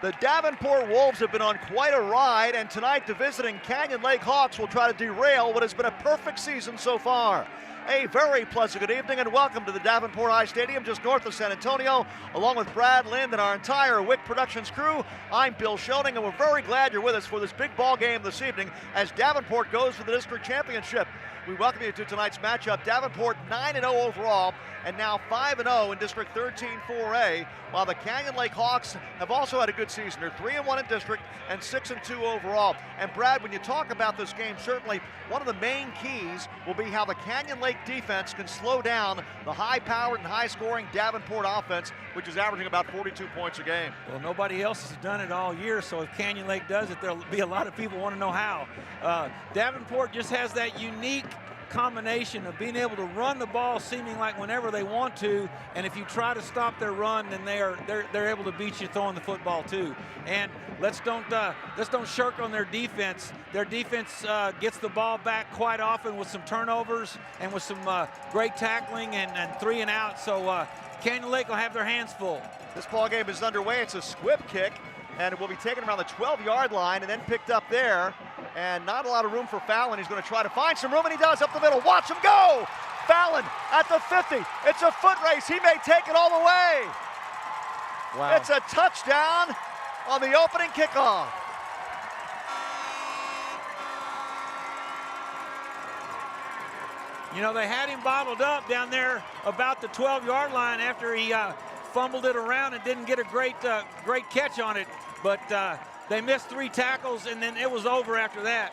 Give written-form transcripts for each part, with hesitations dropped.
The Davenport Wolves have been on quite a ride, and tonight the visiting Canyon Lake Hawks will try to derail what has been a perfect season so far. A very pleasant good evening and welcome to the Davenport High Stadium just north of San Antonio. Along with Brad Lind and our entire Wick Productions crew, I'm Bill Schoening, and we're very glad you're with us for this big ball game this evening as Davenport goes for the district championship. We welcome you to tonight's matchup. Davenport 9-0 overall and now 5-0 in District 13 4A, while the Canyon Lake Hawks have also had a good season. They're 3-1 in district and 6-2 overall. And Brad, when you talk about this game, certainly one of the main keys will be how the Canyon Lake defense can slow down the high-powered and high-scoring Davenport offense, which is averaging about 42 points a game. Well, nobody else has done it all year, so if Canyon Lake does it, there'll be a lot of people want to know how. Davenport just has that unique combination of being able to run the ball seeming like whenever they want to, and if you try to stop their run, then they're able to beat you throwing the football too. And let's don't shirk on their defense. Their defense gets the ball back quite often with some turnovers and with some great tackling and 3 and out. So Canyon Lake will have their hands full. This ball game is underway. It's a squib kick, and it will be taken around the 12-yard line and then picked up there. And not a lot of room for Fallon. He's going to try to find some room, and he does up the middle. Watch him go! Fallon at the 50. It's a foot race. He may take it all the way. Wow. It's a touchdown on the opening kickoff. You know, they had him bottled up down there about the 12-yard line after he fumbled it around and didn't get a great catch on it. But they missed 3 tackles, and then it was over after that.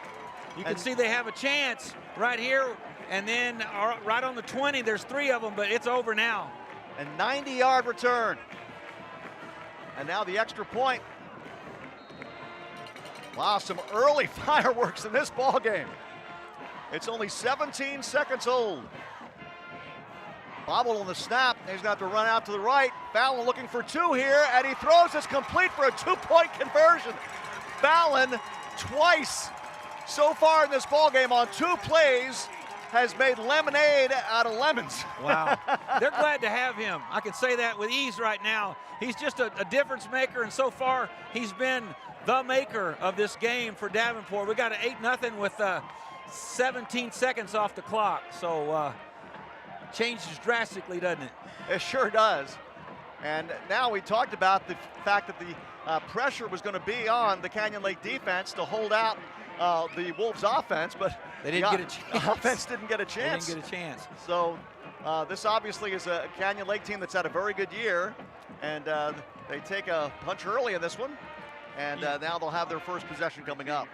You can see they have a chance right here, and then right on the 20, there's 3 of them, but it's over now. A 90-yard return. And now the extra point. Wow, some early fireworks in this ball game. It's only 17 seconds old. Bobble on the snap. He's got to run out to the right. Fallon looking for 2 here, and he throws this complete for a 2-point conversion. Fallon twice so far in this ball game on 2 plays has made lemonade out of lemons. Wow. They're glad to have him. I can say that with ease right now. He's just a difference maker, and so far he's been the maker of this game for Davenport. We got an 8-0 with 17 seconds off the clock. So changes drastically, doesn't it? It sure does. And now we talked about the fact that the pressure was going to be on the Canyon Lake defense to hold out the Wolves offense, but they didn't get a chance. The offense didn't get a chance. They didn't get a chance. So this obviously is a Canyon Lake team that's had a very good year, and they take a punch early in this one, and now they'll have their first possession coming up.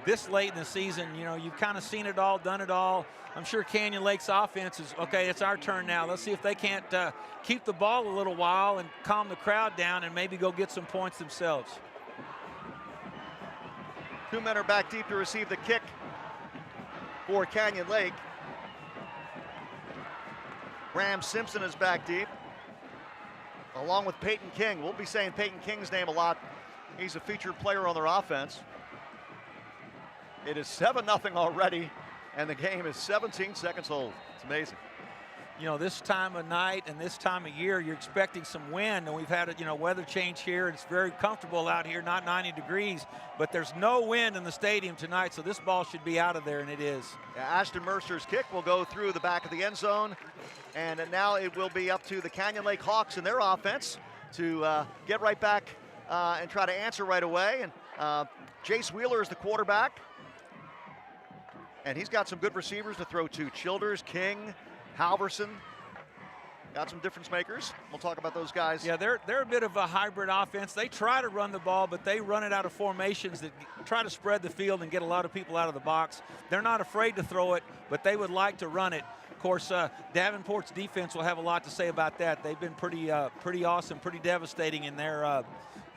This late in the season, you know, you've kind of seen it all, done it all. I'm sure Canyon Lake's offense is, okay, it's our turn now. Let's see if they can't keep the ball a little while and calm the crowd down and maybe go get some points themselves. 2 men are back deep to receive the kick for Canyon Lake. Graham Simpson is back deep, along with Peyton King. We'll be saying Peyton King's name a lot. He's a featured player on their offense. It is 7-0 already, and the game is 17 seconds old. It's amazing. You know, this time of night and this time of year, you're expecting some wind, and we've had a weather change here. It's very comfortable out here, not 90 degrees, but there's no wind in the stadium tonight, so this ball should be out of there, and it is. Yeah, Ashton Mercer's kick will go through the back of the end zone, and now it will be up to the Canyon Lake Hawks and their offense to get right back and try to answer right away. And Jace Wheeler is the quarterback. And he's got some good receivers to throw to. Childers, King, Halverson. Got some difference makers. We'll talk about those guys. Yeah, they're a bit of a hybrid offense. They try to run the ball, but they run it out of formations that try to spread the field and get a lot of people out of the box. They're not afraid to throw it, but they would like to run it. Of course, Davenport's defense will have a lot to say about that. They've been pretty awesome, pretty devastating in their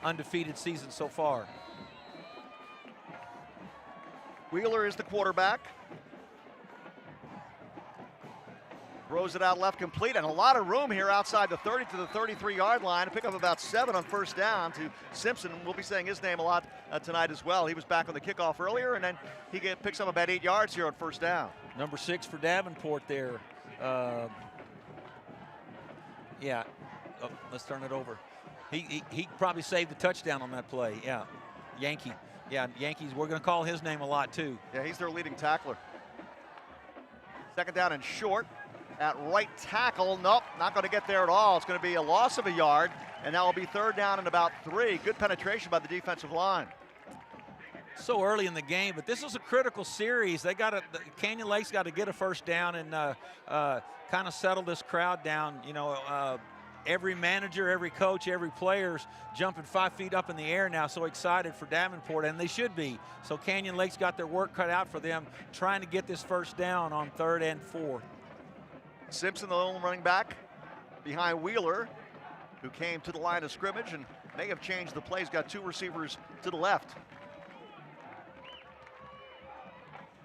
undefeated season so far. Wheeler is the quarterback. Throws it out left complete, and a lot of room here outside the 30 to the 33-yard line. Pick up about 7 on first down to Simpson. We'll be saying his name a lot tonight as well. He was back on the kickoff earlier, and then he picks up about 8 yards here on first down. Number 6 for Davenport there. Yeah. Oh, let's turn it over. He probably saved the touchdown on that play. Yeah, Yankee. Yeah, Yankees, we're going to call his name a lot too. Yeah, he's their leading tackler. Second down and short at right tackle. Nope, not going to get there at all. It's going to be a loss of a yard, and now will be third down and about 3. Good penetration by the defensive line. So early in the game, but this is a critical series. They got to, Canyon Lake's got to get a first down and kind of settle this crowd down. You know, every manager, every coach, every player's jumping 5 feet up in the air now, so excited for Davenport, and they should be. So Canyon Lake's got their work cut out for them, trying to get this first down on 3rd and 4. Simpson, the lone running back, behind Wheeler, who came to the line of scrimmage and may have changed the plays. Got 2 receivers to the left.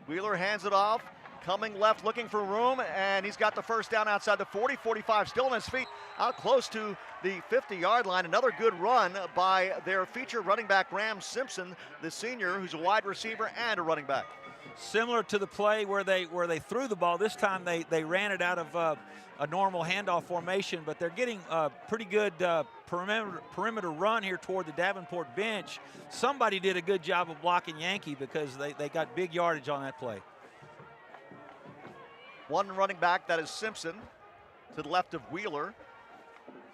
Wheeler hands it off, coming left, looking for room, and he's got the first down outside the 40, 45, still on his feet, out close to the 50-yard line. Another good run by their feature running back, Graham Simpson, the senior, who's a wide receiver and a running back. Similar to the play where they threw the ball, this time they ran it out of a normal handoff formation, but they're getting a pretty good perimeter run here toward the Davenport bench. Somebody did a good job of blocking Yankee because they got big yardage on that play. One running back, that is Simpson, to the left of Wheeler.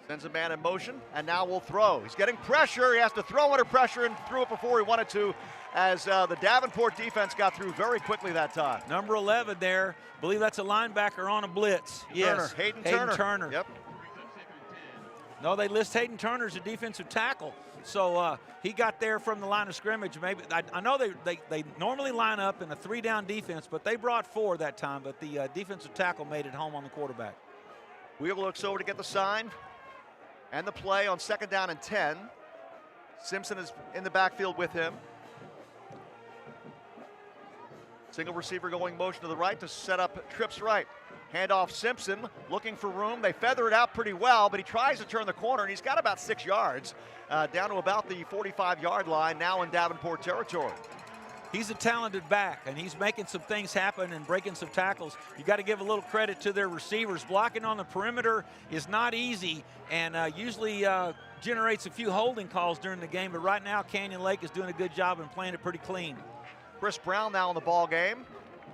Sends a man in motion, and now will throw. He's getting pressure. He has to throw under pressure and threw it before he wanted to, as the Davenport defense got through very quickly that time. Number 11 there. I believe that's a linebacker on a blitz. Yes, Hayden Turner. Yep. No, they list Hayden Turner as a defensive tackle. So he got there from the line of scrimmage. Maybe I know they normally line up in a 3-down defense, but they brought 4 that time. But the defensive tackle made it home on the quarterback. Wheeler looks over to get the sign and the play on 2nd down and 10. Simpson is in the backfield with him. Single receiver going motion to the right to set up trips right. Handoff Simpson, looking for room. They feather it out pretty well, but he tries to turn the corner, and he's got about 6 yards, down to about the 45-yard line, now in Davenport territory. He's a talented back, and he's making some things happen and breaking some tackles. You got to give a little credit to their receivers. Blocking on the perimeter is not easy, and usually generates a few holding calls during the game, but right now Canyon Lake is doing a good job and playing it pretty clean. Chris Brown now in the ball game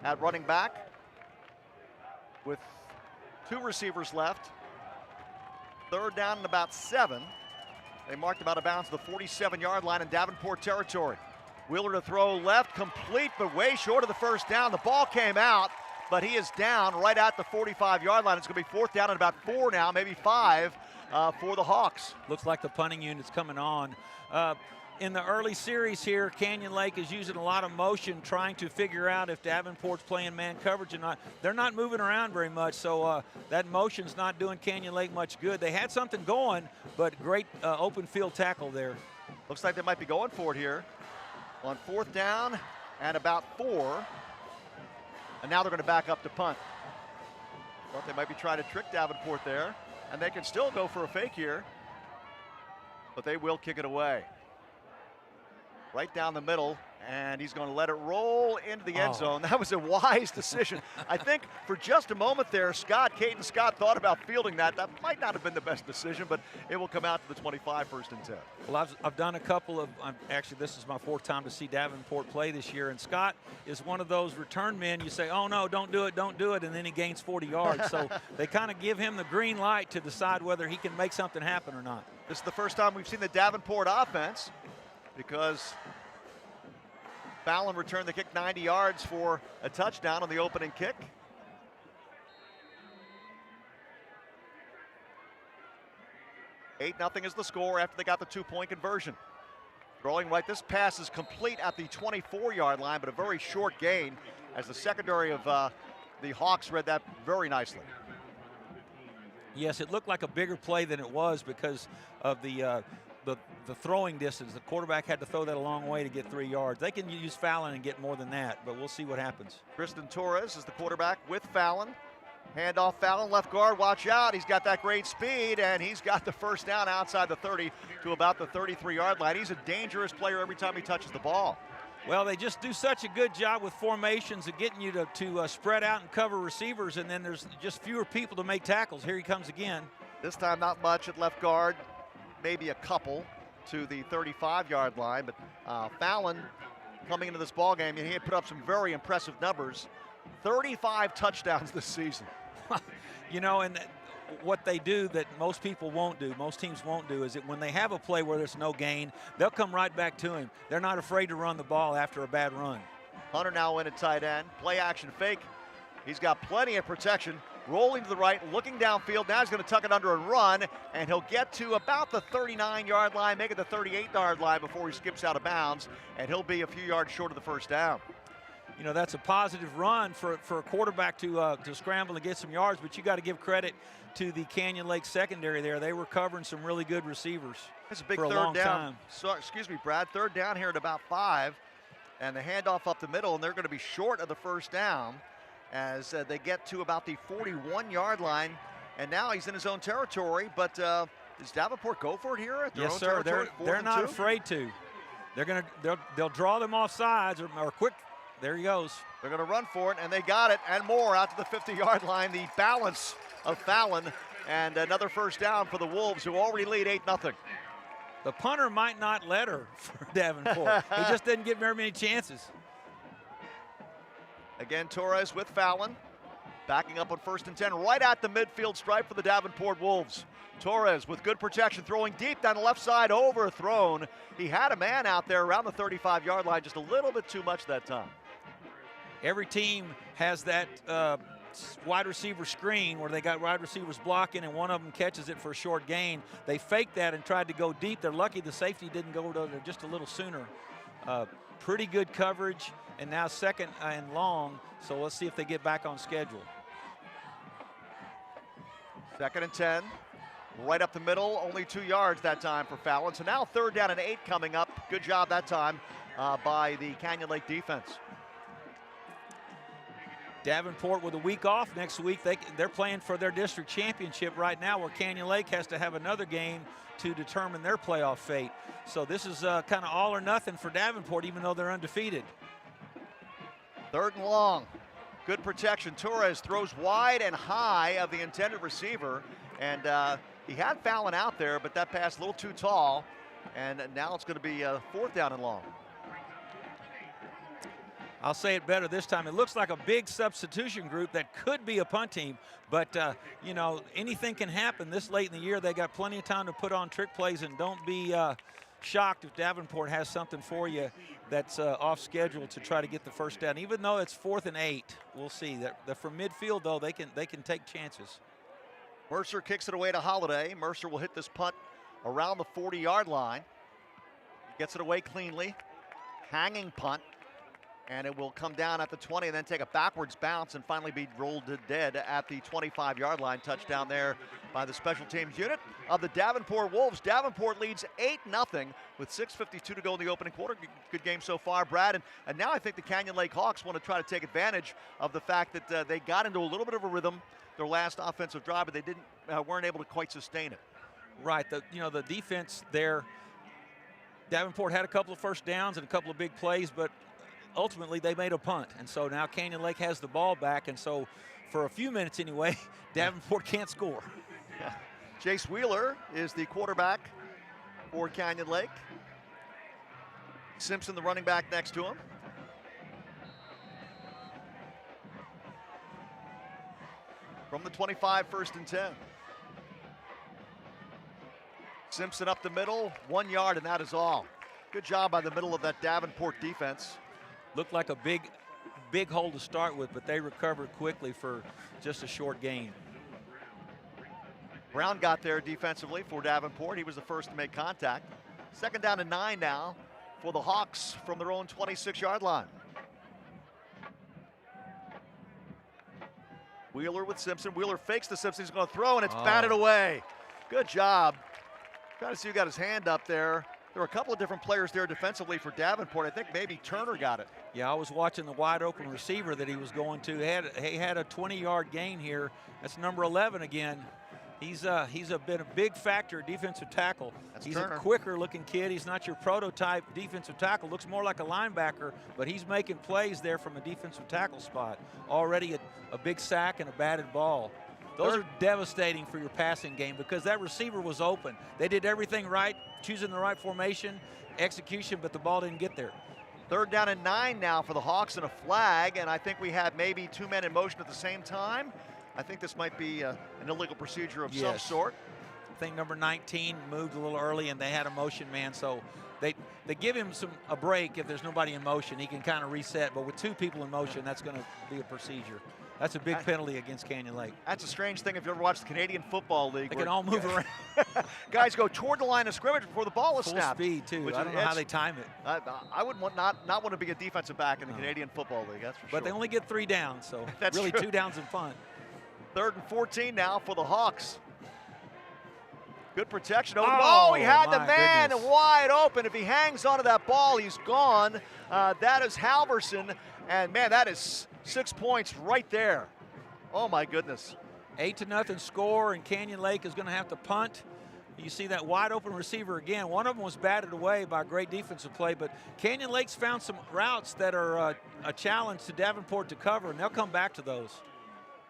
at running back with 2 receivers left. 3rd down and about 7. They marked about a bounce to the 47-yard line in Davenport territory. Wheeler to throw left, complete, but way short of the first down. The ball came out, but he is down right at the 45-yard line. It's going to be 4th down and about 4 now, maybe 5 for the Hawks. Looks like the punting unit's coming on. In the early series here, Canyon Lake is using a lot of motion, trying to figure out if Davenport's playing man coverage or not. They're not moving around very much, so that motion's not doing Canyon Lake much good. They had something going, but great open field tackle there. Looks like they might be going for it here on 4th down and about 4. And now they're going to back up to punt. Thought they might be trying to trick Davenport there, and they can still go for a fake here, but they will kick it away. Right down the middle, and he's going to let it roll into the end zone. That was a wise decision. I think for just a moment there, Caden Scott thought about fielding that. That might not have been the best decision, but it will come out to the 25, 1st and 10. Well, I've done a couple of, actually this is my 4th time to see Davenport play this year, and Scott is one of those return men. You say, oh no, don't do it, and then he gains 40 yards. So they kind of give him the green light to decide whether he can make something happen or not. This is the first time we've seen the Davenport offense, because Fallon returned the kick 90 yards for a touchdown on the opening kick. Nothing is the score after they got the 2-point conversion. Throwing right, this pass is complete at the 24-yard line, but a very short gain, as the secondary of the Hawks read that very nicely. Yes, it looked like a bigger play than it was because of the throwing distance. The quarterback had to throw that a long way to get 3 yards. They can use Fallon and get more than that, but we'll see what happens. Tristan Torres is the quarterback with Fallon. Handoff Fallon, left guard, watch out. He's got that great speed, and he's got the first down outside the 30 to about the 33-yard line. He's a dangerous player every time he touches the ball. Well, they just do such a good job with formations of getting you to spread out and cover receivers, and then there's just fewer people to make tackles. Here he comes again. This time not much at left guard. maybe a couple to the 35-yard line, but Fallon coming into this ball game, and he had put up some very impressive numbers. 35 touchdowns this season. You know, and what they do that most people won't do, most teams won't do, is that when they have a play where there's no gain, they'll come right back to him. They're not afraid to run the ball after a bad run. Hunter now in at tight end. Play action fake. He's got plenty of protection. Rolling to the right, looking downfield. Now he's going to tuck it under and run, and he'll get to about the 39-yard line, make it the 38-yard line before he skips out of bounds, and he'll be a few yards short of the first down. You know, that's a positive run for a quarterback to scramble and get some yards, but you got to give credit to the Canyon Lake secondary there. They were covering some really good receivers. That's a big for a third long down. Time. So, excuse me, Brad. Third down here at about 5, and the handoff up the middle, and they're going to be short of the first down as they get to about the 41-yard line, and now he's in his own territory. But does Davenport go for it here at their own territory? They're not afraid to. They'll draw them off sides or quick. There he goes. They're going to run for it, and they got it and more out to the 50-yard line. The balance of Fallon, and another first down for the Wolves, who already lead 8-0. The punter might not let her for Davenport. He just didn't get very many chances. Again, Torres with Fallon, backing up on 1st and 10, right at the midfield stripe for the Davenport Wolves. Torres with good protection, throwing deep down the left side, overthrown. He had a man out there around the 35-yard line, just a little bit too much that time. Every team has that wide receiver screen where they got wide receivers blocking and one of them catches it for a short gain. They faked that and tried to go deep. They're lucky the safety didn't go to there just a little sooner. Pretty good coverage, and now 2nd and long, so let's see if they get back on schedule. 2nd and 10, right up the middle, only 2 yards that time for Fallon. So now 3rd down and 8 coming up. Good job that time by the Canyon Lake defense. Davenport with a week off next week. They're playing for their district championship right now, where Canyon Lake has to have another game to determine their playoff fate. So this is kind of all or nothing for Davenport, even though they're undefeated. 3rd and long. Good protection. Torres throws wide and high of the intended receiver, and he had Fallon out there, but that pass a little too tall, and now it's going to be 4th down and long. I'll say it better this time. It looks like a big substitution group that could be a punt team, but you know, anything can happen this late in the year. They got plenty of time to put on trick plays, and don't be shocked if Davenport has something for you that's off schedule to try to get the first down. Even though it's 4th and 8, we'll see. That from midfield though, they can take chances. Mercer kicks it away to Holiday. Mercer will hit this punt around the 40-yard line. He gets it away cleanly. Hanging punt. And it will come down at the 20 and then take a backwards bounce and finally be rolled to dead at the 25-yard line. Touchdown there by the special teams unit of the Davenport Wolves. Davenport leads 8-0 with 6:52 to go in the opening quarter. Good game so far, Brad. And now I think the Canyon Lake Hawks want to try to take advantage of the fact that they got into a little bit of a rhythm their last offensive drive, but they weren't able to quite sustain it. Right. The defense there, Davenport had a couple of first downs and a couple of big plays, but ultimately they made a punt, and so now Canyon Lake has the ball back, and so for a few minutes anyway, Davenport can't score. Yeah. Jace Wheeler is the quarterback for Canyon Lake. Simpson, the running back, next to him. From the 25, 1st and 10. Simpson up the middle, 1 yard, and that is all. Good job by the middle of that Davenport defense. Looked like a big hole to start with, but they recovered quickly for just a short gain. Brown got there defensively for Davenport. He was the first to make contact. 2nd down and 9 now for the Hawks from their own 26-yard line. Wheeler with Simpson. Wheeler fakes the Simpson. He's going to throw, and it's batted away. Good job. Trying to see who got his hand up there. There were a couple of different players there defensively for Davenport. I think maybe Turner got it. Yeah, I was watching the wide open receiver that he was going to. He had a 20-yard gain here. That's number 11 again. He's been a big factor at defensive tackle. He's Turner. A quicker looking kid. He's not your prototype defensive tackle. Looks more like a linebacker, but he's making plays there from a defensive tackle spot. Already a big sack and a batted ball. Those are devastating for your passing game because that receiver was open. They did everything right, choosing the right formation, execution, but the ball didn't get there. 3rd down and 9 now for the Hawks and a flag, and I think we have maybe 2 men in motion at the same time. I think this might be an illegal procedure of some sort. I think number 19 moved a little early and they had a motion man, so they give him a break if there's nobody in motion. He can kind of reset, but with 2 people in motion, that's going to be a procedure. That's a big penalty against Canyon Lake. That's a strange thing if you ever watched the Canadian Football League. They can all move around. Guys go toward the line of scrimmage before the ball is snapped. Full speed, too. I don't know how they time it. I would not want to be a defensive back in the Canadian Football League, that's for sure. But they only get 3 downs, so that's really true. 2 downs and fun. 3rd and 14 now for the Hawks. Good protection over the ball. He had the man wide open. If he hangs onto that ball, he's gone. That is Halverson, and man, that is 6 points right there. Oh my goodness. 8-0 score, and Canyon Lake is going to have to punt. You see that wide open receiver again. One of them was batted away by a great defensive play, but Canyon Lake's found some routes that are a challenge to Davenport to cover, and they'll come back to those.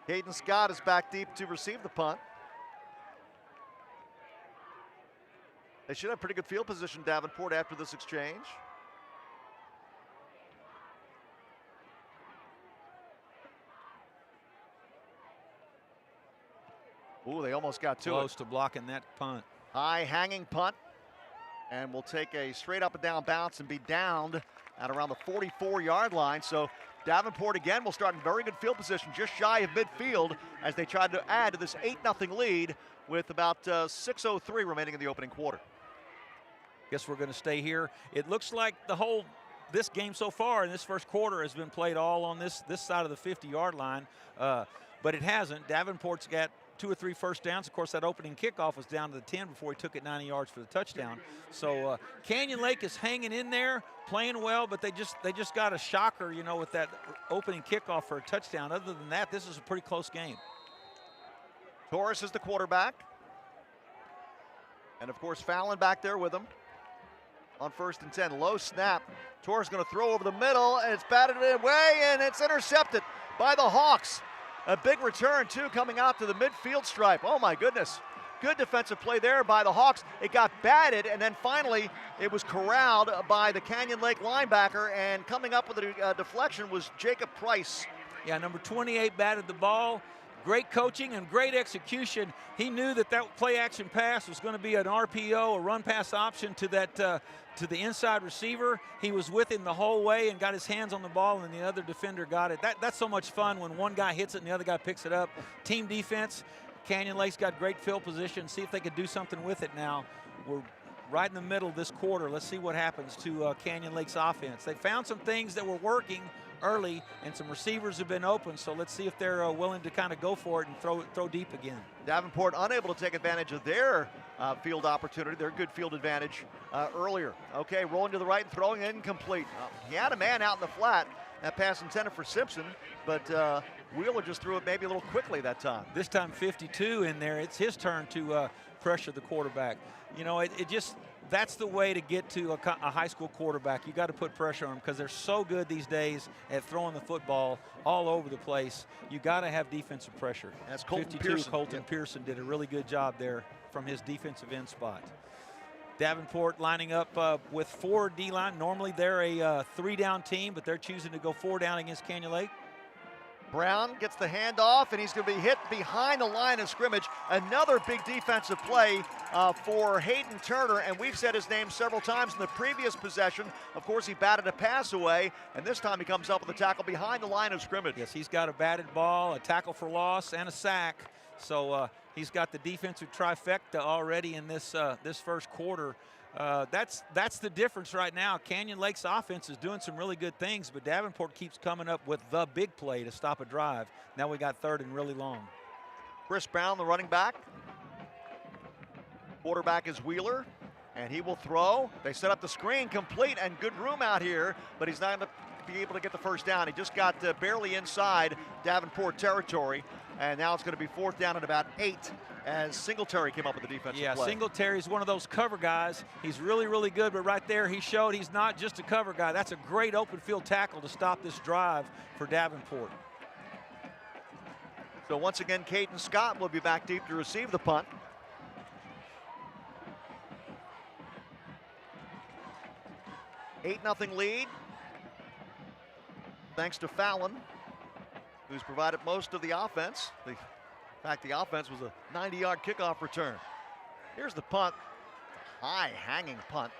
Hayden Scott is back deep to receive the punt. They should have pretty good field position, Davenport, after this exchange. Ooh, they almost got to it. Close to blocking that punt. High hanging punt, and will take a straight up and down bounce and be downed at around the 44-yard line. So Davenport again will start in very good field position, just shy of midfield, as they tried to add to this 8-0 lead with about 6:03 remaining in the opening quarter. Guess we're going to stay here. It looks like this game so far in this first quarter has been played all on this side of the 50-yard line, but it hasn't. Davenport's got 2 or 3 first downs. Of course, that opening kickoff was down to the 10 before he took it 90 yards for the touchdown. So Canyon Lake is hanging in there, playing well, but they just got a shocker, you know, with that opening kickoff for a touchdown. Other than that, this is a pretty close game. Torres is the quarterback, and of course Fallon back there with him on 1st and 10. Low snap. Torres going to throw over the middle, and it's batted away, and it's intercepted by the Hawks. A big return, too, coming out to the midfield stripe. Oh, my goodness. Good defensive play there by the Hawks. It got batted, and then finally it was corralled by the Canyon Lake linebacker, and coming up with a deflection was Jacob Price. Yeah, number 28 batted the ball. Great coaching and great execution. He knew that play action pass was going to be an RPO, a run pass option to that to the inside receiver. He was with him the whole way and got his hands on the ball, and the other defender got it. That's so much fun when one guy hits it and the other guy picks it up. Team defense. Canyon Lake's got great field position. See if they could do something with it now. We're right in the middle of this quarter. Let's see what happens to Canyon Lake's offense. They found some things that were working early, and some receivers have been open, so let's see if they're willing to kind of go for it and throw deep again. Davenport unable to take advantage of their field opportunity, their good field advantage earlier. Okay, rolling to the right and throwing incomplete. He had a man out in the flat. That pass intended for Simpson, but Wheeler just threw it maybe a little quickly that time. This time 52 in there. It's his turn to pressure the quarterback. You know, that's the way to get to a high school quarterback. You got to put pressure on them because they're so good these days at throwing the football all over the place. You got to have defensive pressure. That's Colton 52, Pearson. Colton Pearson did a really good job there from his defensive end spot. Davenport lining up with 4 D-line. Normally they're a 3-down team, but they're choosing to go 4 down against Canyon Lake. Brown gets the handoff, and he's going to be hit behind the line of scrimmage. Another big defensive play for Hayden Turner, and we've said his name several times in the previous possession. Of course, he batted a pass away, and this time he comes up with a tackle behind the line of scrimmage. Yes, he's got a batted ball, a tackle for loss, and a sack. So he's got the defensive trifecta already in this first quarter. That's the difference right now. Canyon Lake's offense is doing some really good things, but Davenport keeps coming up with the big play to stop a drive. Now we got 3rd and really long. Chris Brown, the running back. Quarterback is Wheeler, and he will throw. They set up the screen, complete, and good room out here, but he's not going to be able to get the first down. He just got barely inside Davenport territory, and now it's going to be 4th down and about 8 as Singletary came up with the defensive play. Yeah, Singletary's one of those cover guys. He's really, really good, but right there he showed he's not just a cover guy. That's a great open field tackle to stop this drive for Davenport. So once again, Caden Scott will be back deep to receive the punt. $8-0 lead, thanks to Fallon, who's provided most of the offense. In fact, the offense was a 90-yard kickoff return. Here's the punt, high hanging punt.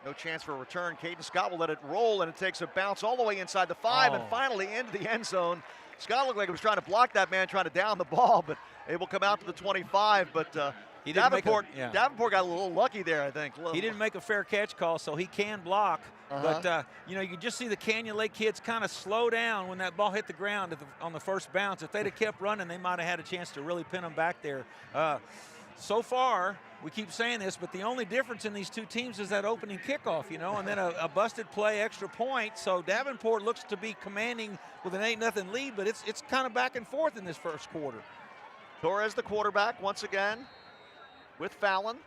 No chance for a return. Caden Scott will let it roll, and it takes a bounce all the way inside the 5 and finally into the end zone. Scott looked like he was trying to block that man, trying to down the ball, but it will come out to the 25. But Davenport got a little lucky there, I think. He didn't make a fair catch call, so he can block. But, you know, you could just see the Canyon Lake kids kind of slow down when that ball hit the ground on the first bounce. If they'd have kept running, they might have had a chance to really pin them back there. So far, we keep saying this, but the only difference in these two teams is that opening kickoff, you know, and then a busted play, extra point. So Davenport looks to be commanding with an 8-0 lead, but it's kind of back and forth in this first quarter. Torres, the quarterback, once again with Fallon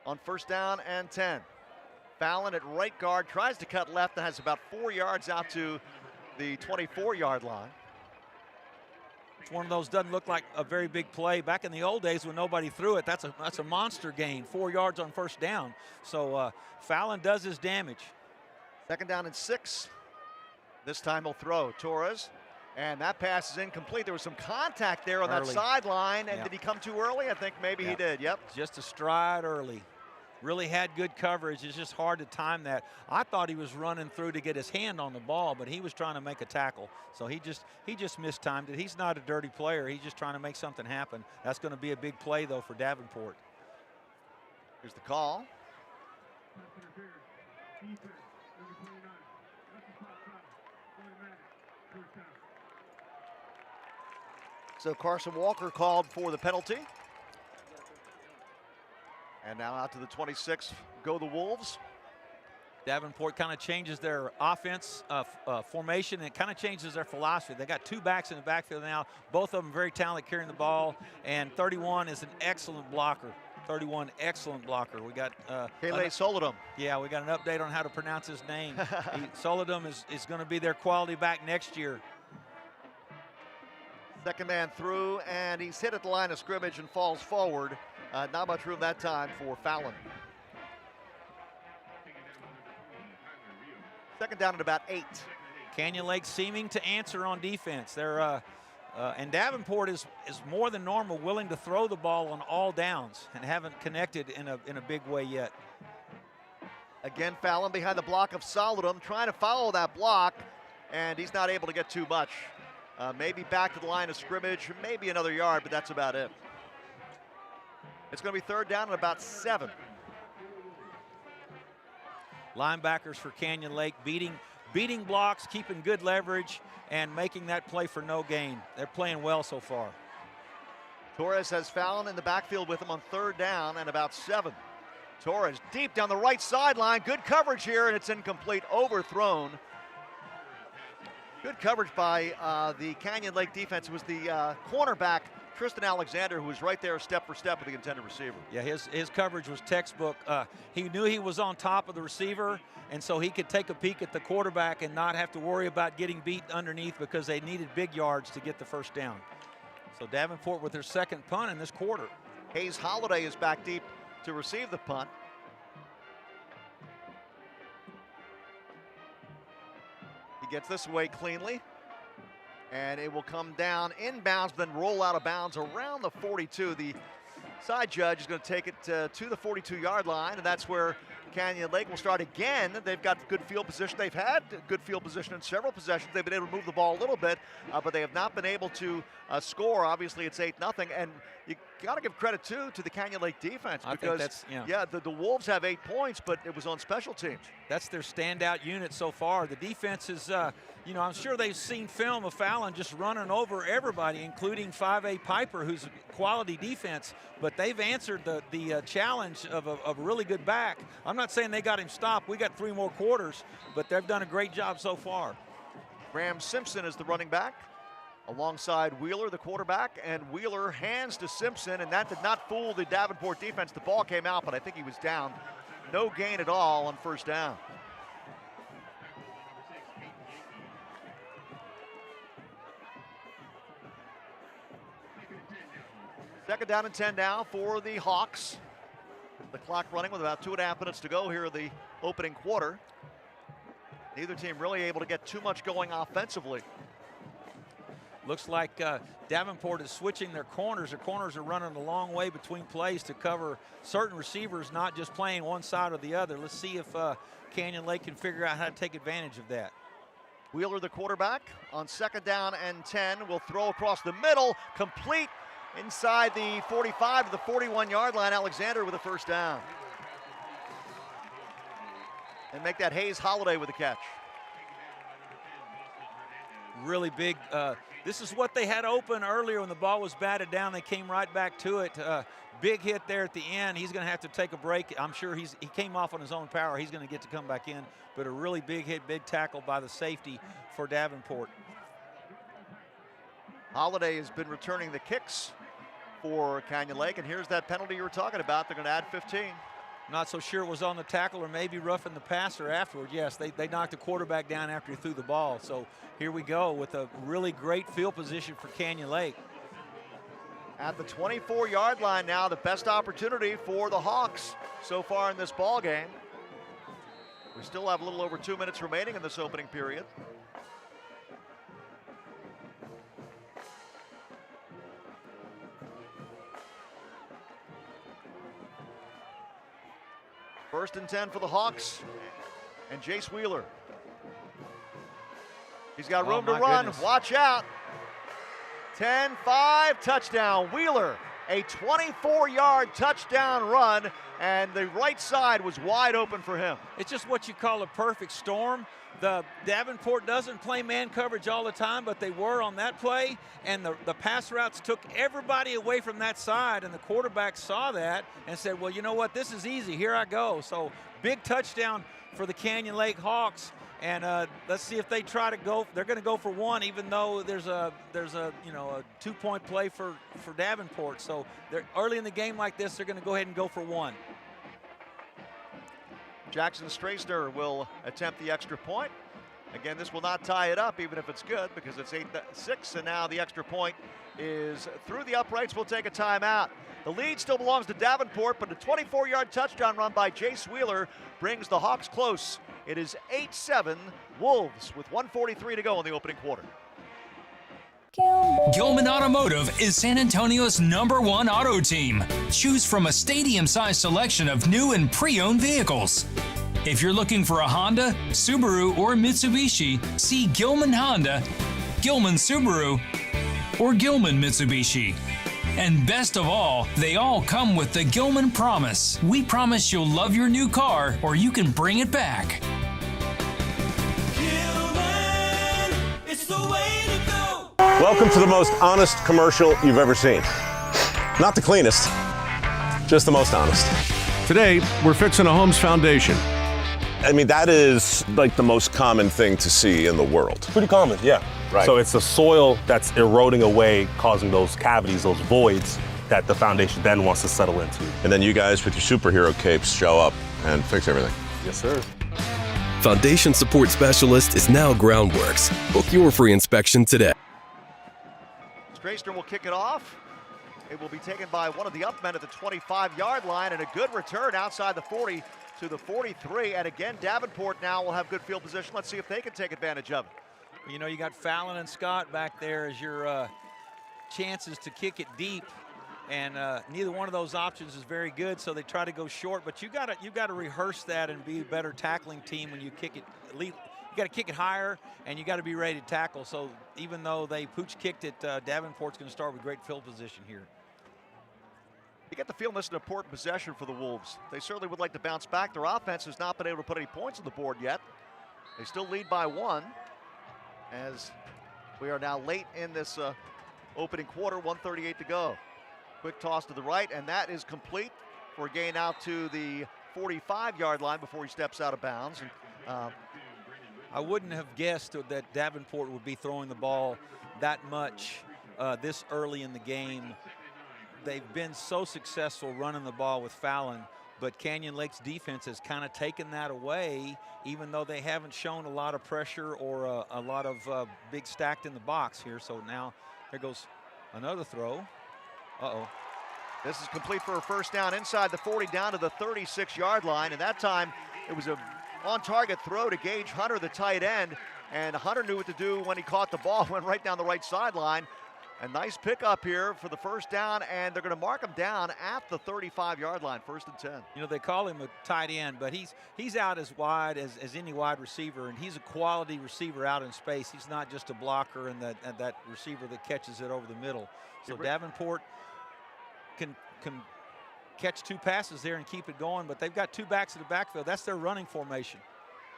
on 1st down and 10. Fallon at right guard tries to cut left and has about 4 yards out to the 24-yard line. It's one of those, doesn't look like a very big play. Back in the old days when nobody threw it, that's a monster gain, 4 yards on 1st down. So Fallon does his damage. 2nd down and 6. This time he'll throw. Torres, and that pass is incomplete. There was some contact there on that sideline, and did he come too early? I think maybe he did, Just a stride early. Really had good coverage. It's just hard to time that. I thought he was running through to get his hand on the ball, but he was trying to make a tackle. So he just mistimed it. He's not a dirty player. He's just trying to make something happen. That's going to be a big play, though, for Davenport. Here's the call. So Carson Walker called for the penalty. And now out to the 26, go the Wolves. Davenport kind of changes their offense formation, and it kind of changes their philosophy. They got 2 backs in the backfield now, both of them very talented carrying the ball, and 31 is an excellent blocker. 31, excellent blocker. We got Kele Solidum. Yeah, we got an update on how to pronounce his name. Solidum is going to be their quality back next year. 2nd man through, and he's hit at the line of scrimmage and falls forward. Not much room that time for Fallon. 2nd down at about 8. Canyon Lake seeming to answer on defense. They're and Davenport is more than normal willing to throw the ball on all downs and haven't connected in a big way yet. Again, Fallon behind the block of Solidum, trying to follow that block, and he's not able to get too much. Maybe back to the line of scrimmage, maybe another yard, but that's about it. It's going to be 3rd down and about 7. Linebackers for Canyon Lake beating blocks, keeping good leverage, and making that play for no gain. They're playing well so far. Torres has Fallon in the backfield with him on 3rd down and about 7. Torres deep down the right sideline. Good coverage here, and it's incomplete, overthrown. Good coverage by the Canyon Lake defense. It was the cornerback, Tristan Alexander, who was right there step for step with the intended receiver. Yeah, his coverage was textbook. He knew he was on top of the receiver, and so he could take a peek at the quarterback and not have to worry about getting beat underneath because they needed big yards to get the 1st down. So Davenport with their 2nd punt in this quarter. Hayes Holiday is back deep to receive the punt. He gets this away cleanly, and it will come down inbounds, then roll out of bounds around the 42. The side judge is going to take it to the 42-yard line, and that's where Canyon Lake will start again. They've got good field position. They've had good field position in several possessions. They've been able to move the ball a little bit, but they have not been able to score. Obviously, it's 8-0, and you got to give credit too to the Canyon Lake defense, because the Wolves have 8 points, but it was on special teams. That's their standout unit so far. The defense is, I'm sure they've seen film of Fallon just running over everybody, including 5A Piper, who's a quality defense, but they've answered the challenge of a really good back. I'm not saying they got him stopped. We got 3 more quarters, but they've done a great job so far. Graham Simpson is the running back, alongside Wheeler, the quarterback, and Wheeler hands to Simpson, and that did not fool the Davenport defense. The ball came out, but I think he was down. No gain at all on 1st down. Second down and 10 now for the Hawks. The clock running with about 2.5 minutes to go here in the opening quarter. Neither team really able to get too much going offensively. Looks like Davenport is switching their corners. Their corners are running a long way between plays to cover certain receivers, not just playing one side or the other. Let's see if Canyon Lake can figure out how to take advantage of that. Wheeler, the quarterback, on second down and 10, will throw across the middle, complete inside the 45 to the 41-yard line. Alexander with a first down. And make that Hayes Holiday with the catch. Really big. This is what they had open earlier when the ball was batted down. They came right back to it. Big hit there at the end. He's going to have to take a break. I'm sure he came off on his own power. He's going to get to come back in. But a really big hit, big tackle by the safety for Davenport. Holiday has been returning the kicks for Canyon Lake, and here's that penalty you were talking about. They're going to add 15. Not so sure it was on the tackle or maybe roughing the passer afterward. Yes, they knocked the quarterback down after he threw the ball. So here we go with a really great field position for Canyon Lake. At the 24-yard line now, the best opportunity for the Hawks so far in this ball game. We still have a little over 2 minutes remaining in this opening period. First and 10 for the Hawks and Jace Wheeler. He's got room to run. Goodness. Watch out. 10-5 touchdown. Wheeler, a 24-yard touchdown run, and the right side was wide open for him. It's just what you call a perfect storm. The Davenport doesn't play man coverage all the time, but they were on that play, and the pass routes took everybody away from that side, and the quarterback saw that and said, well, you know what, this is easy, here I go. So big touchdown for the Canyon Lake Hawks, and let's see if they try to go. They're going to go for one, even though there's a 2-point play for Davenport. So they're early in the game like this, they're going to go ahead and go for one. Jackson Straisner will attempt the extra point. Again, this will not tie it up, even if it's good, because it's 8-6, and now the extra point is through the uprights. We'll take a timeout. The lead still belongs to Davenport, but a 24-yard touchdown run by Jace Wheeler brings the Hawks close. It is 8-7 Wolves with 1:43 to go in the opening quarter. Gilman Automotive is San Antonio's #1 auto team. Choose from a stadium-sized selection of new and pre-owned vehicles. If you're looking for a Honda, Subaru, or Mitsubishi, see Gilman Honda, Gilman Subaru, or Gilman Mitsubishi. And best of all, they all come with the Gilman Promise. We promise you'll love your new car, or you can bring it back. Gilman, it's the way to go. Welcome to the most honest commercial you've ever seen. Not the cleanest, just the most honest. Today, we're fixing a home's foundation. I mean, that is like the most common thing to see in the world. Pretty common, yeah. Right. So it's the soil that's eroding away, causing those cavities, those voids that the foundation then wants to settle into. And then you guys with your superhero capes show up and fix everything. Yes, sir. Foundation Support Specialist is now Groundworks. Book your free inspection today. Straisner will kick it off. It will be taken by one of the up men at the 25-yard line, and a good return outside the 40 to the 43. And again, Davenport now will have good field position. Let's see if they can take advantage of it. You know, you got Fallon and Scott back there as your chances to kick it deep, and neither one of those options is very good, so they try to go short. But you got to rehearse that and be a better tackling team when you kick it. You got to kick it higher, and you got to be ready to tackle. So even though they pooch kicked it, Davenport's going to start with great field position here. You get the feeling this is an important possession for the Wolves. They certainly would like to bounce back. Their offense has not been able to put any points on the board yet. They still lead by one, as we are now late in this opening quarter, 1:38 to go. Quick toss to the right, and that is complete for a gain out to the 45-yard line before he steps out of bounds. And, I wouldn't have guessed that Davenport would be throwing the ball that much this early in the game. They've been so successful running the ball with Fallon, but Canyon Lake's defense has kind of taken that away, even though they haven't shown a lot of pressure or a lot of big stacked in the box here. So now there goes another throw. Uh-oh. This is complete for a first down inside the 40 down to the 36-yard line. And that time it was a on-target throw to Gage Hunter, the tight end. And Hunter knew what to do when he caught the ball, went right down the right sideline. A nice pickup here for the first down, and they're going to mark him down at the 35-yard line, 1st and 10. You know, they call him a tight end, but he's out as wide as any wide receiver, and he's a quality receiver out in space. He's not just a blocker and that receiver that catches it over the middle. So Davenport can catch 2 passes there and keep it going, but they've got 2 backs in the backfield. That's their running formation.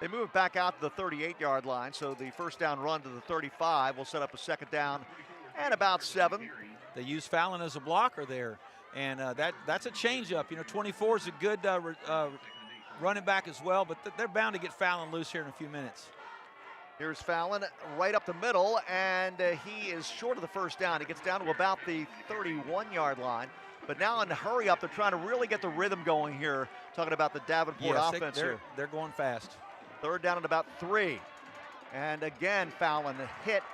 They move back out to the 38-yard line, so the first down run to the 35 will set up a 2nd down and about 7. They use Fallon as a blocker there, and that's a change-up. You know, 24 is a good running back as well, but they're bound to get Fallon loose here in a few minutes. Here's Fallon right up the middle, and he is short of the first down. He gets down to about the 31-yard line. But now in the hurry up, they're trying to really get the rhythm going here, talking about the Davenport offense here. They're going fast. 3rd down at about 3. And again, Fallon hit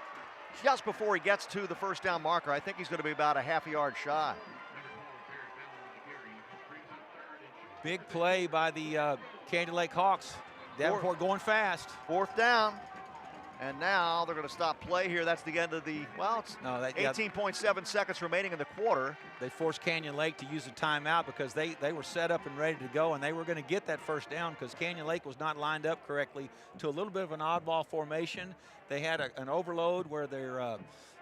just before he gets to the first down marker. I think he's going to be about a half a yard shy. Big play by the Canyon Lake Hawks. Davenport going fast. 4th down. And now they're going to stop play here. That's the end of the, well, it's 18.7 seconds remaining in the quarter. They forced Canyon Lake to use a timeout because they were set up and ready to go, and they were going to get that first down because Canyon Lake was not lined up correctly to a little bit of an oddball formation. They had an overload where they're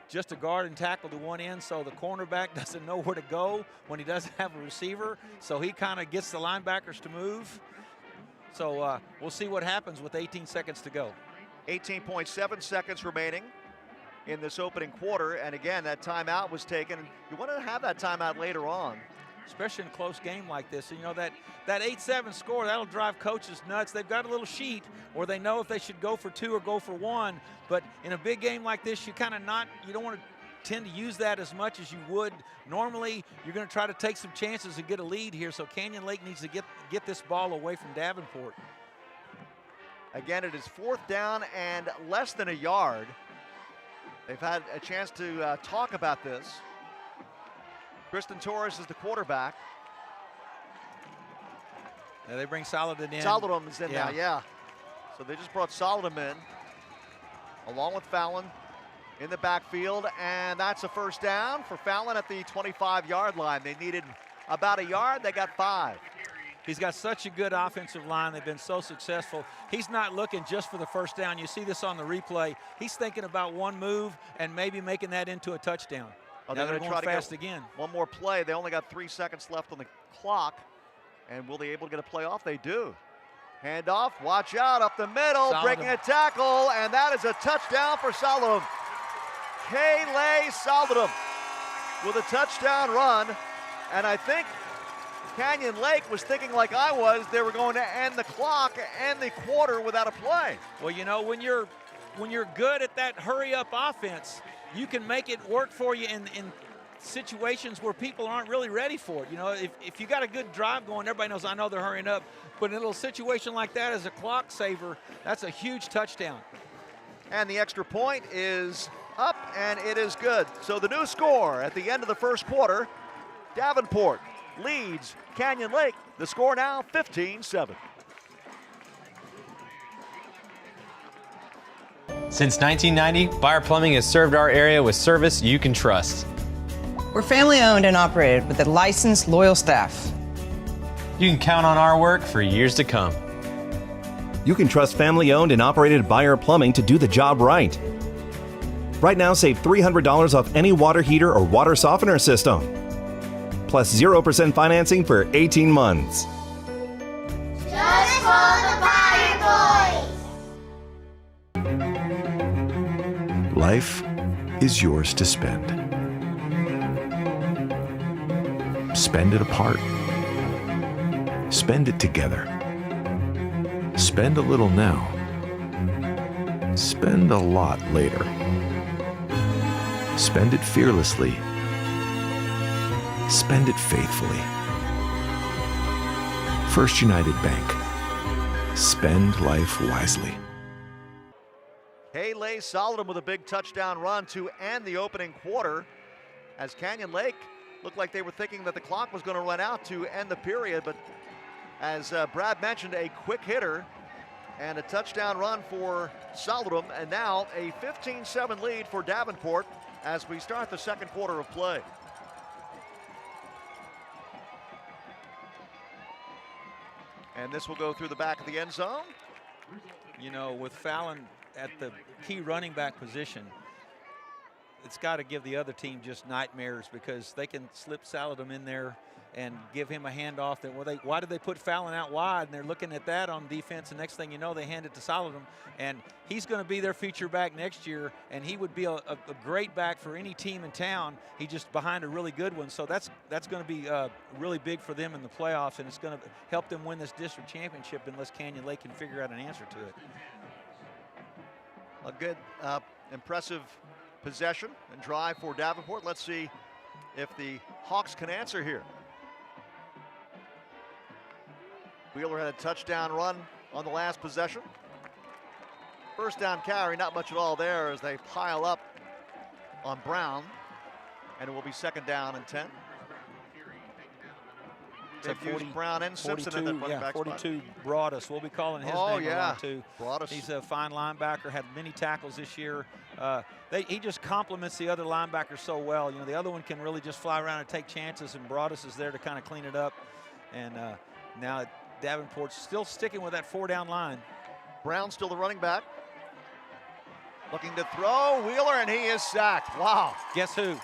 just a guard and tackle to one end, so the cornerback doesn't know where to go when he doesn't have a receiver, so he kind of gets the linebackers to move. So we'll see what happens with 18 seconds to go. 18.7 seconds remaining in this opening quarter, and again, that timeout was taken. You want to have that timeout later on, especially in a close game like this. And you know, that 8-7 score, that'll drive coaches nuts. They've got a little sheet where they know if they should go for 2 or go for 1, but in a big game like this, you don't want to tend to use that as much as you would normally. You're going to try to take some chances and get a lead here, so Canyon Lake needs to get this ball away from Davenport. Again, it is 4th down and less than a yard. They've had a chance to talk about this. Kristen Torres is the quarterback. Yeah, they bring Solomon in. Solomon's in now, yeah. So they just brought Solomon in, along with Fallon in the backfield, and that's a first down for Fallon at the 25-yard line. They needed about a yard, they got 5. He's got such a good offensive line. They've been so successful. He's not looking just for the first down. You see this on the replay. He's thinking about one move and maybe making that into a touchdown. Oh, now they're going try to fast again. One more play. They only got 3 seconds left on the clock. And will they be able to get a play off? They do. Handoff, watch out, up the middle, Solomon. Breaking a tackle, and that is a touchdown for Solomon. Kaylay Solomon with a touchdown run. And I think Canyon Lake was thinking like I was, they were going to end the clock and the quarter without a play. Well, you know, when you're good at that hurry-up offense, you can make it work for you in situations where people aren't really ready for it. You know, if you got a good drive going, everybody knows, I know they're hurrying up, but in a little situation like that as a clock saver, that's a huge touchdown. And the extra point is up, and it is good. So the new score at the end of the first quarter, Davenport leads Canyon Lake. The score now 15-7. Since 1990, Buyer Plumbing has served our area with service you can trust. We're family owned and operated with a licensed, loyal staff. You can count on our work for years to come. You can trust family owned and operated Buyer Plumbing to do the job right. Right now, save $300 off any water heater or water softener system. Plus 0% financing for 18 months. Just for the Buyer Boys! Life is yours to spend. Spend it apart. Spend it together. Spend a little now. Spend a lot later. Spend it fearlessly. Spend it faithfully. First United Bank. Spend life wisely. Kaylay Solomon with a big touchdown run to end the opening quarter as Canyon Lake Looked like they were thinking that the clock was going to run out to end the period, but as Brad mentioned, a quick hitter and a touchdown run for Saladum, and now a 15-7 lead for Davenport as we start the second quarter of play. And this will go through the back of the end zone. You know, with Fallon at the key running back position, it's got to give the other team just nightmares because they can slip Saladum in there and give him a handoff. That, well, why did they put Fallon out wide? And they're looking at that on defense. And next thing you know, they hand it to Saladum. And he's going to be their feature back next year. And he would be a great back for any team in town. He's just behind a really good one. So that's going to be really big for them in the playoffs. And it's going to help them win this district championship unless Canyon Lake can figure out an answer to it. A good, impressive possession and drive for Davenport. Let's see if the Hawks can answer here. Wheeler had a touchdown run on the last possession. First down carry, not much at all there as they pile up on Brown, and it will be second down and 10. They've used Brown and Simpson in the running back spot. 42 Broadus. We'll be calling his name around too. Broadus. He's a fine linebacker, had many tackles this year. He just complements the other linebackers so well. You know, the other one can really just fly around and take chances, and Broadus is there to kind of clean it up. And now Davenport's still sticking with that 4-down line. Brown still the running back. Looking to throw, Wheeler, and he is sacked. Wow. Guess who?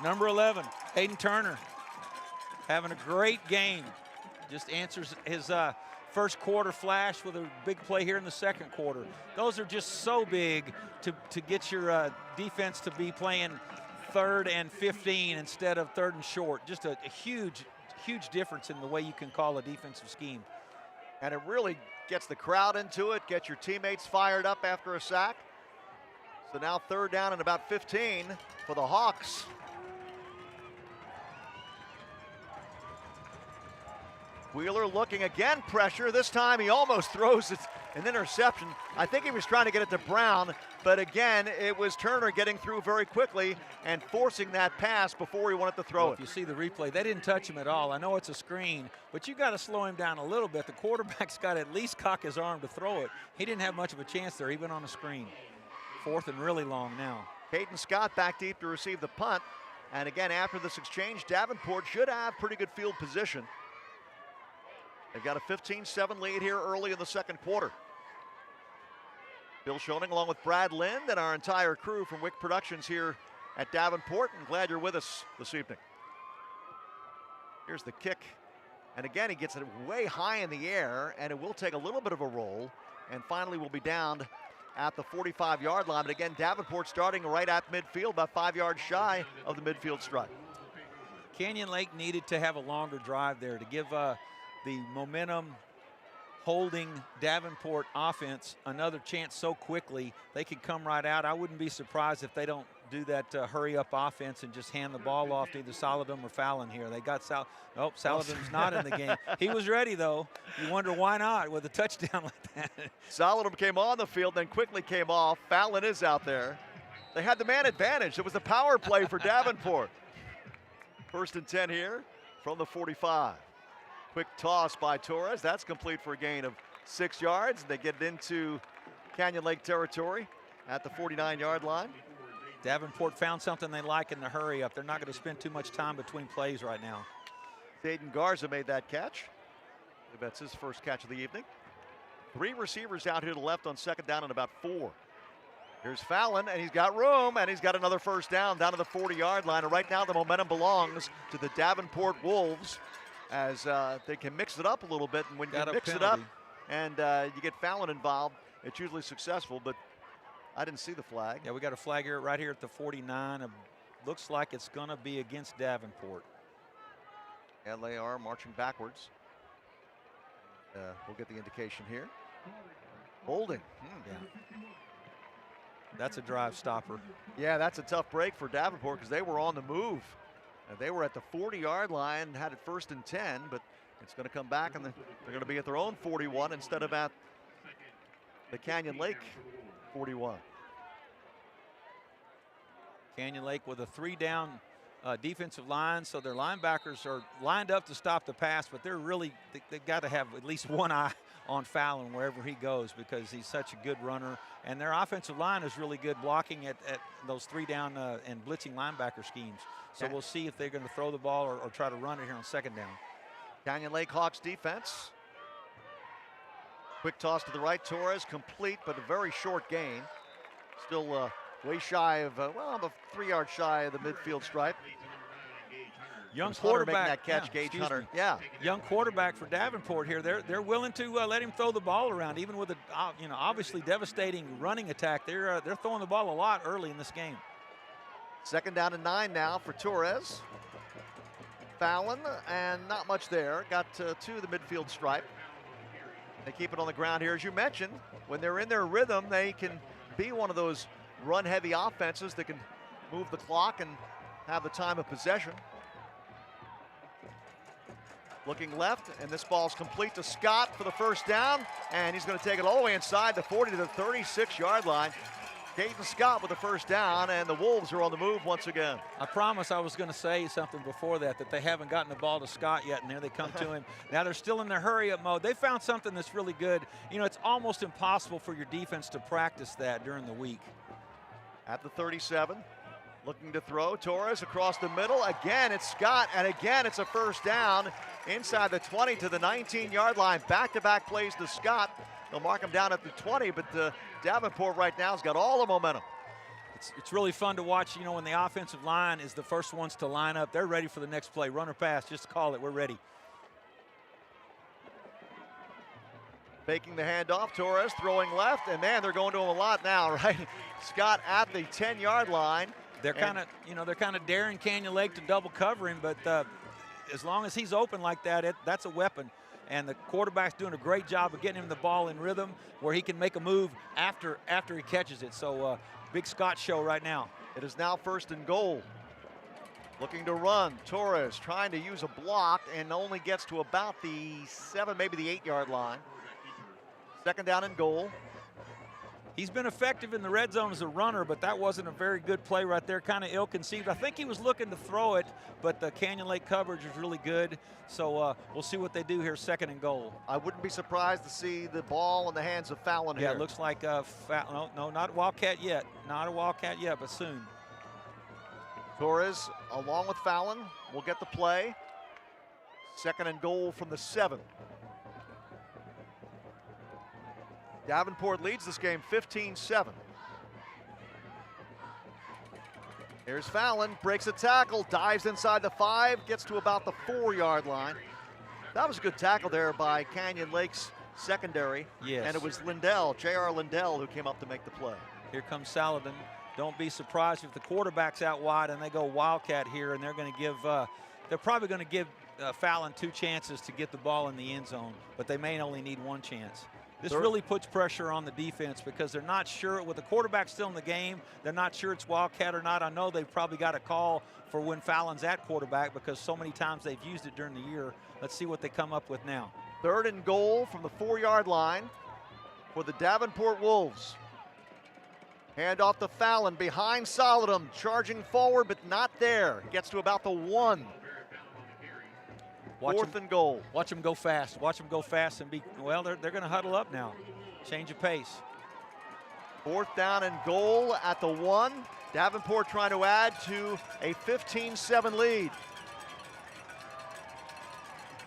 Number 11, Hayden Turner. Having a great game. Just answers his first quarter flash with a big play here in the second quarter. Those are just so big to get your defense to be playing 3rd and 15 instead of 3rd and short. Just a huge difference in the way you can call a defensive scheme. And it really gets the crowd into it, gets your teammates fired up after a sack. So now 3rd down and about 15 for the Hawks. Wheeler looking again, pressure. This time he almost throws it, an interception. I think he was trying to get it to Brown, but again, it was Turner getting through very quickly and forcing that pass before he wanted to throw it. If you see the replay, they didn't touch him at all. I know it's a screen, but you got to slow him down a little bit. The quarterback's got to at least cock his arm to throw it. He didn't have much of a chance there, even on a screen. 4th and really long now. Hayden Scott back deep to receive the punt. And again, after this exchange, Davenport should have pretty good field position. They've got a 15-7 lead here early in the second quarter. Bill Schoening along with Brad Lind and our entire crew from Wick Productions here at Davenport, and glad you're with us this evening. Here's the kick, and again he gets it way high in the air, and it will take a little bit of a roll, and finally will be down at the 45-yard line. But again, Davenport starting right at midfield, about 5 yards shy of the midfield stripe. Canyon Lake needed to have a longer drive there to give the momentum holding Davenport offense another chance so quickly. They could come right out. I wouldn't be surprised if they don't do that hurry up offense and just hand the ball off to either Saladum or Fallon here. They got Saladum's not in the game. He was ready though. You wonder why not with a touchdown like that. Saladum came on the field, then quickly came off. Fallon is out there. They had the man advantage. It was a power play for Davenport. 1st and 10 here from the 45. Quick toss by Torres. That's complete for a gain of 6 yards. They get it into Canyon Lake territory at the 49-yard line. Davenport found something they like in the hurry up. They're not going to spend too much time between plays right now. Dayton Garza made that catch. I believe that's his first catch of the evening. 3 receivers out here to the left on 2nd down and about 4. Here's Fallon, and he's got room, and he's got another 1st down the 40-yard line. And right now the momentum belongs to the Davenport Wolves, as they can mix it up a little bit. And when you mix it up and you get Fallon involved, it's usually successful, but I didn't see the flag. Yeah, we got a flag here right here at the 49. Looks like it's going to be against Davenport. Yeah, they are marching backwards. We'll get the indication here. Holding. Yeah. That's a drive stopper. Yeah, that's a tough break for Davenport because they were on the move. They were at the 40-yard line, had it 1st and 10, but it's going to come back, and they're going to be at their own 41 instead of at the Canyon Lake 41. Canyon Lake with a 3-down defensive line, so their linebackers are lined up to stop the pass, but they've got to have at least one eye on Fallon wherever he goes because he's such a good runner. And their offensive line is really good blocking at those 3-down and blitzing linebacker schemes. So we'll see if they're going to throw the ball or try to run it here on 2nd down. Canyon Lake Hawks defense. Quick toss to the right, Torres, complete, but a very short gain. Still way shy of, well, a 3-yard shy of the midfield stripe. Young quarterback quarterback, making that catch, Gage Hunter. Yeah. Young quarterback for Davenport here. They're willing to let him throw the ball around, even with a obviously devastating running attack. They're throwing the ball a lot early in this game. 2nd down and 9 now for Torres. Fallon, and not much there. Got to the midfield stripe. They keep it on the ground here. As you mentioned, when they're in their rhythm, they can be one of those run-heavy offenses that can move the clock and have the time of possession. Looking left, and this ball's complete to Scott for the 1st down, and he's going to take it all the way inside the 40 to the 36-yard line. Caden Scott with the 1st down, and the Wolves are on the move once again. I promise I was going to say something before that they haven't gotten the ball to Scott yet, and there they come to him. Now they're still in their hurry-up mode. They found something that's really good. It's almost impossible for your defense to practice that during the week. At the 37, looking to throw, Torres across the middle. Again, it's Scott, and again, it's a 1st down inside the 20 to the 19-yard line. Back-to-back plays to Scott. They'll mark him down at the 20, but Davenport right now has got all the momentum. It's really fun to watch, when the offensive line is the first ones to line up. They're ready for the next play. Run or pass, just call it. We're ready. Faking the handoff, Torres throwing left, and man, they're going to him a lot now, right? Scott at the 10-yard line. They're kind of daring Canyon Lake to double cover him, but as long as he's open like that, that's a weapon. And the quarterback's doing a great job of getting him the ball in rhythm where he can make a move after he catches it. So big Scott show right now. It is now 1st and goal. Looking to run, Torres trying to use a block and only gets to about the 7, maybe the 8-yard line. 2nd down and goal. He's been effective in the red zone as a runner, but that wasn't a very good play right there, kind of ill-conceived. I think he was looking to throw it, but the Canyon Lake coverage was really good. So we'll see what they do here, 2nd and goal. I wouldn't be surprised to see the ball in the hands of Fallon here. Yeah, it looks like, no, not Wildcat yet. Not a Wildcat yet, but soon. Torres, along with Fallon, will get the play. 2nd and goal from the 7. Davenport leads this game 15-7. Here's Fallon, breaks a tackle, dives inside the 5, gets to about the 4-yard line. That was a good tackle there by Canyon Lake's secondary. Yes. And it was Lindell, J.R. Lindell, who came up to make the play. Here comes Saladin. Don't be surprised if the quarterback's out wide and they go Wildcat here, and they're going to give, they're probably going to give Fallon 2 chances to get the ball in the end zone, but they may only need 1 chance. This really puts pressure on the defense because they're not sure, with the quarterback still in the game, they're not sure it's Wildcat or not. I know they've probably got a call for when Fallon's at quarterback because so many times they've used it during the year. Let's see what they come up with now. 3rd and goal from the 4-yard line for the Davenport Wolves. Hand off to Fallon, behind Solidum, charging forward, but not there. Gets to about the 1. 4th and goal. Watch them go fast. Watch them go fast and be, well, they're going to huddle up now. Change of pace. 4th down and goal at the 1. Davenport trying to add to a 15-7 lead.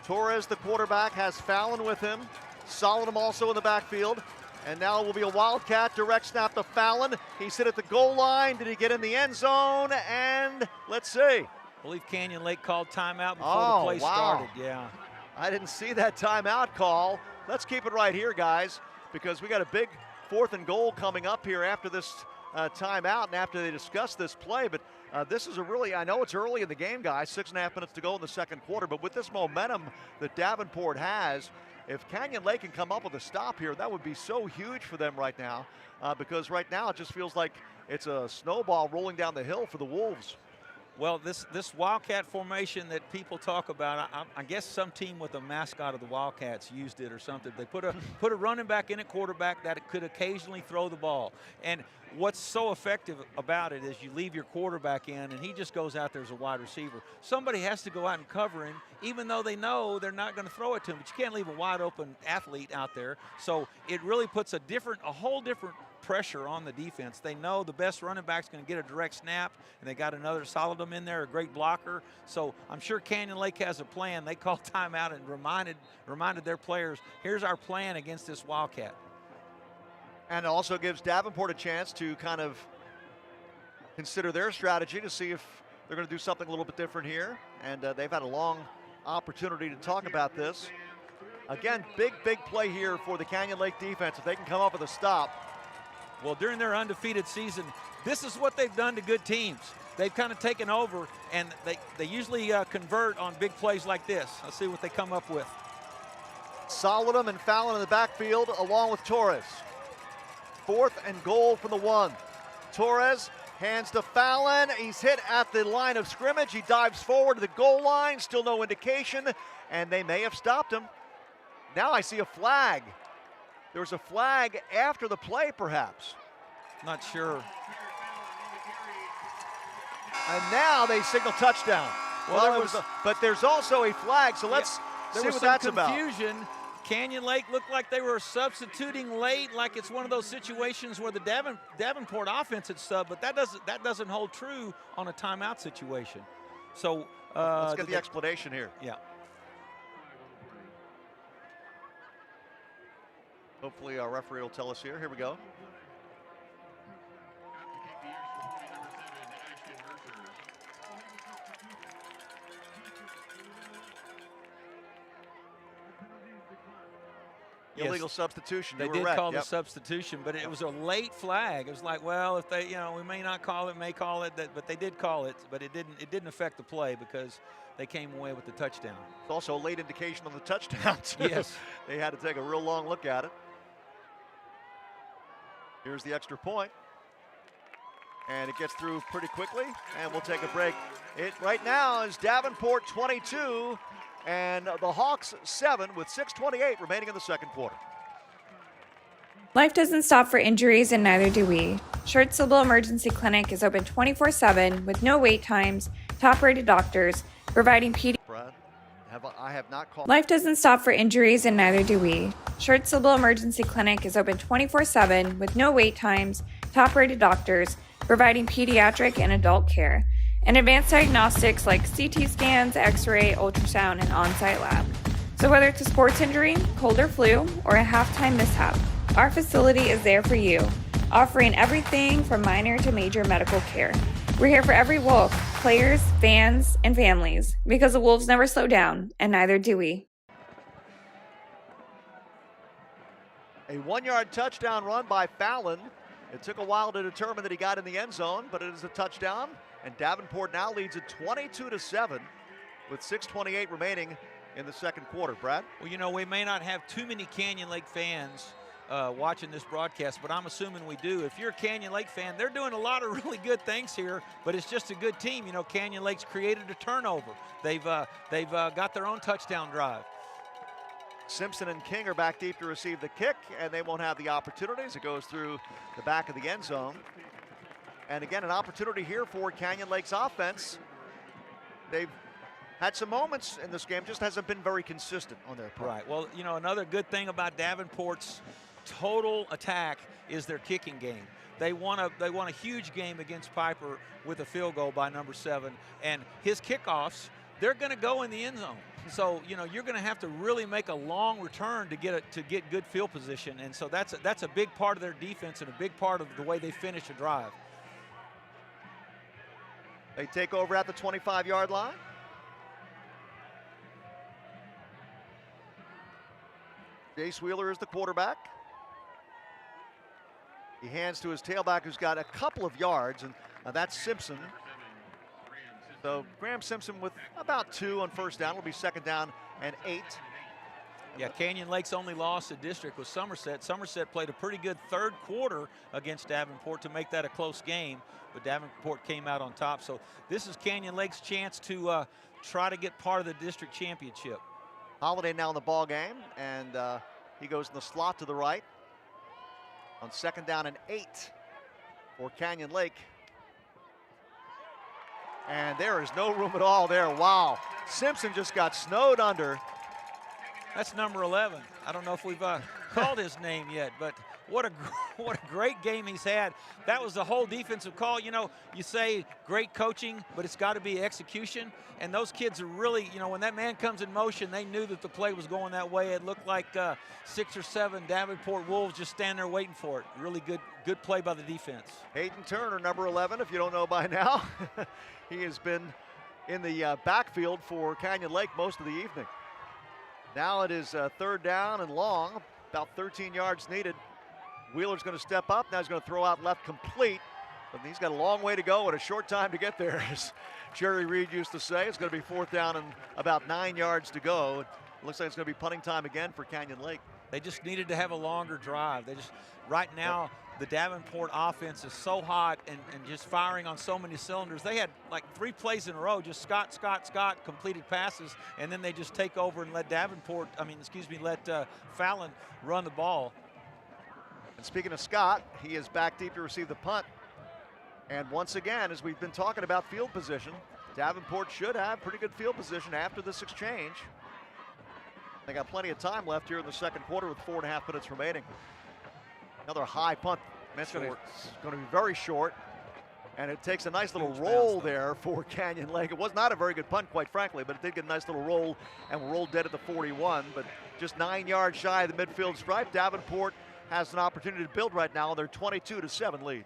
Torres, the quarterback, has Fallon with him. Solidum also in the backfield. And now it will be a Wildcat, direct snap to Fallon. He's hit at the goal line. Did he get in the end zone? And let's see. I believe Canyon Lake called timeout before the play started. Yeah. I didn't see that timeout call. Let's keep it right here, guys, because we got a big 4th and goal coming up here after this timeout and after they discuss this play. But this is a really, I know it's early in the game, guys, 6.5 minutes to go in the 2nd quarter, but with this momentum that Davenport has, if Canyon Lake can come up with a stop here, that would be so huge for them right now, because right now it just feels like it's a snowball rolling down the hill for the Wolves. Well, this Wildcat formation that people talk about, I guess some team with a mascot of the Wildcats used it or something. They put a running back in at quarterback that could occasionally throw the ball. And what's so effective about it is you leave your quarterback in and he just goes out there as a wide receiver. Somebody has to go out and cover him, even though they know they're not going to throw it to him. But you can't leave a wide open athlete out there. So it really puts a whole different pressure on the defense. They know the best running back's going to get a direct snap, and they got another solid one in there, a great blocker. So I'm sure Canyon Lake has a plan. They called timeout and reminded their players, here's our plan against this Wildcat. And it also gives Davenport a chance to kind of consider their strategy to see if they're going to do something a little bit different here. And they've had a long opportunity to talk about this. Again, big play here for the Canyon Lake defense. If they can come up with a stop. Well, during their undefeated season, this is what they've done to good teams. They've kind of taken over, and they usually convert on big plays like this. Let's see what they come up with. Solidum and Fallon in the backfield along with Torres. 4th and goal from the 1. Torres hands to Fallon. He's hit at the line of scrimmage. He dives forward to the goal line. Still no indication, and they may have stopped him. Now I see a flag. There was a flag after the play, perhaps. Not sure. And now they signal touchdown. Well, but there's also a flag, so let's see what that's about. There was some confusion. Canyon Lake looked like they were substituting late, like it's one of those situations where the Davenport offense had sub, but that doesn't hold true on a timeout situation. So let's get the explanation here. Yeah. Hopefully our referee will tell us here. Here we go. Yes. Illegal substitution. They did call the substitution, but it was a late flag. It was like, well, if they, we may not call it, may call it, but they did call it, but it didn't affect the play because they came away with the touchdown. It's also a late indication on the touchdown, too. Yes. They had to take a real long look at it. Here's the extra point. And it gets through pretty quickly, and we'll take a break. It right now is Davenport 22 and the Hawks 7 with 6:28 remaining in the second quarter. Life doesn't stop for injuries, and neither do we. Short Syllable Emergency Clinic is open 24/7 with no wait times, top-rated doctors, providing Brad, I have not called. Life doesn't stop for injuries, and neither do we. Short Syllable Emergency Clinic is open 24/7 with no wait times, top-rated doctors, providing pediatric and adult care, and advanced diagnostics like CT scans, X-ray, ultrasound, and on-site lab. So whether it's a sports injury, cold or flu, or a halftime mishap, our facility is there for you, offering everything from minor to major medical care. We're here for every Wolf, players, fans, and families, because the Wolves never slow down, and neither do we. A 1-yard touchdown run by Fallon. It took a while to determine that he got in the end zone, but it is a touchdown, and Davenport now leads it 22-7 with 6:28 remaining in the second quarter. Brad? Well, we may not have too many Canyon Lake fans watching this broadcast, but I'm assuming we do. If you're a Canyon Lake fan, they're doing a lot of really good things here, but it's just a good team. Canyon Lake's created a turnover. They've got their own touchdown drive. Simpson and King are back deep to receive the kick, and they won't have the opportunities. It goes through the back of the end zone. And again, an opportunity here for Canyon Lake's offense. They've had some moments in this game, just hasn't been very consistent on their part. Right. Well, another good thing about Davenport's total attack is their kicking game. They won a huge game against Piper with a field goal by number 7, and his kickoffs, they're going to go in the end zone. So you're going to have to really make a long return to get good field position, and so that's a big part of their defense and a big part of the way they finish a drive. They take over at the 25-yard line. Jace Wheeler is the quarterback. He hands to his tailback, who's got a couple of yards, and that's Simpson. So Graham Simpson with about 2 on first down. It'll be second down and 8. Yeah, Canyon Lake's only loss at district was Somerset. Somerset played a pretty good third quarter against Davenport to make that a close game, but Davenport came out on top. So this is Canyon Lake's chance to try to get part of the district championship. Holiday now in the ball game, and he goes in the slot to the right on 2nd down and 8 for Canyon Lake. And there is no room at all there. Wow. Simpson just got snowed under. That's number 11. I don't know if we've called his name yet, but what a great game he's had. That was the whole defensive call. You know, you say great coaching, but it's got to be execution. And those kids are really, you know, when that man comes in motion, they knew that the play was going that way. It looked like 6 or 7 Davenport Wolves just standing there waiting for it. Really good play by the defense. Hayden Turner, number 11, if you don't know by now. He has been in the backfield for Canyon Lake most of the evening. Now it is 3rd down and long, about 13 yards needed. Wheeler's going to step up. Now he's going to throw out left complete. But he's got a long way to go and a short time to get there, as Jerry Reed used to say. It's going to be 4th down and about 9 yards to go. It looks like it's going to be punting time again for Canyon Lake. They just needed to have a longer drive. Right now, the Davenport offense is so hot and just firing on so many cylinders. They had like 3 plays in a row, just Scott completed passes, and then they just take over and let Fallon run the ball. And speaking of Scott, he is back deep to receive the punt. And once again, as we've been talking about field position, Davenport should have pretty good field position after this exchange. They got plenty of time left here in the 2nd quarter with 4.5 minutes remaining. Another high punt. It's going to be very short. And it takes a nice little roll there for Canyon Lake. It was not a very good punt, quite frankly, but it did get a nice little roll and rolled dead at the 41. But just 9 yards shy of the midfield stripe. Davenport has an opportunity to build right now. They're 22-7 lead.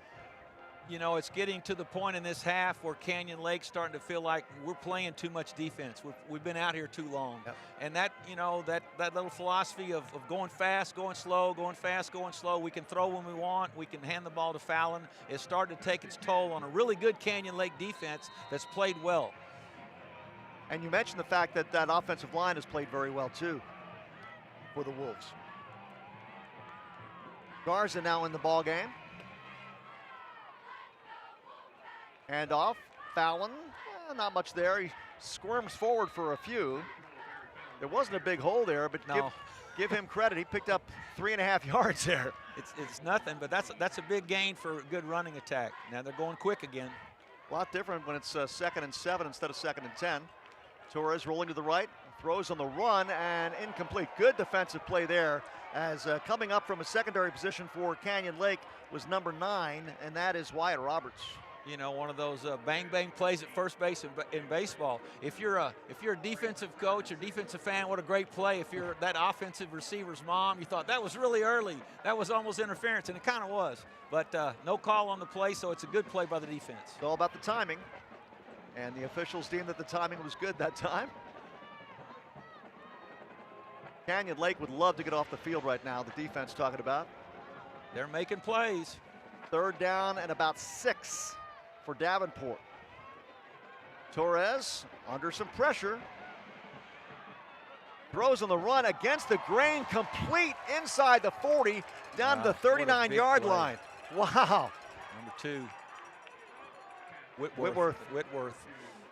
You know, it's getting to the point in this half where Canyon Lake's starting to feel like we're playing too much defense. We've been out here too long. Yep. And that, you know, that little philosophy of going fast, going slow, going fast, going slow. We can throw when we want. We can hand the ball to Fallon. It's starting to take its toll on a really good Canyon Lake defense that's played well. And you mentioned the fact that that offensive line has played very well, too, for the Wolves. Garza now in the ball game. Hand off, Fallon, not much there. He squirms forward for a few. There wasn't a big hole there, but no. give him credit. He picked up 3.5 yards there. It's nothing, but that's a big gain for a good running attack. Now they're going quick again. A lot different when it's 2nd and 7 instead of 2nd and 10. Torres rolling to the right, throws on the run, and incomplete. Good defensive play there, as coming up from a secondary position for Canyon Lake was number 9, and that is Wyatt Roberts. You know, one of those bang plays at first base in baseball. If you're a defensive coach or defensive fan, what a great play. If you're that offensive receiver's mom, you thought that was really early. That was almost interference, and it kind of was. But no call on the play, so it's a good play by the defense. It's all about the timing, and the officials deemed that the timing was good that time. Canyon Lake would love to get off the field right now, the defense talking about. They're making plays. 3rd down and about 6 for Davenport. Torres under some pressure. Throws on the run against the grain, complete inside the 40, down to the 39-yard line. Wow. Number 2, Whitworth.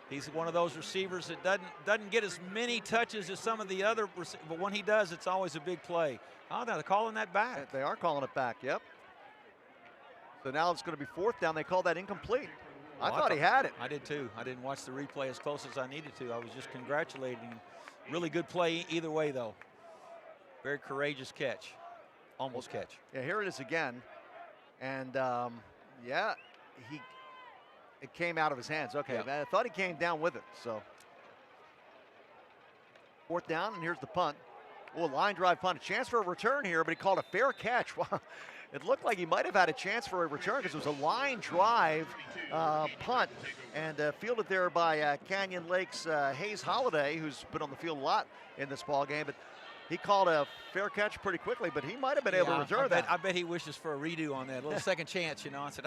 He's one of those receivers that doesn't get as many touches as some of the other, but when he does, it's always a big play. Oh, now they're calling that back. They are calling it back, yep. So now it's going to be 4th down. They call that incomplete. I thought he had it. I did too. I didn't watch the replay as close as I needed to. I was just congratulating him. Really good play either way, though. Very courageous catch. Almost catch. Yeah, here it is again. And, yeah, it came out of his hands. Okay, yep. I thought he came down with it. So 4th down, and here's the punt. Oh, line drive punt. A chance for a return here, but he called a fair catch. Wow. It looked like he might have had a chance for a return because it was a line drive punt, and fielded there by Canyon Lake's Hayes Holiday, who's been on the field a lot in this ball game. But He called a fair catch pretty quickly, but he might have been able to return that. I bet he wishes for a redo on that, a little second chance. I said,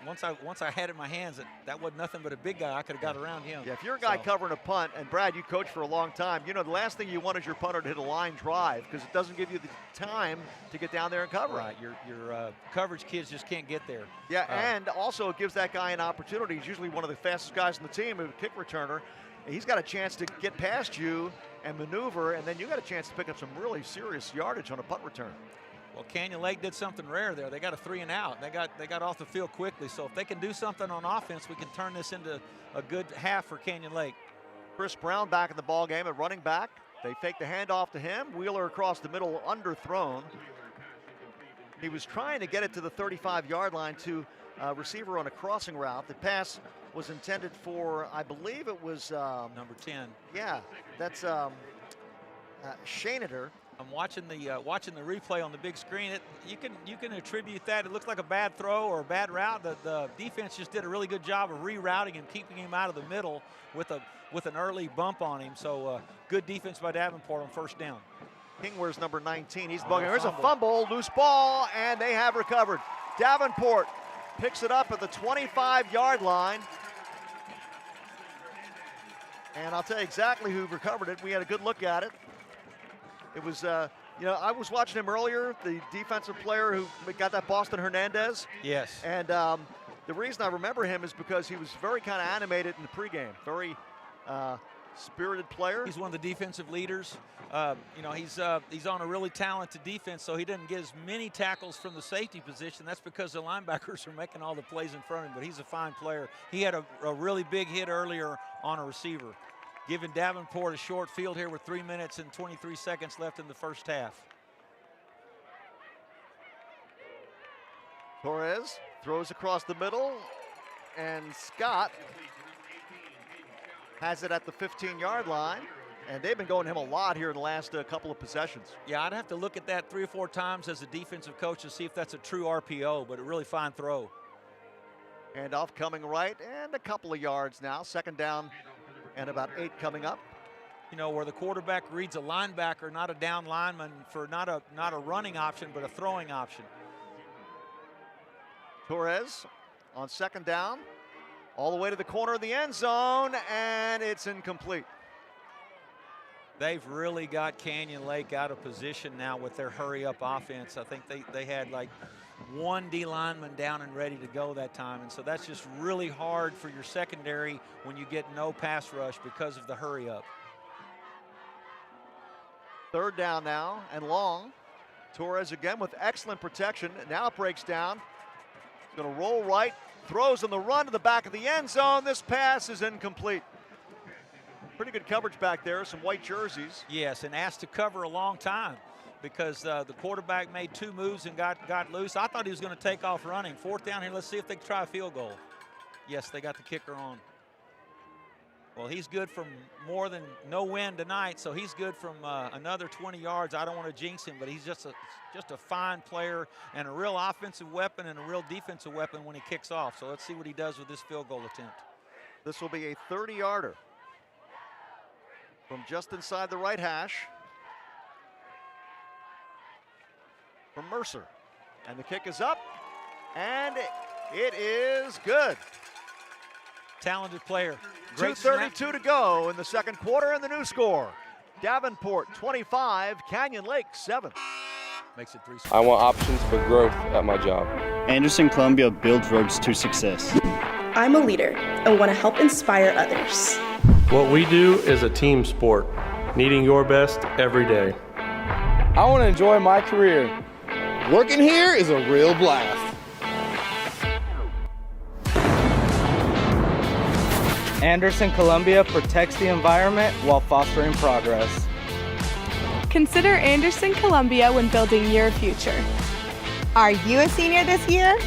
once I had it in my hands, that wasn't nothing but a big guy. I could have got around him. Yeah, if you're a guy covering a punt, and Brad, you coached for a long time, the last thing you want is your punter to hit a line drive because it doesn't give you the time to get down there and cover. Right, your coverage kids just can't get there. Yeah, and also it gives that guy an opportunity. He's usually one of the fastest guys on the team, a kick returner. He's got a chance to get past you and maneuver, and then you got a chance to pick up some really serious yardage on a punt return. Well, Canyon Lake did something rare there. They got a 3 and out. They got off the field quickly. So if they can do something on offense, we can turn this into a good half for Canyon Lake. Chris Brown back in the ball game at running back. They fake the handoff to him. Wheeler across the middle, underthrown. He was trying to get it to the 35-yard line to receiver on a crossing route. The pass was intended for, I believe it was number 10. Yeah, that's Shaneter. I'm watching the replay on the big screen. You can attribute that. It looked like a bad throw or a bad route. The defense just did a really good job of rerouting and keeping him out of the middle with an early bump on him. So good defense by Davenport on first down. King wears number 19. He's bugging. There's a fumble, loose ball, and they have recovered. Davenport picks it up at the 25-yard line. And I'll tell you exactly who recovered it. We had a good look at it. It was, I was watching him earlier, the defensive player who got that Boston Hernandez. Yes. And the reason I remember him is because he was very kind of animated in the pregame. Very spirited player. He's one of the defensive leaders. He's on a really talented defense, so he didn't get as many tackles from the safety position. That's because the linebackers are making all the plays in front of him, but he's a fine player. He had a really big hit earlier on a receiver, giving Davenport a short field here with 3 minutes and 23 seconds left in the first half. Torres throws across the middle, and Scott has it at the 15-yard line, and they've been going to him a lot here in the last couple of possessions. Yeah, I'd have to look at that 3 or 4 times as a defensive coach to see if that's a true RPO, but a really fine throw. Handoff coming right, and a couple of yards now. Second down and about 8 coming up. Where the quarterback reads a linebacker, not a down lineman, for not a running option, but a throwing option. Torres on second down, all the way to the corner of the end zone, and it's incomplete. They've really got Canyon Lake out of position now with their hurry-up offense. I think they had like 1 D lineman down and ready to go that time, and so that's just really hard for your secondary when you get no pass rush because of the hurry-up. Third down now and long. Torres again with excellent protection. Now it breaks down. He's going to roll right, throws on the run to the back of the end zone. This pass is incomplete. Pretty good coverage back there, some white jerseys. Yes, and asked to cover a long time because the quarterback made 2 moves and got loose. I thought he was going to take off running. 4th down here, let's see if they can try a field goal. Yes, they got the kicker on. Well, he's good from more than no win tonight, so he's good from another 20 yards. I don't want to jinx him, but he's just a fine player and a real offensive weapon and a real defensive weapon when he kicks off. So let's see what he does with this field goal attempt. This will be a 30-yarder from just inside the right hash from Mercer. And the kick is up, and it is good. Talented player. 2:32 to go in the second quarter, and the new score. Davenport 25, Canyon Lake 7. Makes it 3. I want options for growth at my job. Anderson Columbia builds roads to success. I'm a leader and want to help inspire others. What we do is a team sport, needing your best every day. I want to enjoy my career. Working here is a real blast. Anderson Columbia protects the environment while fostering progress. Consider Anderson Columbia when building your future. Are you a senior this year?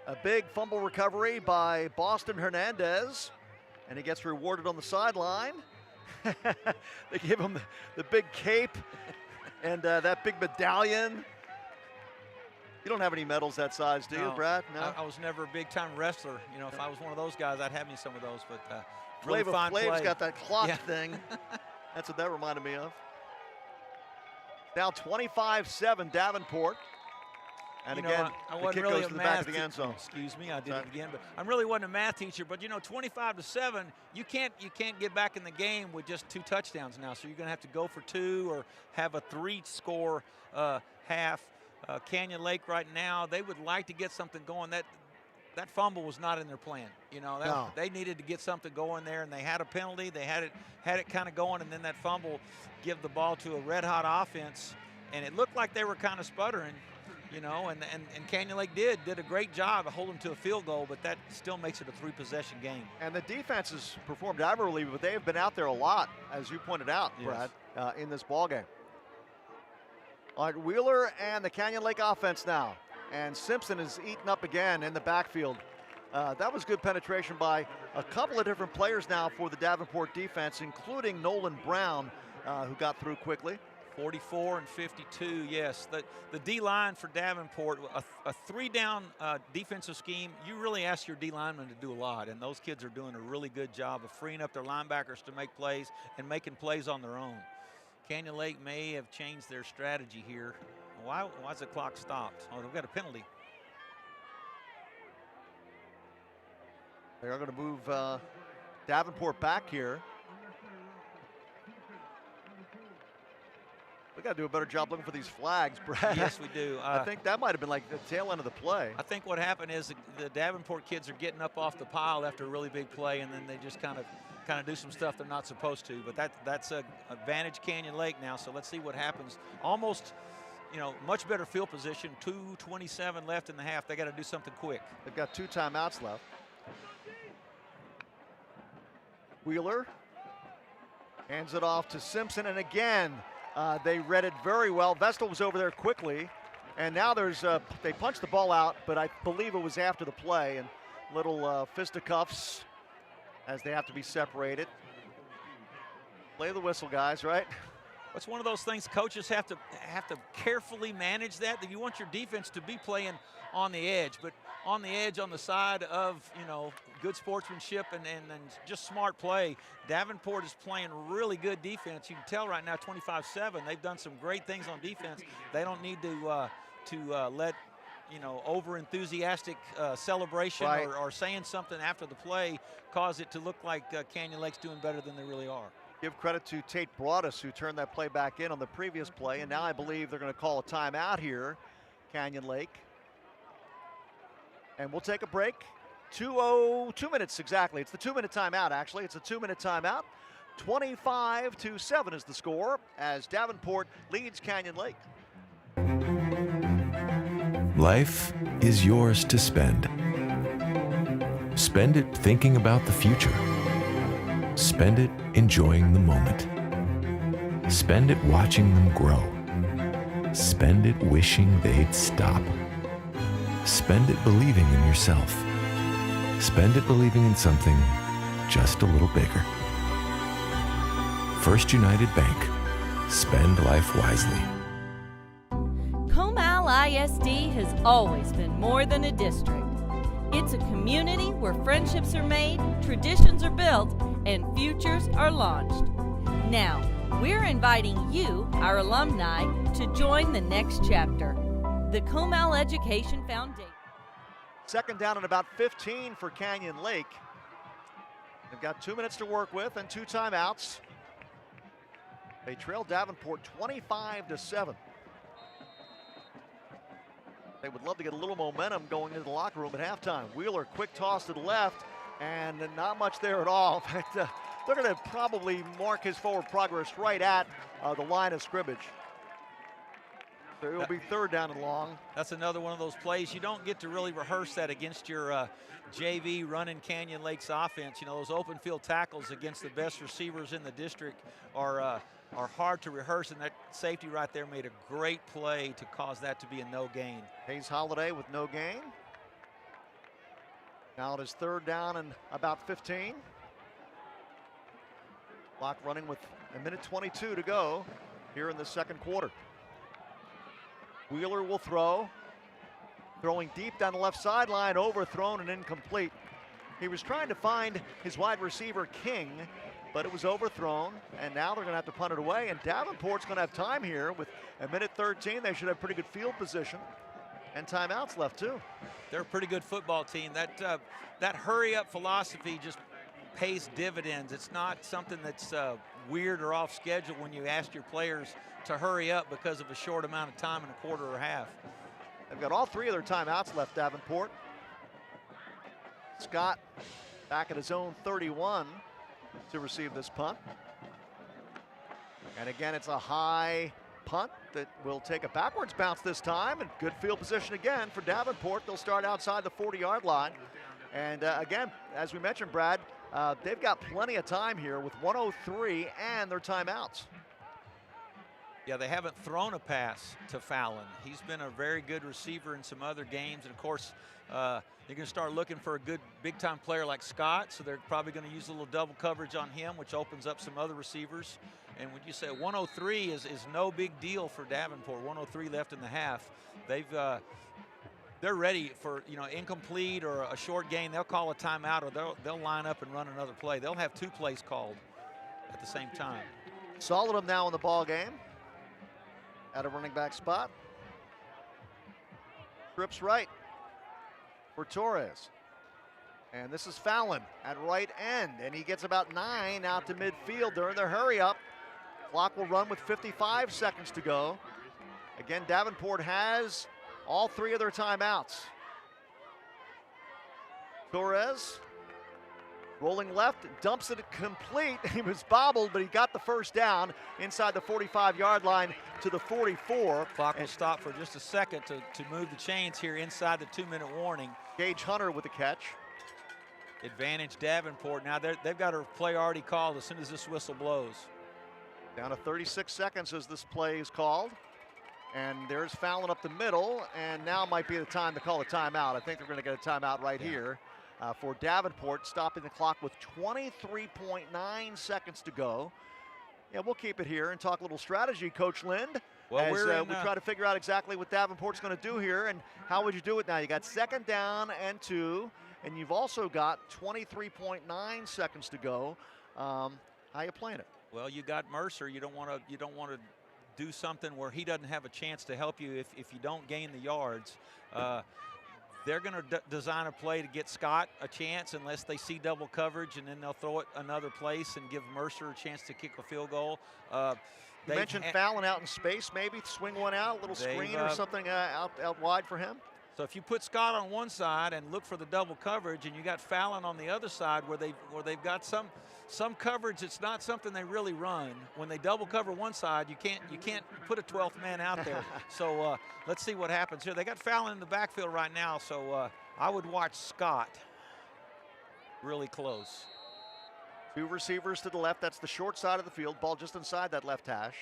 A big fumble recovery by Boston Hernandez, and he gets rewarded on the sideline. They give him the big cape and that big medallion. You don't have any medals that size, do you, Brad? No. I was never a big-time wrestler. You know, if I was one of those guys, I'd have me some of those. But really fine play. Flav's got that clock thing. That's what that reminded me of. Now 25-7 Davenport. And again, I the wasn't kick really goes a to the back of math the end zone. Excuse me, I did it again. But I really wasn't a math teacher. But 25-7, you can't get back in the game with just 2 touchdowns now. So you're going to have to go for 2 or have a 3-score half. Canyon Lake right now, they would like to get something going. That fumble was not in their plan. They needed to get something going there, and they had a penalty. They had it kind of going, and then that fumble give the ball to a red-hot offense, and it looked like they were kind of sputtering. And Canyon Lake did a great job of holding to a field goal, but that still makes it a 3-possession game. And the defense has performed admirably, but they have been out there a lot, as you pointed out, Brad, in this ball game. All right, Wheeler and the Canyon Lake offense now. And Simpson is eaten up again in the backfield. That was good penetration by a couple of different players now for the Davenport defense, including Nolan Brown, who got through quickly. 44 and 52, yes. The D-line for Davenport, a 3-down defensive scheme, you really ask your D-linemen to do a lot, and those kids are doing a really good job of freeing up their linebackers to make plays and making plays on their own. Canyon Lake may have changed their strategy here. Why's the clock stopped? Oh, they've got a penalty. They are going to move Davenport back here. We got to do a better job looking for these flags, Brad. Yes, we do. I think that might have been like the tail end of the play. I think what happened is the Davenport kids are getting up off the pile after a really big play, and then they just kind of do some stuff they're not supposed to. But that's an advantage Canyon Lake now. So let's see what happens. Almost, much better field position. 2:27 left in the half. They got to do something quick. They've got 2 timeouts left. Wheeler hands it off to Simpson, and again, they read it very well. Vestal was over there quickly, and now they punched the ball out, but I believe it was after the play, and little fisticuffs as they have to be separated. Play the whistle, guys, right? It's one of those things coaches have to carefully manage that you want your defense to be playing on the edge, but on the edge on the side of, good sportsmanship and just smart play. Davenport is playing really good defense. You can tell right now 25-7. They've done some great things on defense. They don't need to let over-enthusiastic celebration or saying something after the play cause it to look like Canyon Lake's doing better than they really are. Give credit to Tate Broadus, who turned that play back in on the previous play, and now I believe they're going to call a timeout here, Canyon Lake. And we'll take a break. 2 minutes exactly. It's the 2-minute timeout, actually. It's a 2-minute timeout. 25-7 is the score as Davenport leads Canyon Lake. Life is yours to spend. Spend it thinking about the future. Spend it enjoying the moment. Spend it watching them grow. Spend it wishing they'd stop. Spend it believing in yourself. Spend it believing in something just a little bigger. First United Bank. Spend life wisely. Comal ISD has always been more than a district. It's a community where friendships are made, traditions are built, and futures are launched. Now, we're inviting you, our alumni, to join the next chapter. The Comal Education Foundation. Second down and about 15 for Canyon Lake. They've got 2 minutes to work with and 2 timeouts. They trail Davenport 25-7. They would love to get a little momentum going into the locker room at halftime. Wheeler, quick toss to the left, and not much there at all. In fact, they're going to probably mark his forward progress right at the line of scrimmage. So it will be 3rd down and long. That's another one of those plays. You don't get to really rehearse that against your JV running Canyon Lake's offense. Those open field tackles against the best receivers in the district are hard to rehearse, and that safety right there made a great play to cause that to be a no gain. Hayes Holiday with no gain. Now it is 3rd down and about 15. Clock running with 1:22 to go here in the second quarter. Wheeler will throw. Throwing deep down the left sideline, overthrown and incomplete. He was trying to find his wide receiver, King, but it was overthrown, and now they're going to have to punt it away, and Davenport's going to have time here. With a minute 13, they should have pretty good field position, and timeouts left too. They're a pretty good football team. That hurry-up philosophy just pays dividends. It's not something that's weird or off schedule when you ask your players to hurry up because of a short amount of time in a quarter or half. They've got all 3 of their timeouts left, Davenport. Scott back at his own 31 to receive this punt. And again, it's a high punt that will take a backwards bounce this time, and good field position again for Davenport. They'll start outside the 40-yard line. And again, as we mentioned, Brad, they've got plenty of time here with 1:03 and their timeouts. Yeah, they haven't thrown a pass to Fallon. He's been a very good receiver in some other games. And, of course, they're going to start looking for a good big-time player like Scott, so they're probably going to use a little double coverage on him, which opens up some other receivers. And when you say 1:03 is no big deal for Davenport, 1:03 left in the half. They're ready for, incomplete or a short gain. They'll call a timeout, or they'll line up and run another play. They'll have 2 plays called at the same time. Solidum now in the ball game at a running back spot. Trips right for Torres. And this is Fallon at right end, and he gets about 9 out to midfield during the hurry up. Clock will run with 55 seconds to go. Again, Davenport has all 3 of their timeouts. Torres rolling left, dumps it complete. He was bobbled, but he got the first down inside the 45-yard line to the 44. Clock will stop for just a second to move the chains here inside the 2-minute warning. Gage Hunter with the catch. Advantage Davenport. Now they've got a play already called as soon as this whistle blows. Down to 36 seconds as this play is called. And there's Fallon up the middle, and now might be the time to call a timeout. I think they're going to get a timeout right here for Davenport, stopping the clock with 23.9 seconds to go. Yeah, we'll keep it here and talk a little strategy, Coach Lind, as we try to figure out exactly what Davenport's going to do here, and how would you do it now? You got 2nd down and 2, and you've also got 23.9 seconds to go. How you playing it? Well, you got Mercer. You don't want to do something where he doesn't have a chance to help you if you don't gain the yards. They're going to design a play to get Scott a chance unless they see double coverage, and then they'll throw it another place and give Mercer a chance to kick a field goal. You mentioned Fallon out in space, maybe swing one out, a little screen or something out wide for him. So if you put Scott on one side and look for the double coverage, and you got Fallon on the other side where they've got some coverage, it's not something they really run. When they double cover one side, you can't put a 12th man out there. So let's see what happens here. They got Fallon in the backfield right now, so I would watch Scott really close. 2 receivers to the left. That's the short side of the field. Ball just inside that left hash.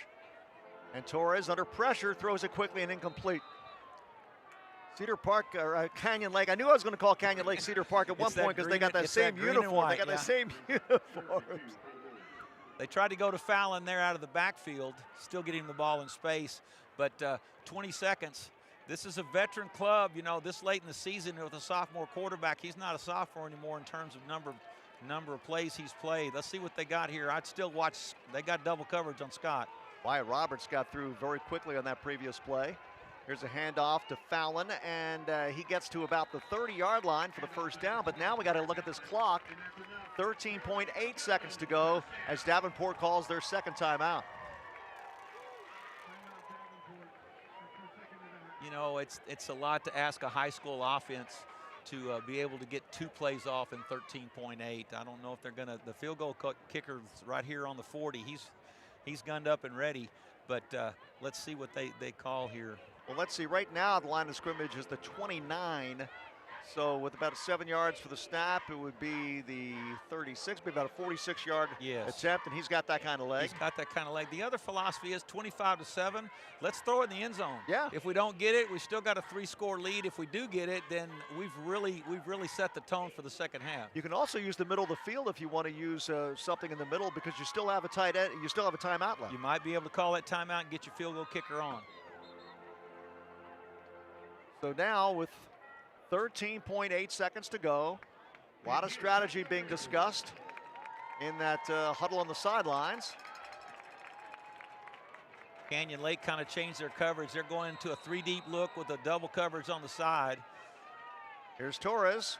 And Torres under pressure throws it quickly and incomplete. Cedar Park or Canyon Lake. I knew I was going to call Canyon Lake Cedar Park at one point because they got that same uniform. They got the same uniforms. They tried to go to Fallon there out of the backfield, still getting the ball in space, but 20 seconds. This is a veteran club, this late in the season with a sophomore quarterback. He's not a sophomore anymore in terms of number of plays he's played. Let's see what they got here. I'd still watch. They got double coverage on Scott. Wyatt Roberts got through very quickly on that previous play. Here's a handoff to Fallon, and he gets to about the 30-yard line for the first down. But now we got to look at this clock. 13.8 seconds to go as Davenport calls their 2nd timeout. It's a lot to ask a high school offense to be able to get 2 plays off in 13.8. I don't know if they're going to. The field goal kicker's right here on the 40. He's gunned up and ready. But let's see what they call here. Well, let's see. Right now, the line of scrimmage is the 29. So with about 7 yards for the snap, it would be the 36, be about a 46-yard attempt, and he's got that kind of leg. He's got that kind of leg. The other philosophy is 25-7. Let's throw it in the end zone. Yeah. If we don't get it, we still got a 3-score lead. If we do get it, then we've really set the tone for the second half. You can also use the middle of the field if you want to use something in the middle because you still have a tight end. You still have a timeout left. You might be able to call that timeout and get your field goal kicker on. So now with 13.8 seconds to go. A lot of strategy being discussed in that huddle on the sidelines. Canyon Lake kind of changed their coverage. They're going into a 3-deep look with a double coverage on the side. Here's Torres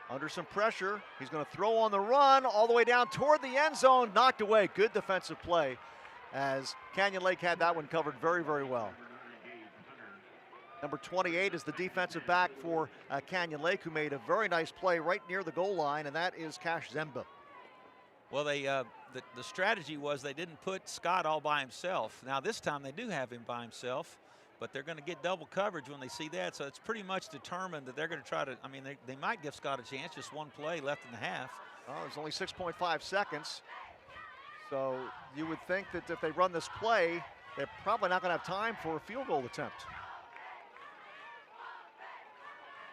under some pressure. He's going to throw on the run all the way down toward the end zone. Knocked away. Good defensive play as Canyon Lake had that one covered very, very well. Number 28 is the defensive back for Canyon Lake, who made a very nice play right near the goal line, and that is Cash Zemba. Well, the strategy was they didn't put Scott all by himself. Now this time they do have him by himself, but they're going to get double coverage when they see that. So it's pretty much determined that they're going to try to, I mean, they might give Scott a chance, just one play left in the half. Oh, there's only 6.5 seconds. So you would think that if they run this play, they're probably not going to have time for a field goal attempt.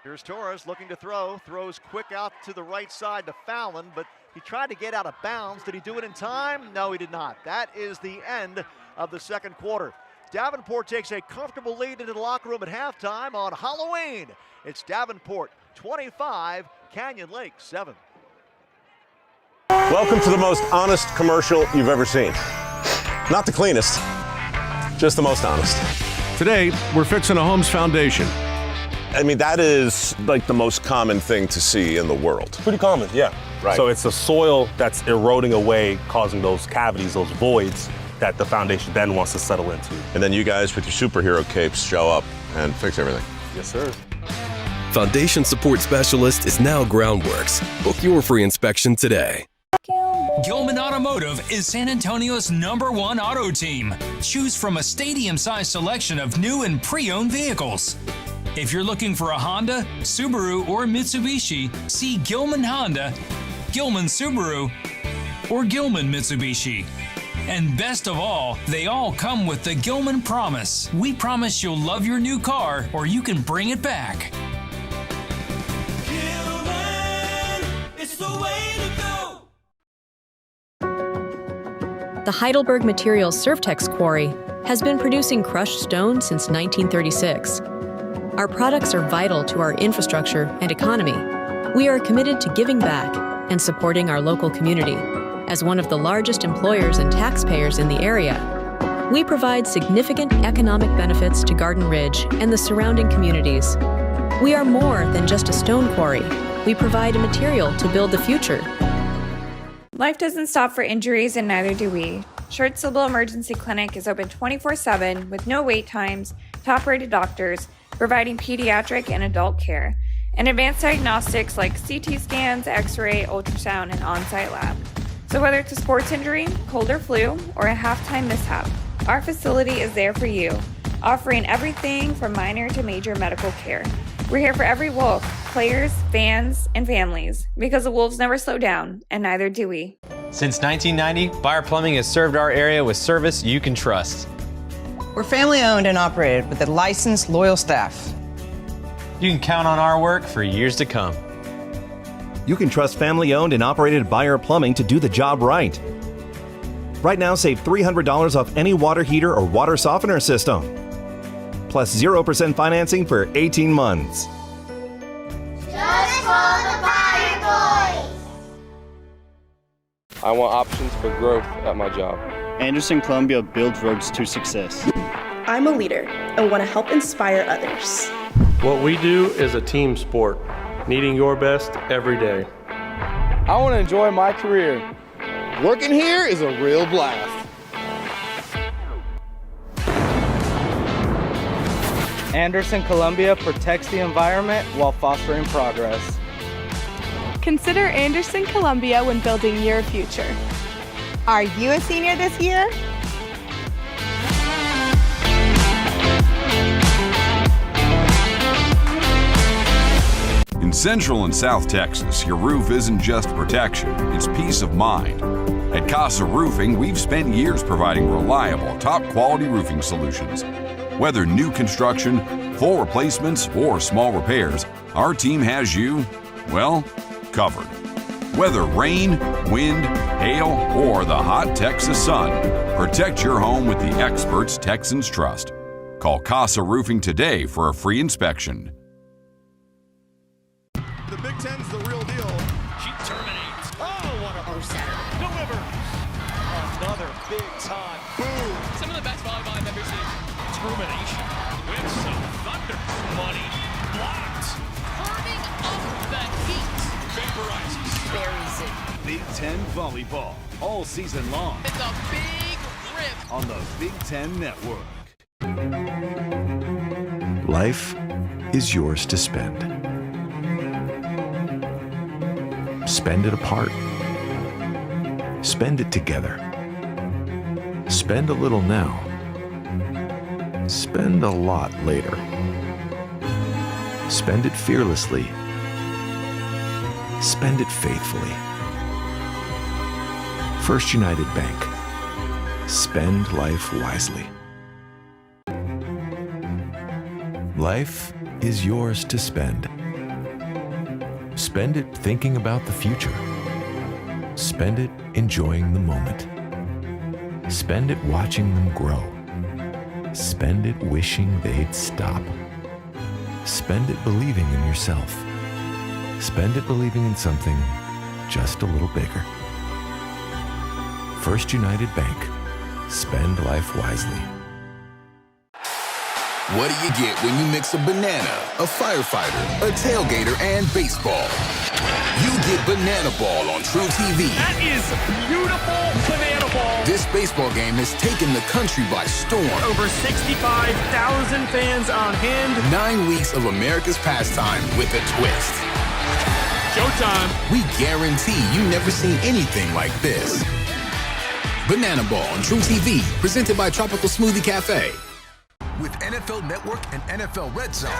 Here's Torres looking to throw, throws quick out to the right side to Fallon, but he tried to get out of bounds. Did he do it in time? No, he did not. That is the end of the second quarter. Davenport takes a comfortable lead into the locker room at halftime on Halloween. It's Davenport 25, Canyon Lake 7. Welcome to the most honest commercial you've ever seen. Not the cleanest, just the most honest. Today, we're fixing a home's foundation. I mean, that is like the most common thing to see in the world. Pretty common, yeah. Right. So it's the soil that's eroding away, causing those cavities, those voids that the foundation then wants to settle into. And then you guys with your superhero capes show up and fix everything. Yes, sir. Foundation Support Specialist is now Groundworks. Book your free inspection today. Gilman Automotive is San Antonio's #1 auto team. Choose from a stadium-sized selection of new and pre-owned vehicles. If you're looking for a Honda, Subaru, or Mitsubishi, see Gilman Honda, Gilman Subaru, or Gilman Mitsubishi. And best of all, they all come with the Gilman Promise. We promise you'll love your new car, or you can bring it back. Gilman, it's the way to go. The Heidelberg Materials Surftex Quarry has been producing crushed stone since 1936. Our products are vital to our infrastructure and economy. We are committed to giving back and supporting our local community. As one of the largest employers and taxpayers in the area, we provide significant economic benefits to Garden Ridge and the surrounding communities. We are more than just a stone quarry. We provide a material to build the future. Life doesn't stop for injuries, and neither do we. Short Syllable Emergency Clinic is open 24/7 with no wait times, top-rated doctors, providing pediatric and adult care, and advanced diagnostics like CT scans, X-ray, ultrasound, and on-site lab. So whether it's a sports injury, cold or flu, or a halftime mishap, our facility is there for you, offering everything from minor to major medical care. We're here for every Wolf, players, fans, and families, because the Wolves never slow down, and neither do we. Since 1990, Buyer Plumbing has served our area with service you can trust. We're family owned and operated with a licensed, loyal staff. You can count on our work for years to come. You can trust family owned and operated Buyer Plumbing to do the job right. Right now, save $300 off any water heater or water softener system. Plus 0% financing for 18 months. Just for the Buyer Boys. I want options for growth at my job. Anderson Columbia builds roads to success. I'm a leader and want to help inspire others. What we do is a team sport, needing your best every day. I want to enjoy my career. Working here is a real blast. Anderson Columbia protects the environment while fostering progress. Consider Anderson Columbia when building your future. Are you a senior this year? In Central and South Texas, your roof isn't just protection, it's peace of mind. At Casa Roofing, we've spent years providing reliable, top-quality roofing solutions. Whether new construction, full replacements, or small repairs, our team has you, well, covered. Whether rain, wind, hail, or the hot Texas sun, protect your home with the experts Texans trust. Call Casa Roofing today for a free inspection. The Big Ten's the real deal. She terminates. Oh, what a setter. Deliver. Another big time. Boom. Some of the best volleyball I've ever seen. Termination. With some thunder. Money. Blocked. Turning up the heat. Vaporizes. Buries it. Big Ten volleyball all season long. It's a big rip. On the Big Ten Network. Life is yours to spend. Spend it apart. Spend it together. Spend a little now. Spend a lot later. Spend it fearlessly. Spend it faithfully. First United Bank. Spend life wisely. Life is yours to spend. Spend it thinking about the future. Spend it enjoying the moment. Spend it watching them grow. Spend it wishing they'd stop. Spend it believing in yourself. Spend it believing in something just a little bigger. First United Bank. Spend life wisely. What do you get when you mix a banana, a firefighter, a tailgater, and baseball? You get Banana Ball on True TV. That is beautiful banana ball. This baseball game has taken the country by storm. Over 65,000 fans on hand. 9 weeks of America's pastime with a twist. Showtime. We guarantee you never seen anything like this. Banana Ball on True TV, presented by Tropical Smoothie Cafe. With NFL Network and NFL Red Zone,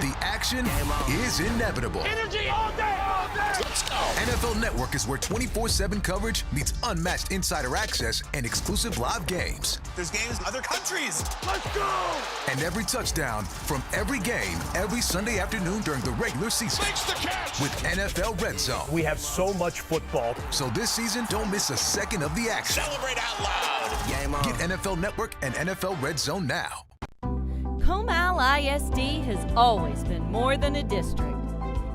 the action is inevitable. Energy all day, all day. Let's go. NFL Network is where 24/7 coverage meets unmatched insider access and exclusive live games. There's games in other countries. Let's go. And every touchdown from every game, every Sunday afternoon during the regular season. Makes the catch. With NFL Red Zone. We have so much football. So this season, don't miss a second of the action. Celebrate out loud. Game on. Get NFL Network and NFL Red Zone now. Comal ISD has always been more than a district.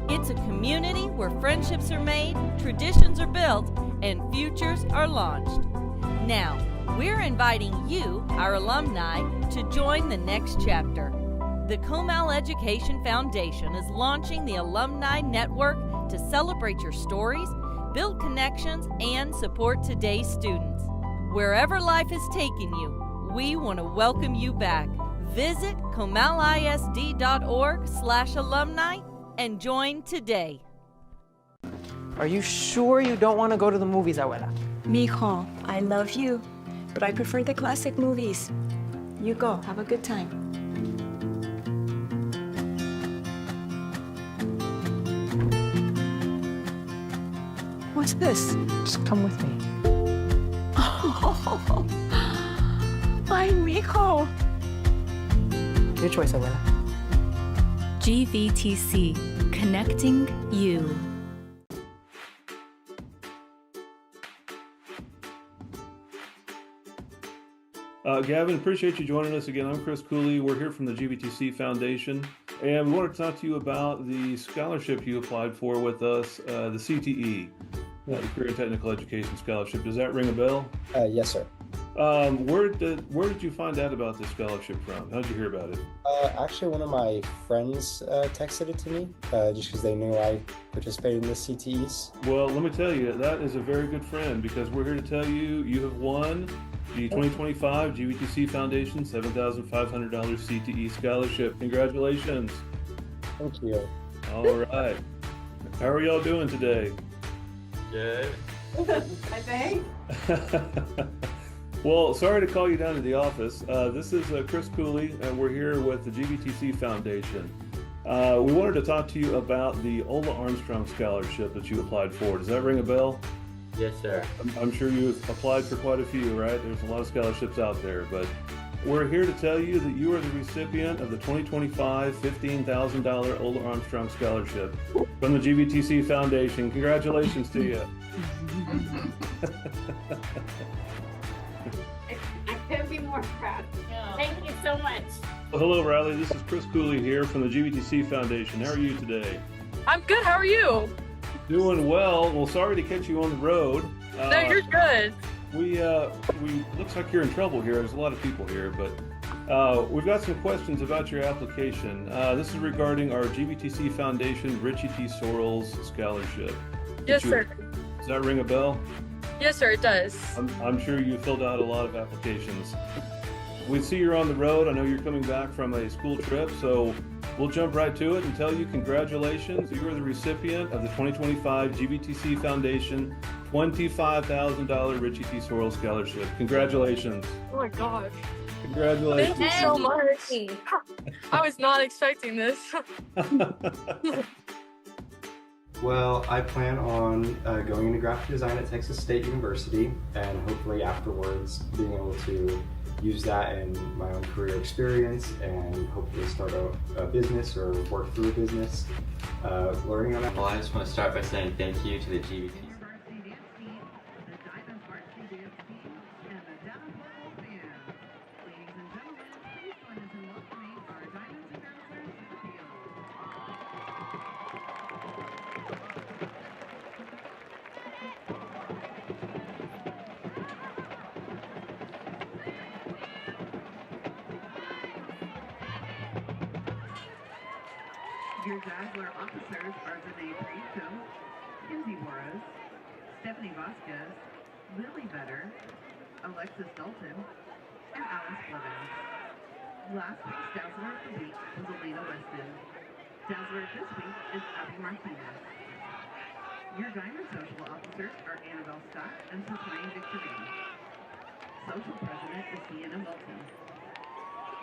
It's a community where friendships are made, traditions are built, and futures are launched. Now, we're inviting you, our alumni, to join the next chapter. The Comal Education Foundation is launching the Alumni Network to celebrate your stories, build connections, and support today's students. Wherever life has taken you, we want to welcome you back. Visit comalisd.org/alumni and join today. Are you sure you don't want to go to the movies, Abuela? Mijo, I love you, but I prefer the classic movies. You go, have a good time. What's this? Just come with me. Oh, ay, mijo. Your choice, Abuela. GVTC, connecting you. Gavin, appreciate you joining us again. I'm Chris Cooley. We're here from the GVTC Foundation, and we want to talk to you about the scholarship you applied for with us, the CTE, the Career and Technical Education Scholarship. Does that ring a bell? Yes, sir. Where did you find out about this scholarship from? How did you hear about it? Actually, one of my friends texted it to me just because they knew I participated in the CTEs. Well, let me tell you, that is a very good friend, because we're here to tell you you have won the 2025 GVTC Foundation $7,500 CTE scholarship. Congratulations. Thank you. All right. How are y'all doing today? Good. I think. Well, sorry to call you down to the office. This is Chris Cooley, and we're here with the GVTC Foundation. We wanted to talk to you about the Ola Armstrong Scholarship that you applied for. Does that ring a bell? Yes, sir. I'm sure you've applied for quite a few, right? There's a lot of scholarships out there, but we're here to tell you that you are the recipient of the 2025 $15,000 Ola Armstrong Scholarship from the GVTC Foundation. Congratulations to you. I couldn't be more proud. Thank you so much. Well, hello, Riley. This is Chris Cooley here from the GVTC Foundation. How are you today? I'm good. How are you? Doing well. Well, sorry to catch you on the road. No, you're good. We looks like you're in trouble here. There's a lot of people here, but we've got some questions about your application. This is regarding our GBTC Foundation Richie T. Sorrells Scholarship. Yes, sir. Does that ring a bell? Yes, sir, it does. I'm sure you filled out a lot of applications. We see you're on the road. I know you're coming back from a school trip, so we'll jump right to it and tell you congratulations. You are the recipient of the 2025 GBTC Foundation $25,000 Richie T. Sorrells Scholarship. Congratulations. Oh my gosh. Congratulations. Thank you so much. I was not expecting this. Well, I plan on going into graphic design at Texas State University, and hopefully afterwards being able to use that in my own career experience and hopefully start a business or work through a business, learning on that. Well, I just want to start by saying thank you to the GBT. Your Dazzler officers are Danae Prieto, Kinsey Boras, Stephanie Vasquez, Lily Vetter, Alexis Dalton, and Alice Blevins. Last week's Dazzler of the Week was Alina Weston. Dazzler this week is Abby Martinez. Your Diamond Social officers are Annabelle Scott and Sophia Victorine. Social President is Sienna Wilton.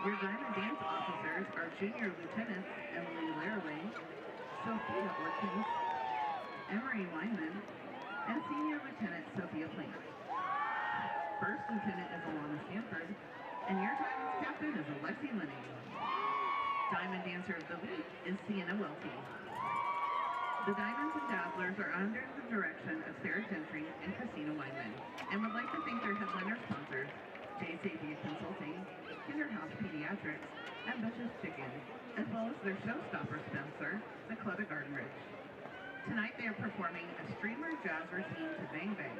Your Diamond Dance officers are Junior Lieutenants Emily Laraway, Sophia Ortiz, Emery Weinman, and Senior Lieutenant Sophia Plant. First Lieutenant is Alana Stanford, and your Diamond's Captain is Alexi Linney. Diamond Dancer of the Week is Sienna Welty. The Diamonds and Dazzlers are under the direction of Sarah Gentry and Christina Weinman, and would like to thank their headliner sponsors, J. Sabia Consulting, Kinderhouse Pediatrics, and Bush's Chicken, as well as their showstopper sponsor, the Club at Garden Ridge. Tonight they are performing a streamer jazz routine to Bang Bang.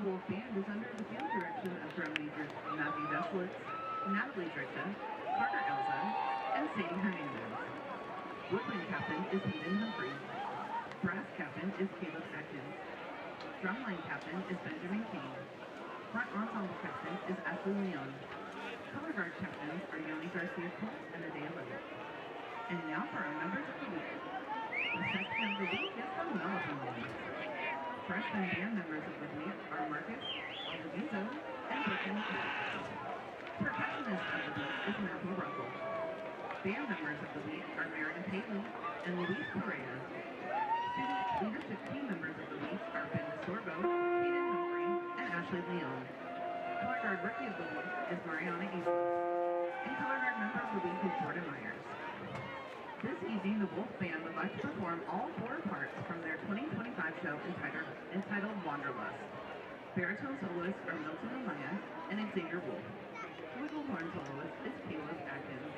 Wolf Band is under the field direction of drum majors Matthew Veslitz, Natalie Drickta, Carter Elza, and Sadie Hernandez. Woodwind captain is Hayden Humphrey. Brass captain is is Caleb Atkins. Drumline captain is Benjamin King. Front ensemble captain is Ashley Leon. Color guard captains are Yoni Garcia-Cole and Adea Levitt. And now for our members of the week. The section of the week is the Melatonin. Freshman band members of the week are Marcus Aldavizo and Brooklyn Cole. Percussionist of the week is Matthew Russell. Band members of the week are Meredith Haley and Luis Correa. Student leadership team members of the week are Ben Sorbo, Hayden Humphrey, and Ashley Leon. Color guard rookie of the week is Mariana Eastwood. And color guard member of the week is Jordan Myers. This evening, the Wolf Band would like to perform all 4 parts from their 2025 show entitled Wanderlust. Baritone soloists are Milton Amaya and Xavier Wolf. Flugelhorn soloist is Caleb Atkins.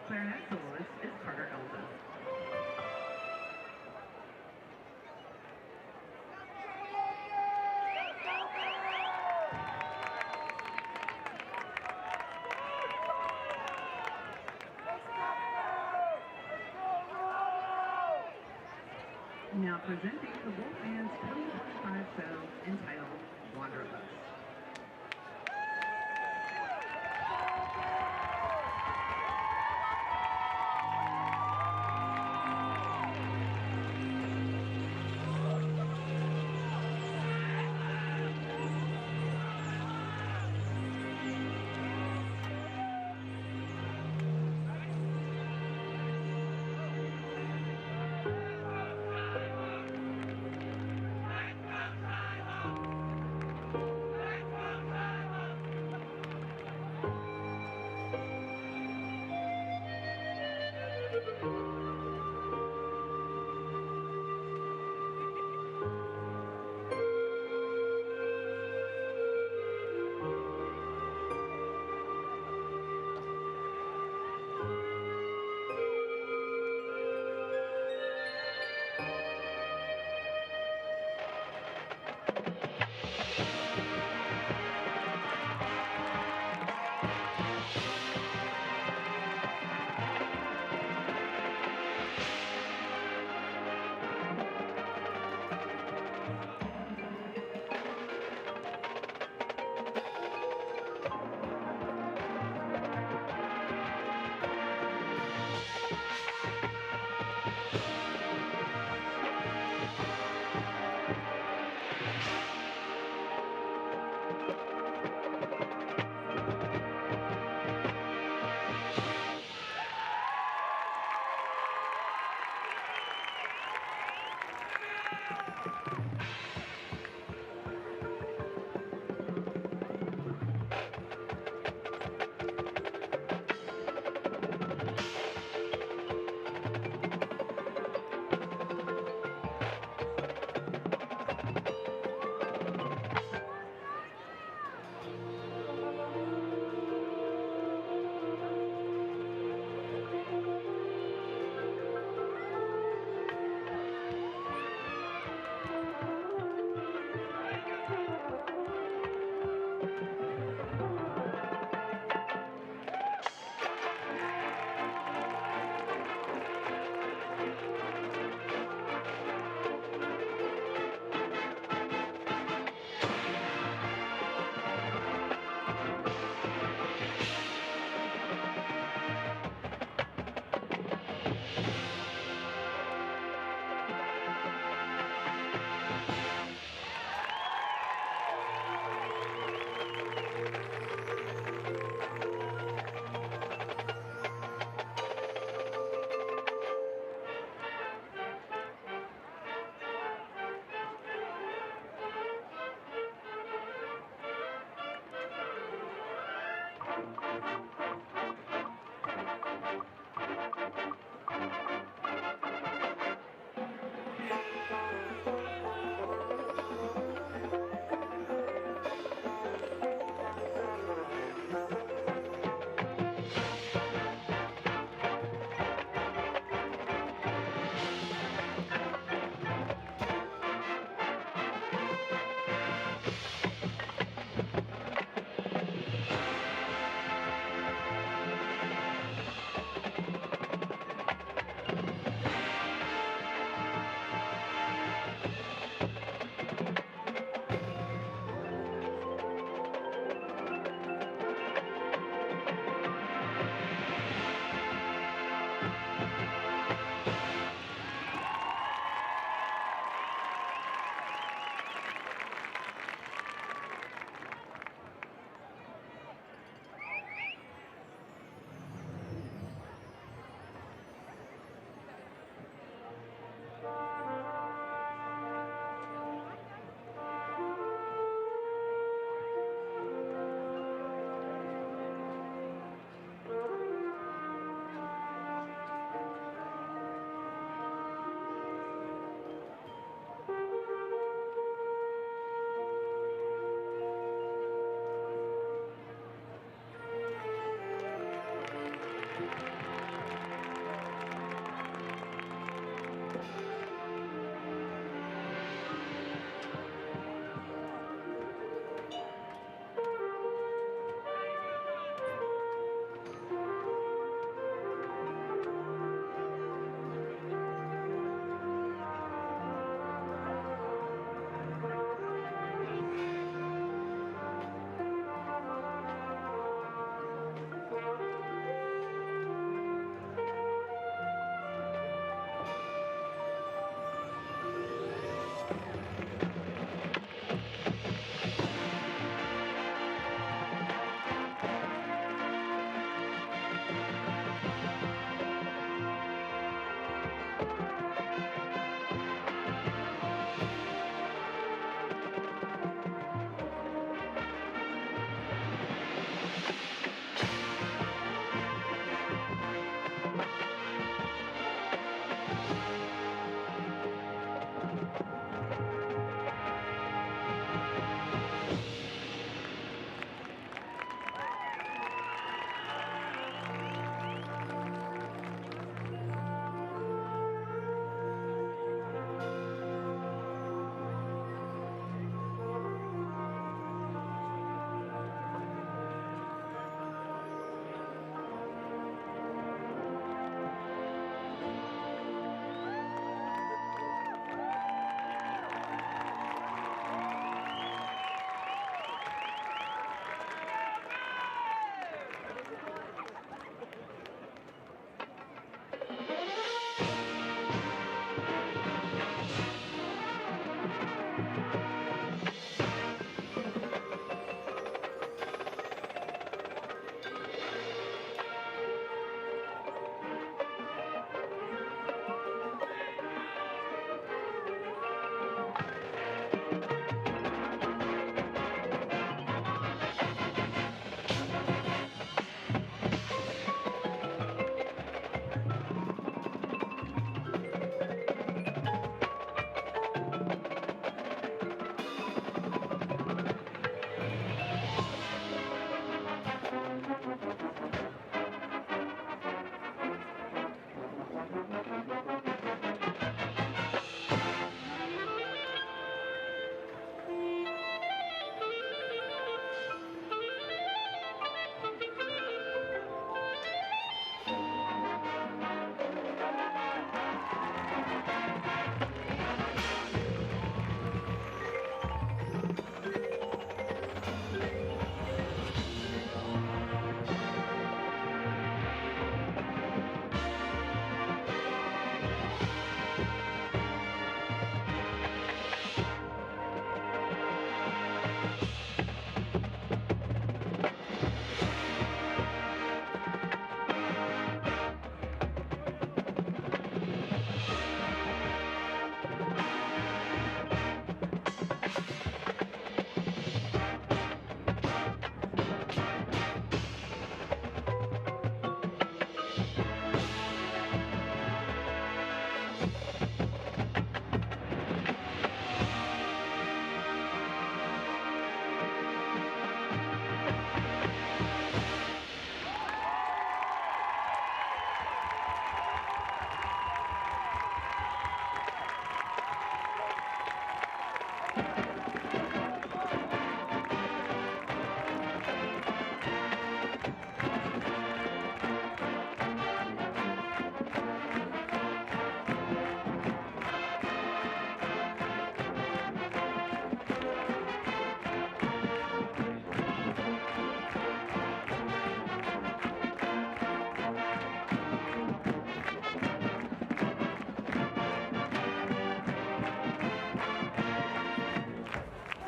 Clarinet soloist is Carter Elza. Now presenting the Wolf Band's 2025 show entitled Wanderlust.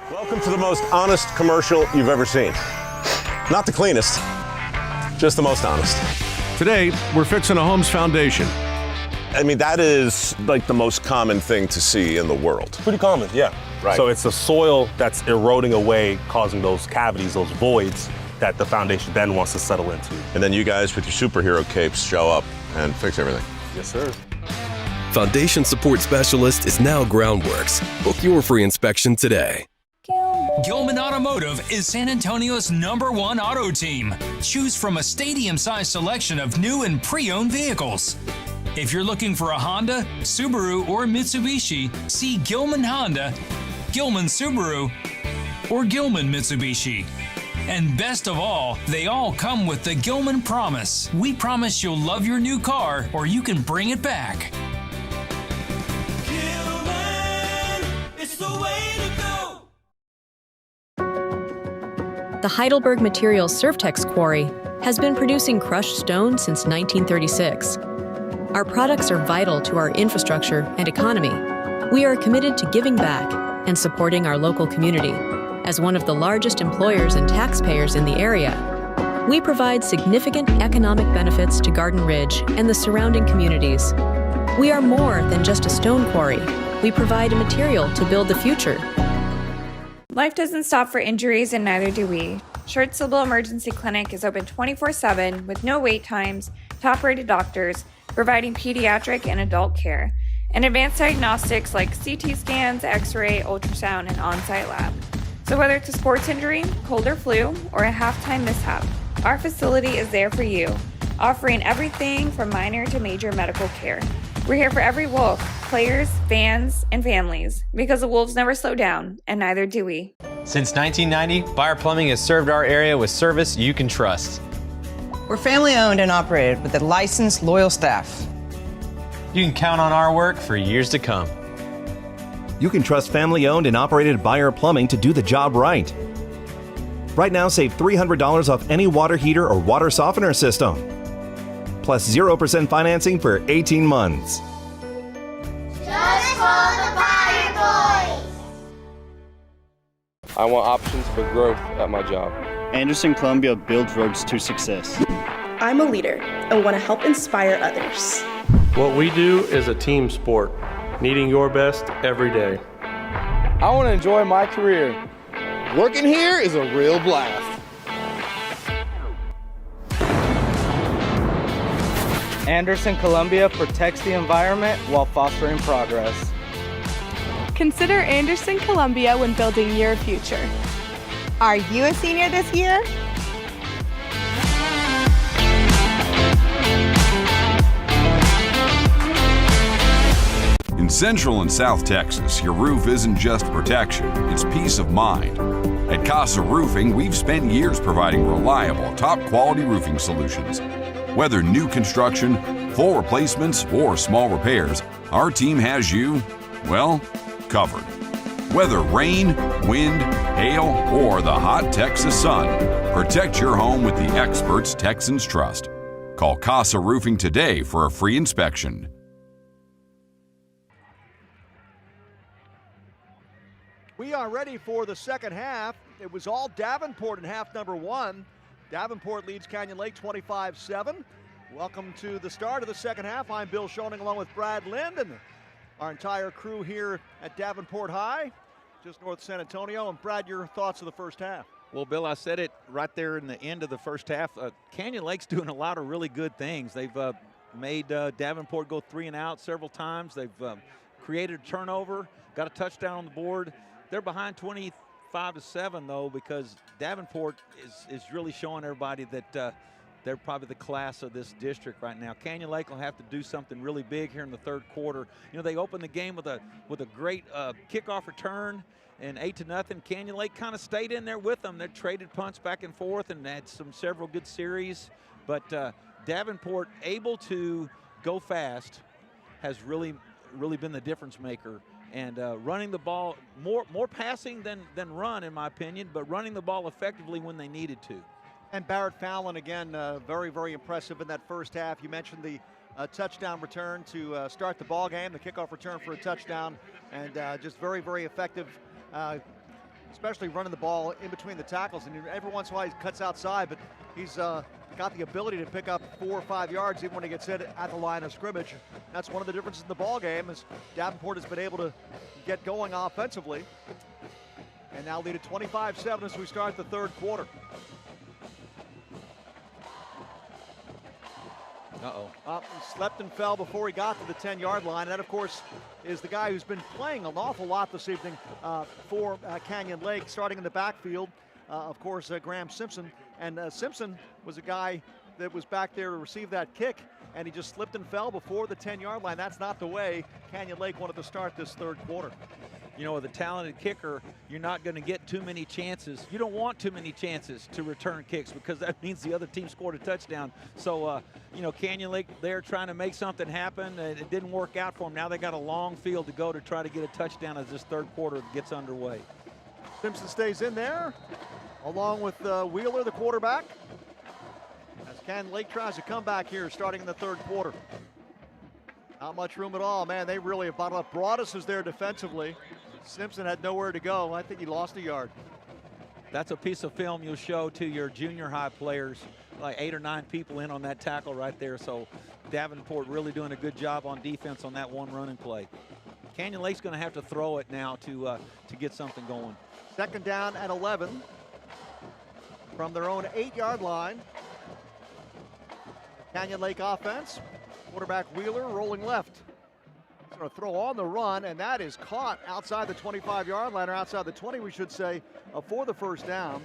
Welcome to the most honest commercial you've ever seen. Not the cleanest, just the most honest. Today, we're fixing a home's foundation. I mean, that is like the most common thing to see in the world. Pretty common, yeah. Right. So it's the soil that's eroding away, causing those cavities, those voids that the foundation then wants to settle into. And then you guys with your superhero capes show up and fix everything. Yes, sir. Foundation Support Specialist is now Groundworks. Book your free inspection today. Gilman Automotive is San Antonio's #1 auto team. Choose from a stadium-sized selection of new and pre-owned vehicles. If you're looking for a Honda, Subaru, or Mitsubishi, see Gilman Honda, Gilman Subaru, or Gilman Mitsubishi. And best of all, they all come with the Gilman Promise. We promise you'll love your new car or you can bring it back. Gilman, it's the way to go. The Heidelberg Materials Surftex Quarry has been producing crushed stone since 1936. Our products are vital to our infrastructure and economy. We are committed to giving back and supporting our local community. As one of the largest employers and taxpayers in the area, we provide significant economic benefits to Garden Ridge and the surrounding communities. We are more than just a stone quarry. We provide a material to build the future. Life doesn't stop for injuries, and neither do we. Schertz-Civil Emergency Clinic is open 24/7 with no wait times, top-rated doctors, providing pediatric and adult care, and advanced diagnostics like CT scans, X-ray, ultrasound, and on-site lab. So whether it's a sports injury, cold or flu, or a halftime mishap, our facility is there for you, offering everything from minor to major medical care. We're here for every Wolf, players, fans, and families, because the Wolves never slow down, and neither do we. Since 1990, Buyer Plumbing has served our area with service you can trust. We're family owned and operated with a licensed, loyal staff. You can count on our work for years to come. You can trust family-owned and operated Buyer Plumbing to do the job right. Right now, save $300 off any water heater or water softener system. Plus 0% financing for 18 months. Just call the Buyer Boys! I want options for growth at my job. Anderson Columbia builds roads to success. I'm a leader and want to help inspire others. What we do is a team sport. Needing your best every day. I want to enjoy my career. Working here is a real blast. Anderson Columbia protects the environment while fostering progress. Consider Anderson Columbia when building your future. Are you a senior this year? In Central and South Texas, your roof isn't just protection, it's peace of mind. At Casa Roofing, we've spent years providing reliable, top-quality roofing solutions. Whether new construction, full replacements, or small repairs, our team has you, well, covered. Whether rain, wind, hail, or the hot Texas sun, protect your home with the experts Texans trust. Call Casa Roofing today for a free inspection. We are ready for the second half. It was all Davenport in half number one. Davenport leads Canyon Lake 25-7. Welcome to the start of the second half. I'm Bill Schoening along with Brad Lind and our entire crew here at Davenport High, just north of San Antonio. And Brad, your thoughts of the first half? Well, Bill, I said it right there in the end of the first half. Canyon Lake's doing a lot of really good things. They've made Davenport go 3 and out several times. They've created a turnover, got a touchdown on the board. They're behind 25-7 though, because Davenport is really showing everybody that they're probably the class of this district right now. Canyon Lake will have to do something really big here in the third quarter. You know, they opened the game with a great kickoff return, and 8-0. Canyon Lake kind of stayed in there with them. They traded punts back and forth and had several good series. But Davenport able to go fast has really been the difference maker. And running the ball, more passing than run, in my opinion, but running the ball effectively when they needed to. And Barrett Fallon, again, very, very impressive in that first half. You mentioned the touchdown return to start the ball game, the kickoff return for a touchdown, and just very, very effective, especially running the ball in between the tackles. And every once in a while he cuts outside, but he's got the ability to pick up 4 or 5 yards even when he gets hit at the line of scrimmage. That's one of the differences in the ball game, is Davenport has been able to get going offensively, and now lead at 25-7 as we start the third quarter. He slept and fell before he got to the 10-yard line. And that, of course, is the guy who's been playing an awful lot this evening for Canyon Lake, starting in the backfield. Of course, Graham Simpson. And Simpson was a guy that was back there to receive that kick, and he just slipped and fell before the 10-yard line. That's not the way Canyon Lake wanted to start this third quarter. You know, with a talented kicker, you're not going to get too many chances. You don't want too many chances to return kicks, because that means the other team scored a touchdown. So, you know, Canyon Lake, they're trying to make something happen. It didn't work out for them. Now they got a long field to go to try to get a touchdown as this third quarter gets underway. Simpson stays in there, along with Wheeler, the quarterback, as Canyon Lake tries to come back here starting in the third quarter. Not much room at all. Man, they really have bottled up. Broadus is there defensively. Simpson had nowhere to go. I think he lost a yard. That's a piece of film you'll show to your junior high players, like 8 or 9 people in on that tackle right there. So Davenport really doing a good job on defense on that one running play. Canyon Lake's going to have to throw it now to get something going. Second down at 11 from their own 8-yard line. Canyon Lake offense. Quarterback Wheeler rolling left. He's going to throw on the run, and that is caught outside the 25-yard line, or outside the 20, we should say, for the first down.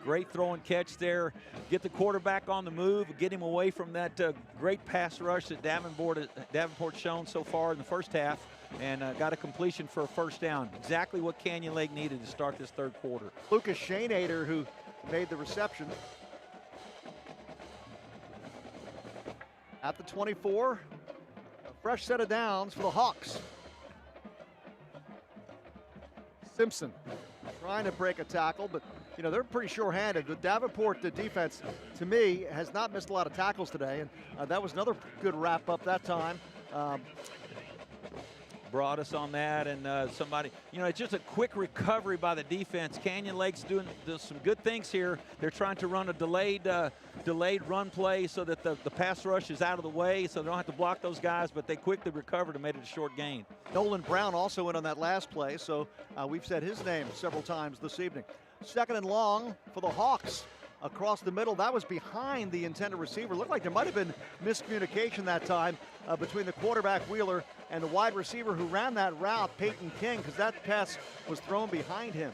Great throw and catch there. Get the quarterback on the move, get him away from that great pass rush that Davenport's shown so far in the first half, and got a completion for a first down. Exactly what Canyon Lake needed to start this third quarter. Lucas Shaneader, who made the reception. At the 24, a fresh set of downs for the Hawks. Simpson trying to break a tackle, but you know, they're pretty sure-handed. The Davenport defense, to me, has not missed a lot of tackles today, and that was another good wrap-up that time. Brought us on that, and somebody, you know, it's just a quick recovery by the defense. Canyon Lake's doing some good things here. They're trying to run a delayed run play so that the pass rush is out of the way, so they don't have to block those guys, but they quickly recovered and made it a short gain. Nolan Brown also went on that last play, so we've said his name several times this evening. Second and long for the Hawks. Across the middle, that was behind the intended receiver. Looked like there might have been miscommunication that time between the quarterback Wheeler and the wide receiver who ran that route, Peyton King, because that pass was thrown behind him.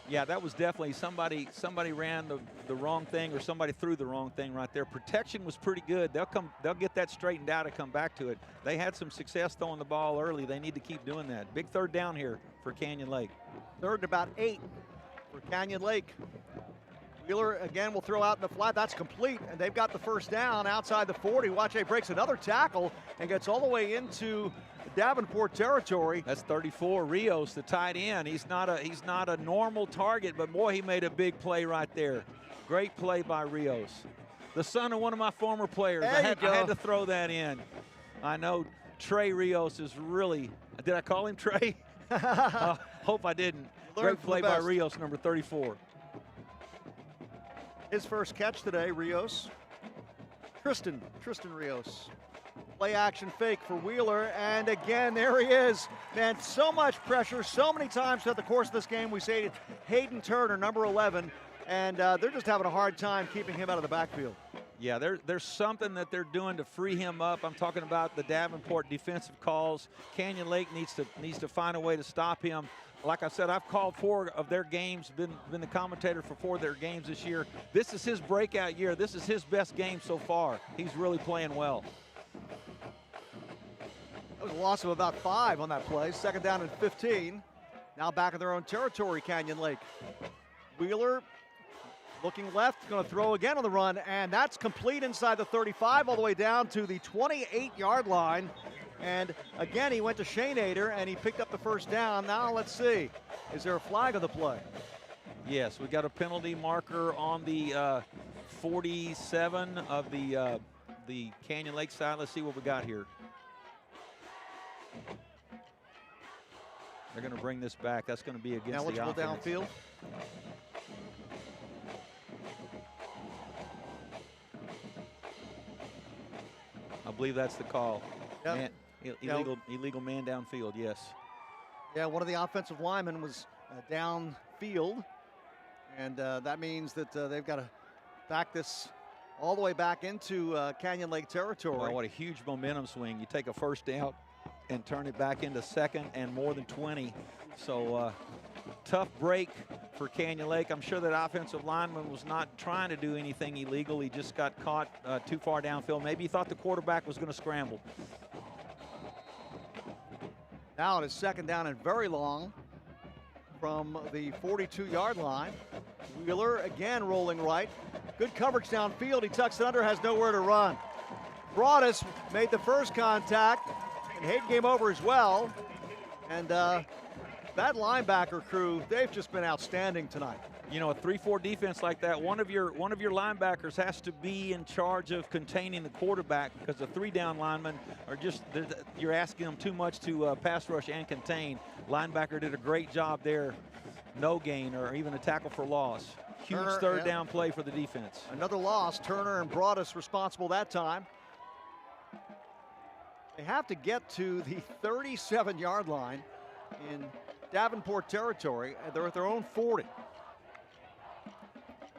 Yeah, that was definitely somebody ran the wrong thing, or somebody threw the wrong thing right there. Protection was pretty good. They'll get that straightened out and come back to it. They had some success throwing the ball early. They need to keep doing that. Big third down here for Canyon Lake. Third and about 8 for Canyon Lake. Wheeler again will throw out in the flat. That's complete, and they've got the first down outside the 40. Watch, he breaks another tackle and gets all the way into Davenport territory. That's 34, Rios, the tight end. He's not a normal target, but boy, he made a big play right there. Great play by Rios, the son of one of my former players. I had to throw that in. I know Trey Rios is really. Did I call him Trey? Hope I didn't. Great play by Rios, number 34. His first catch today, Rios. Tristan Rios. Play action fake for Wheeler, and again, there he is. Man, so much pressure, so many times throughout the course of this game. We say Hayden Turner, number 11, and they're just having a hard time keeping him out of the backfield. Yeah, there's something that they're doing to free him up. I'm talking about the Davenport defensive calls. Canyon Lake needs to find a way to stop him. Like I said, I've called 4 of their games, been the commentator for 4 of their games this year. This is his breakout year. This is his best game so far. He's really playing well. That was a loss of about 5 on that play. Second down and 15. Now back in their own territory, Canyon Lake. Wheeler looking left, going to throw again on the run, and that's complete inside the 35 all the way down to the 28-yard line. And again, he went to Shane Ader, and he picked up the first down. Now let's see. Is there a flag on the play? Yes, we got a penalty marker on the 47 of the Canyon Lake side. Let's see what we got here. They're going to bring this back. That's going to be against the offense. Eligible downfield. I believe that's the call. Yep. Illegal man downfield, yes. Yeah, one of the offensive linemen was downfield, and that means that they've got to back this all the way back into Canyon Lake territory. Well, what a huge momentum swing. You take a first down and turn it back into second and more than 20. So tough break for Canyon Lake. I'm sure that offensive lineman was not trying to do anything illegal. He just got caught too far downfield. Maybe he thought the quarterback was going to scramble. Now it is second down and very long from the 42-yard line. Wheeler again rolling right. Good coverage downfield. He tucks it under, has nowhere to run. Broadus made the first contact, and Hayden came over as well. And that linebacker crew, they've just been outstanding tonight. You know, a 3-4 defense like that, one of your linebackers has to be in charge of containing the quarterback, because the 3-down linemen are just, you're asking them too much to pass rush and contain. Linebacker did a great job there. No gain or even a tackle for loss. Huge third down play for the defense. Another loss. Turner and Broadus responsible that time. They have to get to the 37-yard line in Davenport territory. They're at their own 40.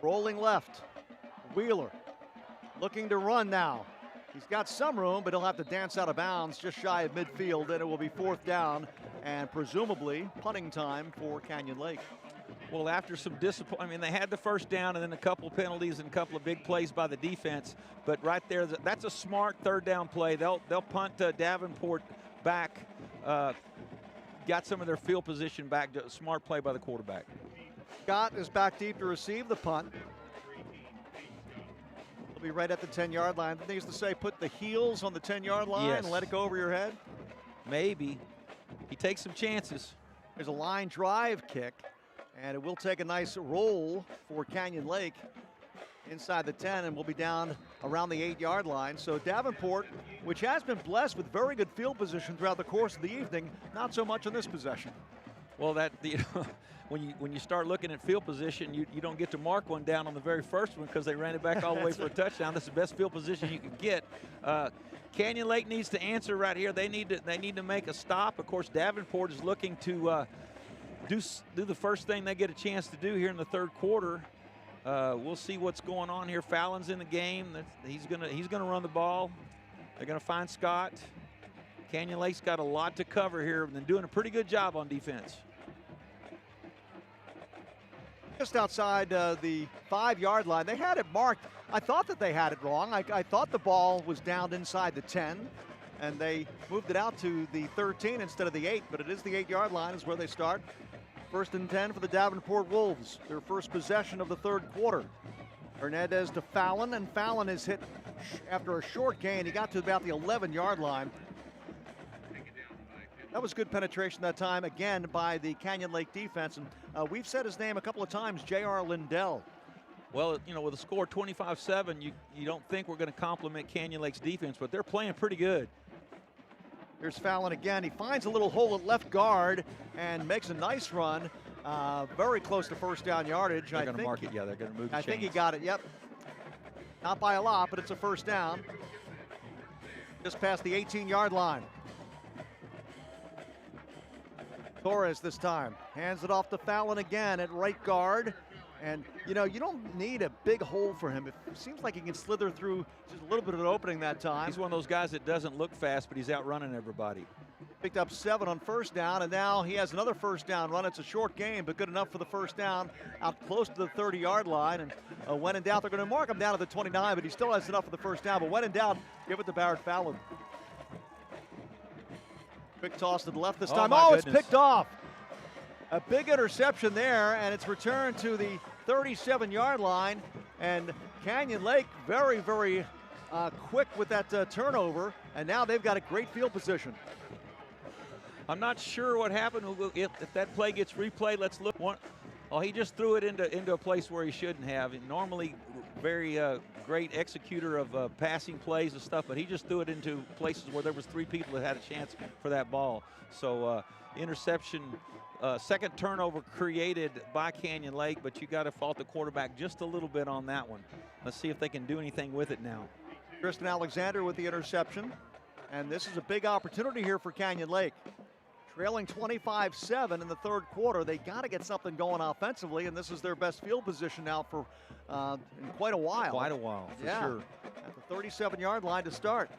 Rolling left. Wheeler looking to run now. He's got some room, but he'll have to dance out of bounds just shy of midfield, and it will be fourth down and presumably punting time for Canyon Lake. Well, after some disappointment, I mean, they had the first down and then a couple penalties and a couple of big plays by the defense. But right there, that's a smart third down play. They'll punt Davenport back. Got some of their field position back. Smart play by the quarterback. Scott is back deep to receive the punt. He'll be right at the 10-yard line. They used to say put the heels on the 10-yard line and let it go over your head. Maybe. He takes some chances. There's a line drive kick, and it will take a nice roll for Canyon Lake inside the 10, and we'll be down around the 8-yard line. So Davenport, which has been blessed with very good field position throughout the course of the evening, not so much on this possession. Well, when you start looking at field position, you don't get to mark one down on the very first one because they ran it back all the way for a touchdown. That's the best field position you can get. Canyon Lake needs to answer right here. They need to make a stop. Of course, Davenport is looking to do the first thing they get a chance to do here in the third quarter. We'll see what's going on here. Fallon's in the game. He's gonna run the ball. They're gonna find Scott. Canyon Lake's got a lot to cover here and doing a pretty good job on defense. Just outside the 5-yard line. They had it marked. I thought that they had it wrong. I thought the ball was down inside the 10, and they moved it out to the 13 instead of the 8, but it is the 8-yard line is where they start. First and 10 for the Davenport Wolves, their first possession of the third quarter. Hernandez to Fallon, and Fallon is hit after a short gain. He got to about the 11-yard line. That was good penetration that time, again, by the Canyon Lake defense. And we've said his name a couple of times, J.R. Lindell. Well, you know, with a score 25-7, you don't think we're going to compliment Canyon Lake's defense, but they're playing pretty good. Here's Fallon again. He finds a little hole at left guard and makes a nice run. Very close to first down yardage. They're going to mark it, yeah. They're going to move the chains. I think he got it, yep. Not by a lot, but it's a first down. Just past the 18-yard line. Torres this time hands it off to Fallon again at right guard. And, you know, you don't need a big hole for him. It seems like he can slither through just a little bit of an opening that time. He's one of those guys that doesn't look fast, but he's outrunning everybody. Picked up 7 on first down, and now he has another first down run. It's a short game, but good enough for the first down out close to the 30-yard line. And when in doubt, they're going to mark him down to the 29, but he still has enough for the first down. But when in doubt, give it to Barrett Fallon. Quick toss to the left this time. Oh, it's picked off. A big interception there, and it's returned to the 37-yard line. And Canyon Lake very, very quick with that turnover, and now they've got a great field position. I'm not sure what happened if that play gets replayed. Let's look. Oh, he just threw it into a place where he shouldn't have. And normally, very great executor of passing plays and stuff, but he just threw it into places where there was 3 people that had a chance for that ball. So interception, second turnover created by Canyon Lake, but you got to fault the quarterback just a little bit on that one. Let's see if they can do anything with it now. Tristan Alexander with the interception, and this is a big opportunity here for Canyon Lake. Trailing 25-7 in the third quarter. They got to get something going offensively, and this is their best field position now for in quite a while. Quite a while, for sure. At the 37-yard line to start.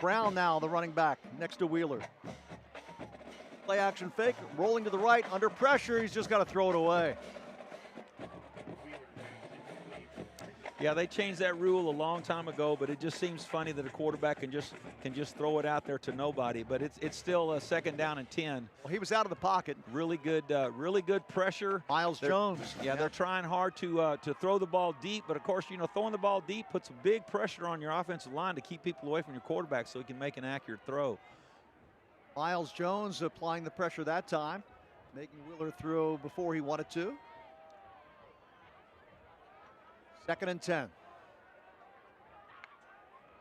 Brown now, the running back, next to Wheeler. Play action fake, rolling to the right, under pressure. He's just got to throw it away. Yeah, they changed that rule a long time ago, but it just seems funny that a quarterback can just throw it out there to nobody. But it's still a 2nd down and 10. Well, he was out of the pocket. Really good pressure. Miles Jones. Yeah, they're trying hard to throw the ball deep, but of course, throwing the ball deep puts a big pressure on your offensive line to keep people away from your quarterback so he can make an accurate throw. Miles Jones applying the pressure that time, making Wheeler throw before he wanted to. 2nd and 10.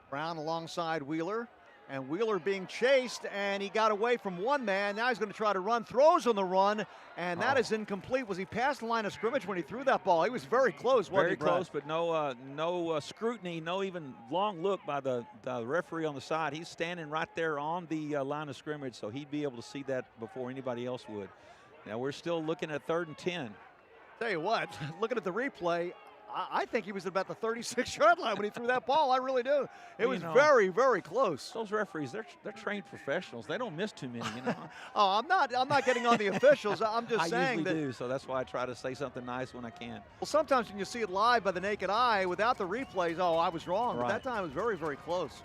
Brown alongside Wheeler, and Wheeler being chased, and he got away from one man. Now he's going to try to run, throws on the run, and that is incomplete. Was he past the line of scrimmage when he threw that ball? He was very close, wasn't he, Brad? Very close, but no scrutiny, no even long look by the referee on the side. He's standing right there on the line of scrimmage, so he'd be able to see that before anybody else would. Now we're still looking at 3rd and 10. Tell you what, looking at the replay, I think he was about the 36-yard line when he threw that ball. I really do. It was very, very close. Those referees, they're trained professionals. They don't miss too many, Oh, I'm not getting on the officials. I'm just saying I usually do, so that's why I try to say something nice when I can. Well, sometimes when you see it live by the naked eye without the replays, oh, I was wrong. Right. But that time it was very, very close.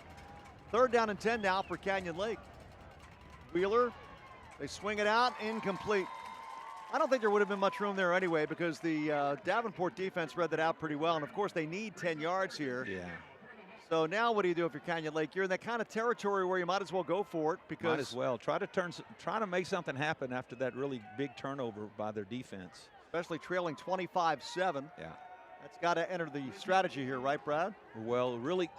3rd down and 10 now for Canyon Lake. Wheeler, they swing it out, incomplete. I don't think there would have been much room there anyway because the Davenport defense read that out pretty well. And, of course, they need 10 yards here. Yeah. So now what do you do if you're Canyon Lake? You're in that kind of territory where you might as well go for it because might as well. Try to make something happen after that really big turnover by their defense. Especially trailing 25-7. Yeah. That's got to enter the strategy here, right, Brad? Well, really,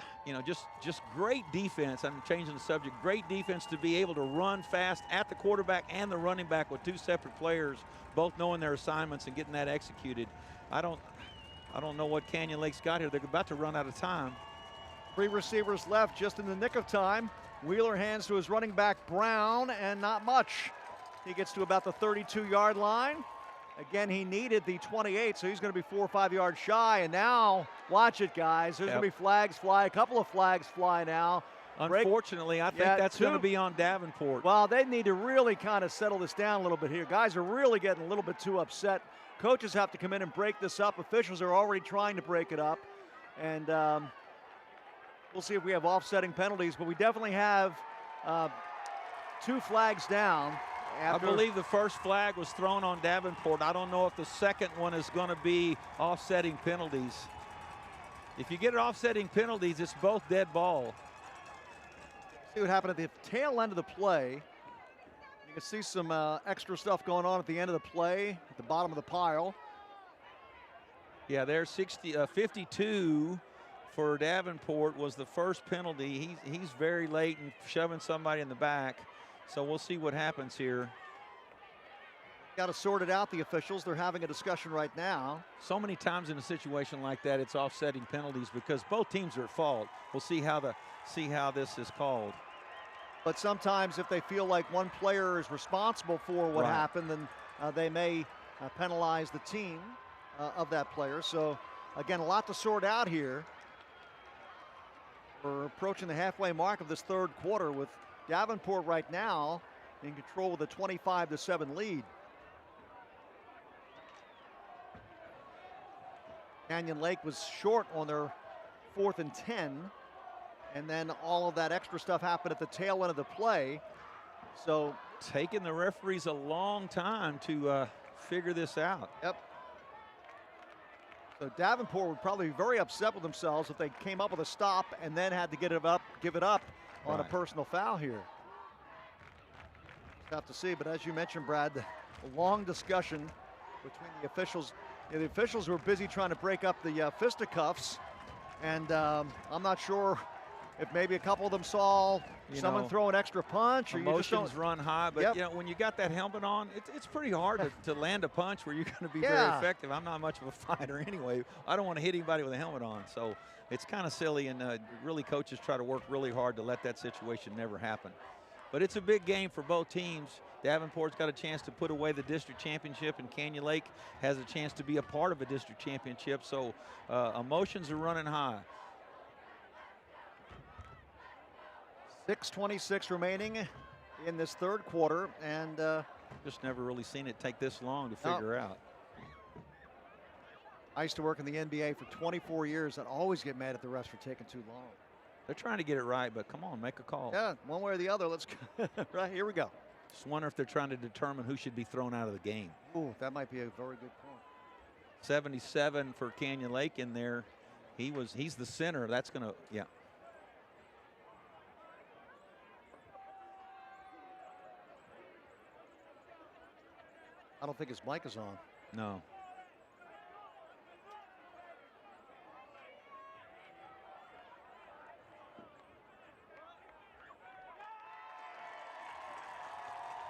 just great defense. I'm changing the subject. Great defense to be able to run fast at the quarterback and the running back with 2 separate players, both knowing their assignments and getting that executed. I don't know what Canyon Lake's got here. They're about to run out of time. 3 receivers left just in the nick of time. Wheeler hands to his running back, Brown, and not much. He gets to about the 32-yard line. Again, he needed the 28, so he's going to be 4 or 5 yards shy. And now, watch it, guys. There's going to be flags fly. A couple of flags fly now. Unfortunately, I think that's going to be on Davenport. Well, they need to really kind of settle this down a little bit here. Guys are really getting a little bit too upset. Coaches have to come in and break this up. Officials are already trying to break it up. And we'll see if we have offsetting penalties. But we definitely have 2 flags down. I believe the first flag was thrown on Davenport. I don't know if the second one is going to be offsetting penalties. If you get offsetting penalties, it's both dead ball. See what happened at the tail end of the play. You can see some extra stuff going on at the end of the play, at the bottom of the pile. Yeah, there's 52 for Davenport was the first penalty. He's very late in shoving somebody in the back. So we'll see what happens here. Got to sort it out, the officials. They're having a discussion right now. So many times in a situation like that, it's offsetting penalties because both teams are at fault. We'll see how this is called. But sometimes if they feel like one player is responsible for what happened, then they may penalize the team of that player. So, again, a lot to sort out here. We're approaching the halfway mark of this third quarter with Davenport right now in control with a 25-7 lead. Canyon Lake was short on their 4th and 10, and then all of that extra stuff happened at the tail end of the play. So taking the referees a long time to figure this out. Yep. So Davenport would probably be very upset with themselves if they came up with a stop and then had to give it up on a personal foul here. Just have to see, but as you mentioned, Brad, a long discussion between the officials. The officials were busy trying to break up the fisticuffs, and I'm not sure if maybe a couple of them saw someone throw an extra punch. Or emotions run high, but when you got that helmet on, it's pretty hard to land a punch where you're going to be very effective. I'm not much of a fighter anyway. I don't want to hit anybody with a helmet on, so it's kind of silly, and really coaches try to work really hard to let that situation never happen. But it's a big game for both teams. Davenport's got a chance to put away the district championship, and Canyon Lake has a chance to be a part of a district championship, so emotions are running high. 6:26 remaining in this third quarter, and just never really seen it take this long to figure out. I used to work in the NBA for 24 years. I'd always get mad at the refs for taking too long. They're trying to get it right, but come on, make a call. Yeah, one way or the other. Let's go. Right, here we go. Just wonder if they're trying to determine who should be thrown out of the game. Ooh, that might be a very good point. 77 for Canyon Lake in there. He's the center. That's gonna, I don't think his mic is on. No.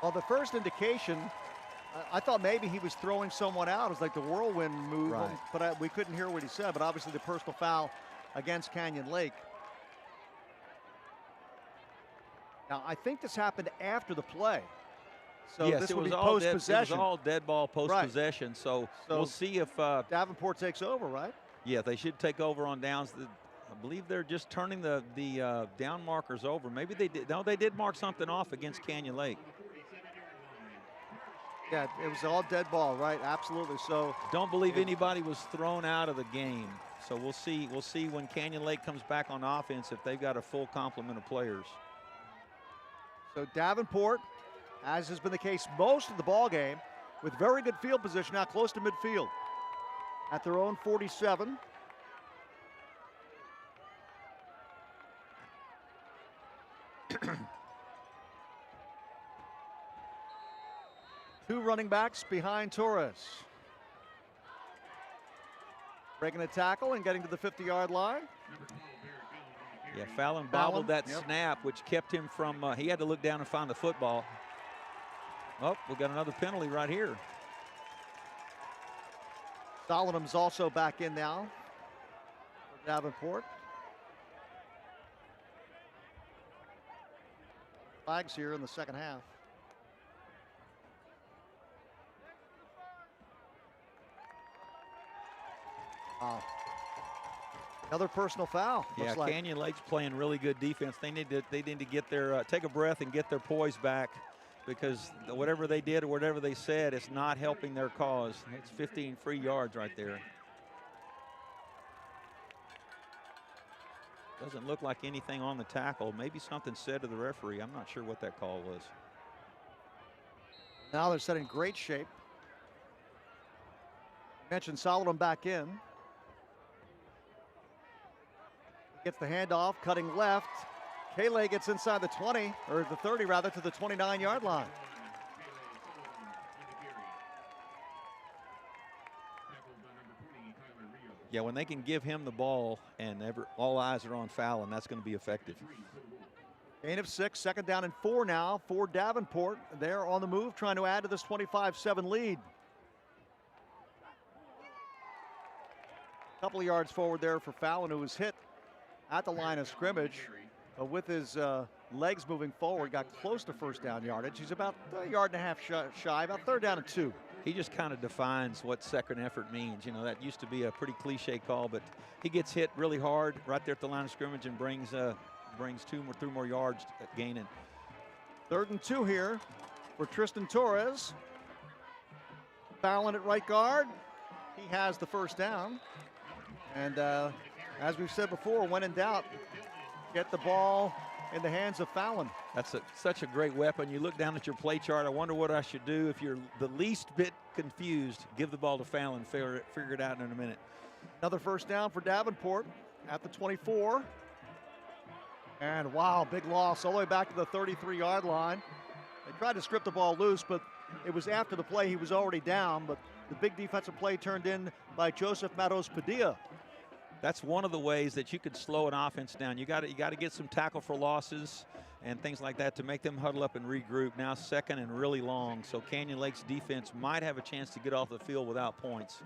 Well, the first indication, I thought maybe he was throwing someone out. It was like the whirlwind move, but we couldn't hear what he said. But obviously the personal foul against Canyon Lake. Now, I think this happened after the play. So yes, this it will was be all post-possession. It was all dead ball post-possession. So we'll see if Davenport takes over, right? Yeah, they should take over on downs. I believe they're just turning the down markers over. Maybe they did. No, they did mark something off against Canyon Lake. Yeah, it was all dead ball, right? Absolutely. So don't believe anybody was thrown out of the game. So we'll see. We'll see when Canyon Lake comes back on offense if they've got a full complement of players. So Davenport, as has been the case most of the ball game, with very good field position now close to midfield at their own 47. Two running backs behind Torres. Breaking a tackle and getting to the 50-yard line. Yeah, Fallon bobbled that snap, which kept him from, he had to look down and find the football. Oh, we got another penalty right here. Solomon's also back in now for Davenport. Flags here in the second half. Wow. Another personal foul. Yeah, Canyon Lake's playing really good defense. They need to get their take a breath and get their poise back, because whatever they did or whatever they said, it's not helping their cause. It's 15 free yards right there. Doesn't look like anything on the tackle. Maybe something said to the referee. I'm not sure what that call was. Now they're set in great shape. Mentioned Solomon back in. Gets the handoff, cutting left. Kale gets inside the 20, or the 30 rather, to the 29-yard line. Yeah, when they can give him the ball and all eyes are on Fallon, that's going to be effective. Gain of 6, second down and 4 now for Davenport. They're on the move, trying to add to this 25-7 lead. A couple of yards forward there for Fallon, who was hit at the line of scrimmage, but with his legs moving forward, got close to first down yardage. He's about a yard and a half shy, about third down and 2. He just kind of defines what second effort means. You know, that used to be a pretty cliche call, but he gets hit really hard right there at the line of scrimmage and brings 2 more yards gaining. 3rd and 2 here for Tristan Torres. Fallon at right guard. He has the first down. And as we've said before, when in doubt, get the ball in the hands of Fallon. That's such a great weapon. You look down at your play chart. I wonder what I should do. If you're the least bit confused, give the ball to Fallon. Figure it out in a minute. Another first down for Davenport at the 24. And wow, big loss all the way back to the 33-yard line. They tried to strip the ball loose, but it was after the play. He was already down, but the big defensive play turned in by Joseph Matos Padilla. That's one of the ways that you could slow an offense down. You got to get some tackle for losses and things like that to make them huddle up and regroup. Now second and really long, so Canyon Lake's defense might have a chance to get off the field without points.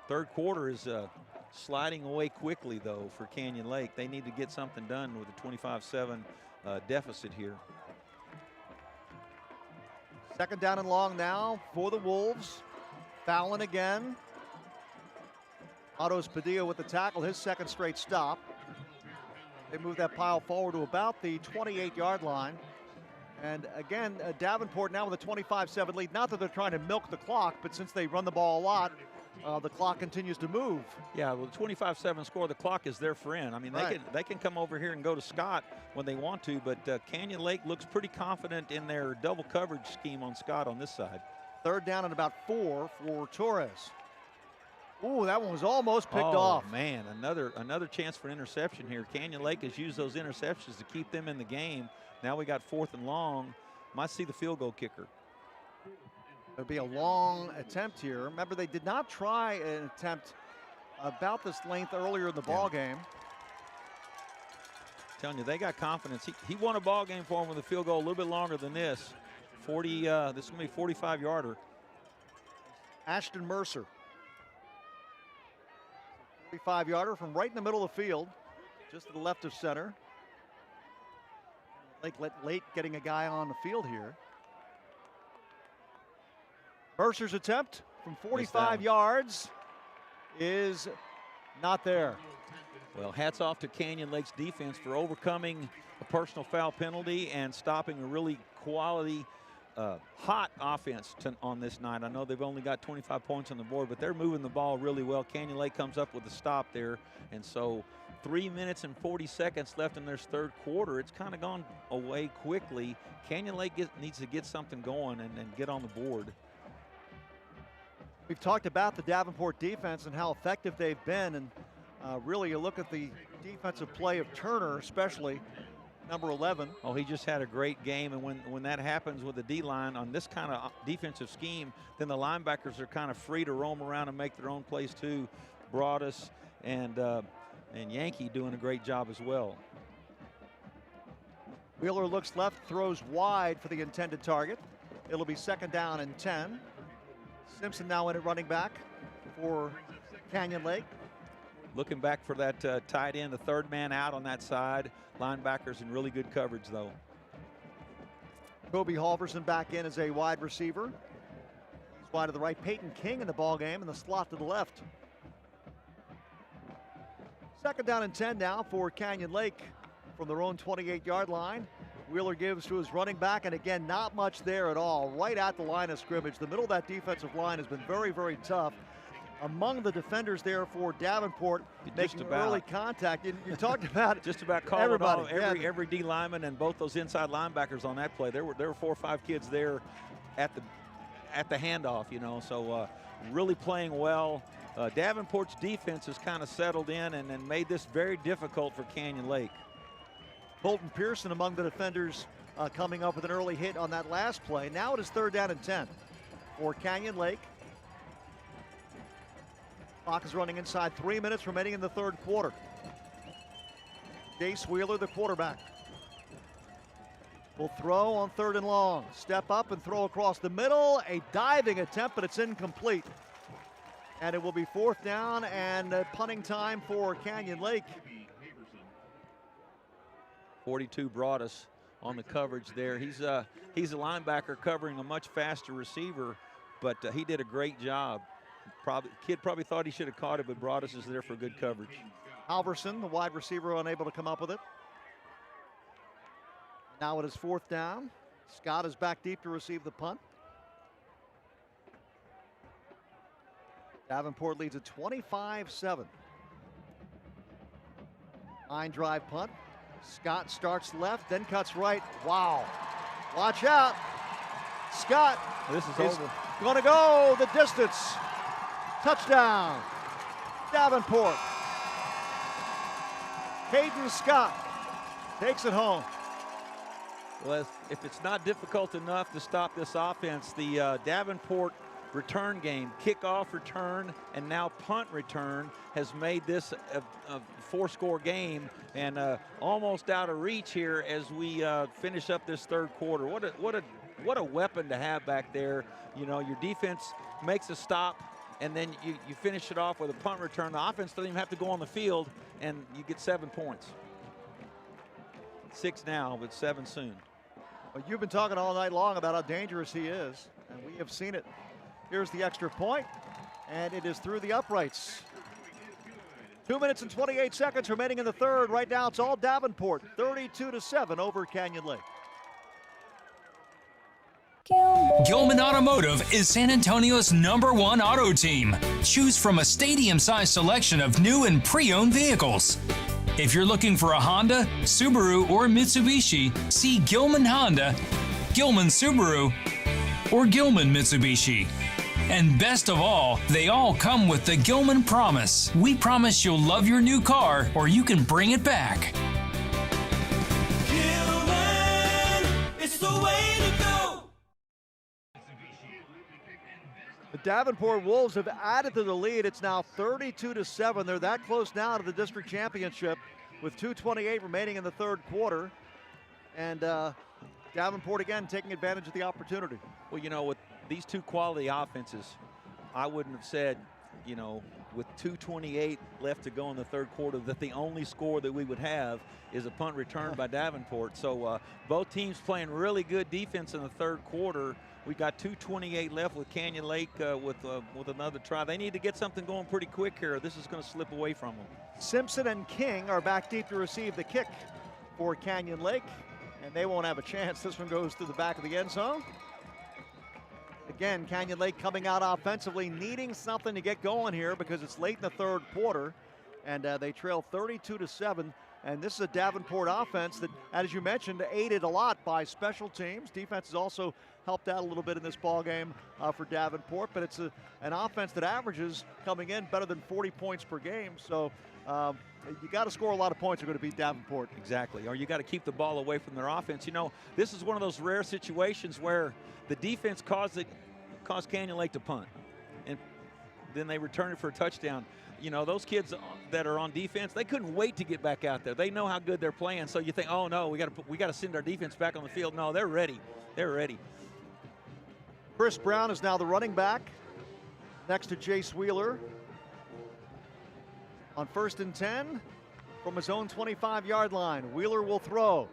Third quarter is sliding away quickly, though, for Canyon Lake. They need to get something done with a 25-7 deficit here. Second down and long now for the Wolves. Fallon again. Matos Padilla with the tackle, his second straight stop. They move that pile forward to about the 28-yard line. And again, Davenport now with a 25-7 lead. Not that they're trying to milk the clock, but since they run the ball a lot, the clock continues to move. Yeah, well, the 25-7 score, the clock is their friend. I mean, they can come over here and go to Scott when they want to, but Canyon Lake looks pretty confident in their double coverage scheme on Scott on this side. Third down and about 4 for Torres. Ooh, that one was almost picked off. Oh, man, another chance for interception here. Canyon Lake has used those interceptions to keep them in the game. Now we got 4th and long. Might see the field goal kicker. It'll be a long attempt here. Remember, they did not try an attempt about this length earlier in the ball game. Telling you, they got confidence. He won a ball game for him with a field goal a little bit longer than this. This is going to be a 45-yarder. Ashton Mercer. 45-yarder from right in the middle of the field, just to the left of center. Late getting a guy on the field here. Mercer's attempt from 45 yards is not there. Well, hats off to Canyon Lake's defense for overcoming a personal foul penalty and stopping a really quality, hot offense on this night. I know they've only got 25 points on the board, but they're moving the ball really well. Canyon Lake comes up with a stop there, and so 3 minutes and 40 seconds left in their third quarter. It's kind of gone away quickly. Canyon Lake needs to get something going and get on the board. We've talked about the Davenport defense and how effective they've been, and really you look at the defensive play of Turner, especially number 11. Oh, he just had a great game, and when that happens with the D-line on this kind of defensive scheme, then the linebackers are kind of free to roam around and make their own plays too. Broadus and Yankee doing a great job as well. Wheeler looks left, throws wide for the intended target. It'll be second down and 10. Simpson now in at running back for Canyon Lake. Looking back for that tight end, the third man out on that side. Linebackers in really good coverage, though. Kobe Halverson back in as a wide receiver. He's wide to the right. Peyton King in the ball game in the slot to the left. Second down and 10 now for Canyon Lake from their own 28-yard line. Wheeler gives to his running back, and again, not much there at all, right at the line of scrimmage. The middle of that defensive line has been very, very tough. Among the defenders there for Davenport, making early contact. You talked about just about calling everybody. Every D lineman and both those inside linebackers on that play. There were 4 or 5 kids there at the handoff, you know. So really playing well. Davenport's defense has kind of settled in and made this very difficult for Canyon Lake. Colton Pearson among the defenders coming up with an early hit on that last play. Now it is third down and 10 for Canyon Lake. Clock is running inside 3 minutes remaining in the third quarter. Jace Wheeler, the quarterback, will throw on third and long. Step up and throw across the middle. A diving attempt, but it's incomplete. And it will be fourth down and punting time for Canyon Lake. 42 Broadus on the coverage there. He's a linebacker covering a much faster receiver, but he did a great job. Kid probably thought he should have caught it, but Broadus is there for good coverage. Halverson, the wide receiver, unable to come up with it. Now it is fourth down. Scott is back deep to receive the punt. Davenport leads at 25-7. 9-drive punt. Scott starts left, then cuts right. Wow. Watch out. Scott This is over. Going to go the distance. Touchdown. Davenport. Caden Scott takes it home. Well, if it's not difficult enough to stop this offense, the Davenport return game, kickoff return, and now punt return has made this a four-score game and almost out of reach here as we finish up this third quarter. What a weapon to have back there. You know, your defense makes a stop, and then you finish it off with a punt return. The offense doesn't even have to go on the field, and you get 7 points. 6 now, but 7 soon. Well, you've been talking all night long about how dangerous he is, and we have seen it. Here's the extra point, and it is through the uprights. 2 minutes and 28 seconds remaining in the third. Right now, it's all Davenport, 32-7 over Canyon Lake. Gilman Automotive is San Antonio's #1 auto team. Choose from a stadium-sized selection of new and pre-owned vehicles. If you're looking for a Honda, Subaru, or Mitsubishi, see Gilman Honda, Gilman Subaru, or Gilman Mitsubishi. And best of all, they all come with the Gilman Promise. We promise you'll love your new car, or you can bring it back. It's the way to go. The Davenport Wolves have added to the lead. It's now 32-7. They're that close now to the district championship with 2:28 remaining in the third quarter. And Davenport again taking advantage of the opportunity. Well, you know, with these two quality offenses, I wouldn't have said, you know, with 2:28 left to go in the third quarter, that the only score that we would have is a punt return by Davenport. So both teams playing really good defense in the third quarter. We got 2:28 left with Canyon Lake with another try. They need to get something going pretty quick here. This is going to slip away from them. Simpson and King are back deep to receive the kick for Canyon Lake, and they won't have a chance. This one goes to the back of the end zone. Again, Canyon Lake coming out offensively, needing something to get going here because it's late in the third quarter, and they trail 32-7. And this is a Davenport offense that, as you mentioned, aided a lot by special teams. Defense has also helped out a little bit in this ball game for Davenport, but it's an offense that averages coming in better than 40 points per game. So you got to score a lot of points if you're going to beat Davenport. Exactly, or you got to keep the ball away from their offense. You know, this is one of those rare situations where the defense caused Canyon Lake to punt, and then they return it for a touchdown. You know, those kids that are on defense, they couldn't wait to get back out there. They know how good they're playing. So you think, oh no, we got to send our defense back on the field. No, they're ready. They're ready. Chris Brown is now the running back next to Jace Wheeler. On 1st and 10 from his own 25-yard line. Wheeler will throw.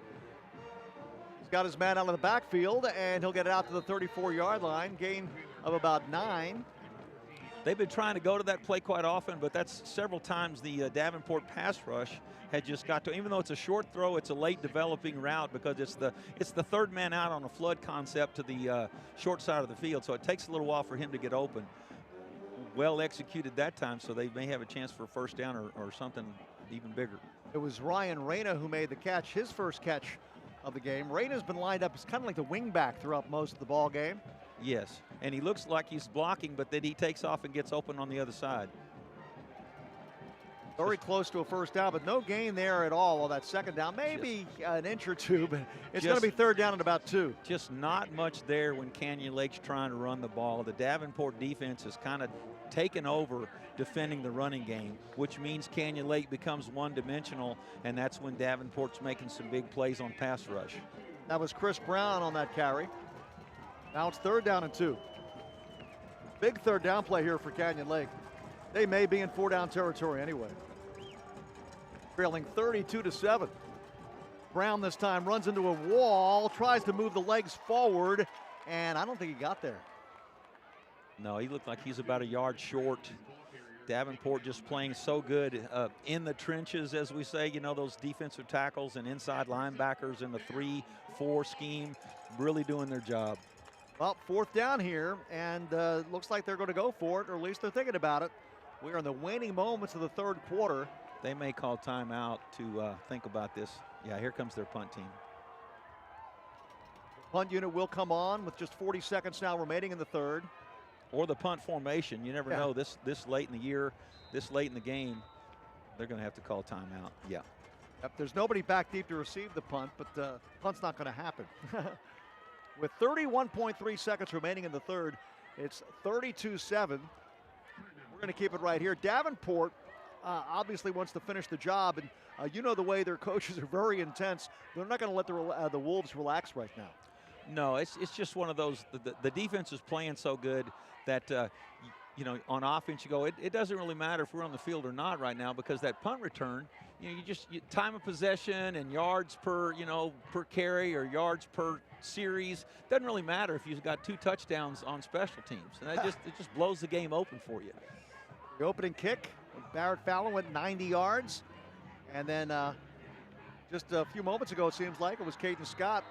He's got his man out of the backfield, and he'll get it out to the 34-yard line. Gain of about 9. They've been trying to go to that play quite often, but that's several times the Davenport pass rush had just got to. Even though it's a short throw, it's a late developing route because it's the third man out on a flood concept to the short side of the field. So it takes a little while for him to get open. Well executed that time, so they may have a chance for a first down or something even bigger. It was Ryan Reyna who made the catch, his first catch of the game. Reyna's been lined up as kind of like the wing back throughout most of the ball game. Yes, and he looks like he's blocking, but then he takes off and gets open on the other side. Very close to a first down, but no gain there at all on that second down. Maybe an inch or two, but it's going to be third down and about 2. Just not much there when Canyon Lake's trying to run the ball. The Davenport defense has kind of taken over defending the running game, which means Canyon Lake becomes one-dimensional, and that's when Davenport's making some big plays on pass rush. That was Chris Brown on that carry. Now it's third down and 2. Big third down play here for Canyon Lake. They may be in 4-down territory anyway. Trailing 32-7. Brown this time runs into a wall, tries to move the legs forward, and I don't think he got there. No, he looked like he's about a yard short. Davenport just playing so good in the trenches, as we say, you know, those defensive tackles and inside linebackers in the 3-4 scheme, really doing their job. Well, fourth down here, and looks like they're going to go for it, or at least they're thinking about it. We are in the waning moments of the third quarter. They may call timeout to think about this. Yeah, here comes their punt team. Punt unit will come on with just 40 seconds now remaining in the third. Or the punt formation. You never know this late in the year, this late in the game, they're going to have to call timeout. Yeah. Yep, there's nobody back deep to receive the punt, but the punt's not going to happen. With 31.3 seconds remaining in the third, it's 32-7. We're going to keep it right here. Davenport obviously wants to finish the job, and you know the way their coaches are very intense. They're not going to let the Wolves relax right now. No, it's just one of those. The defense is playing so good that you know, on offense you go. It doesn't really matter if we're on the field or not right now, because that punt return, you know, time of possession and yards per carry or yards per series doesn't really matter if you've got 2 touchdowns on special teams, and it just blows the game open for you. The opening kick, Barrett Fallon went 90 yards, and then just a few moments ago, it seems like it was Caden Scott.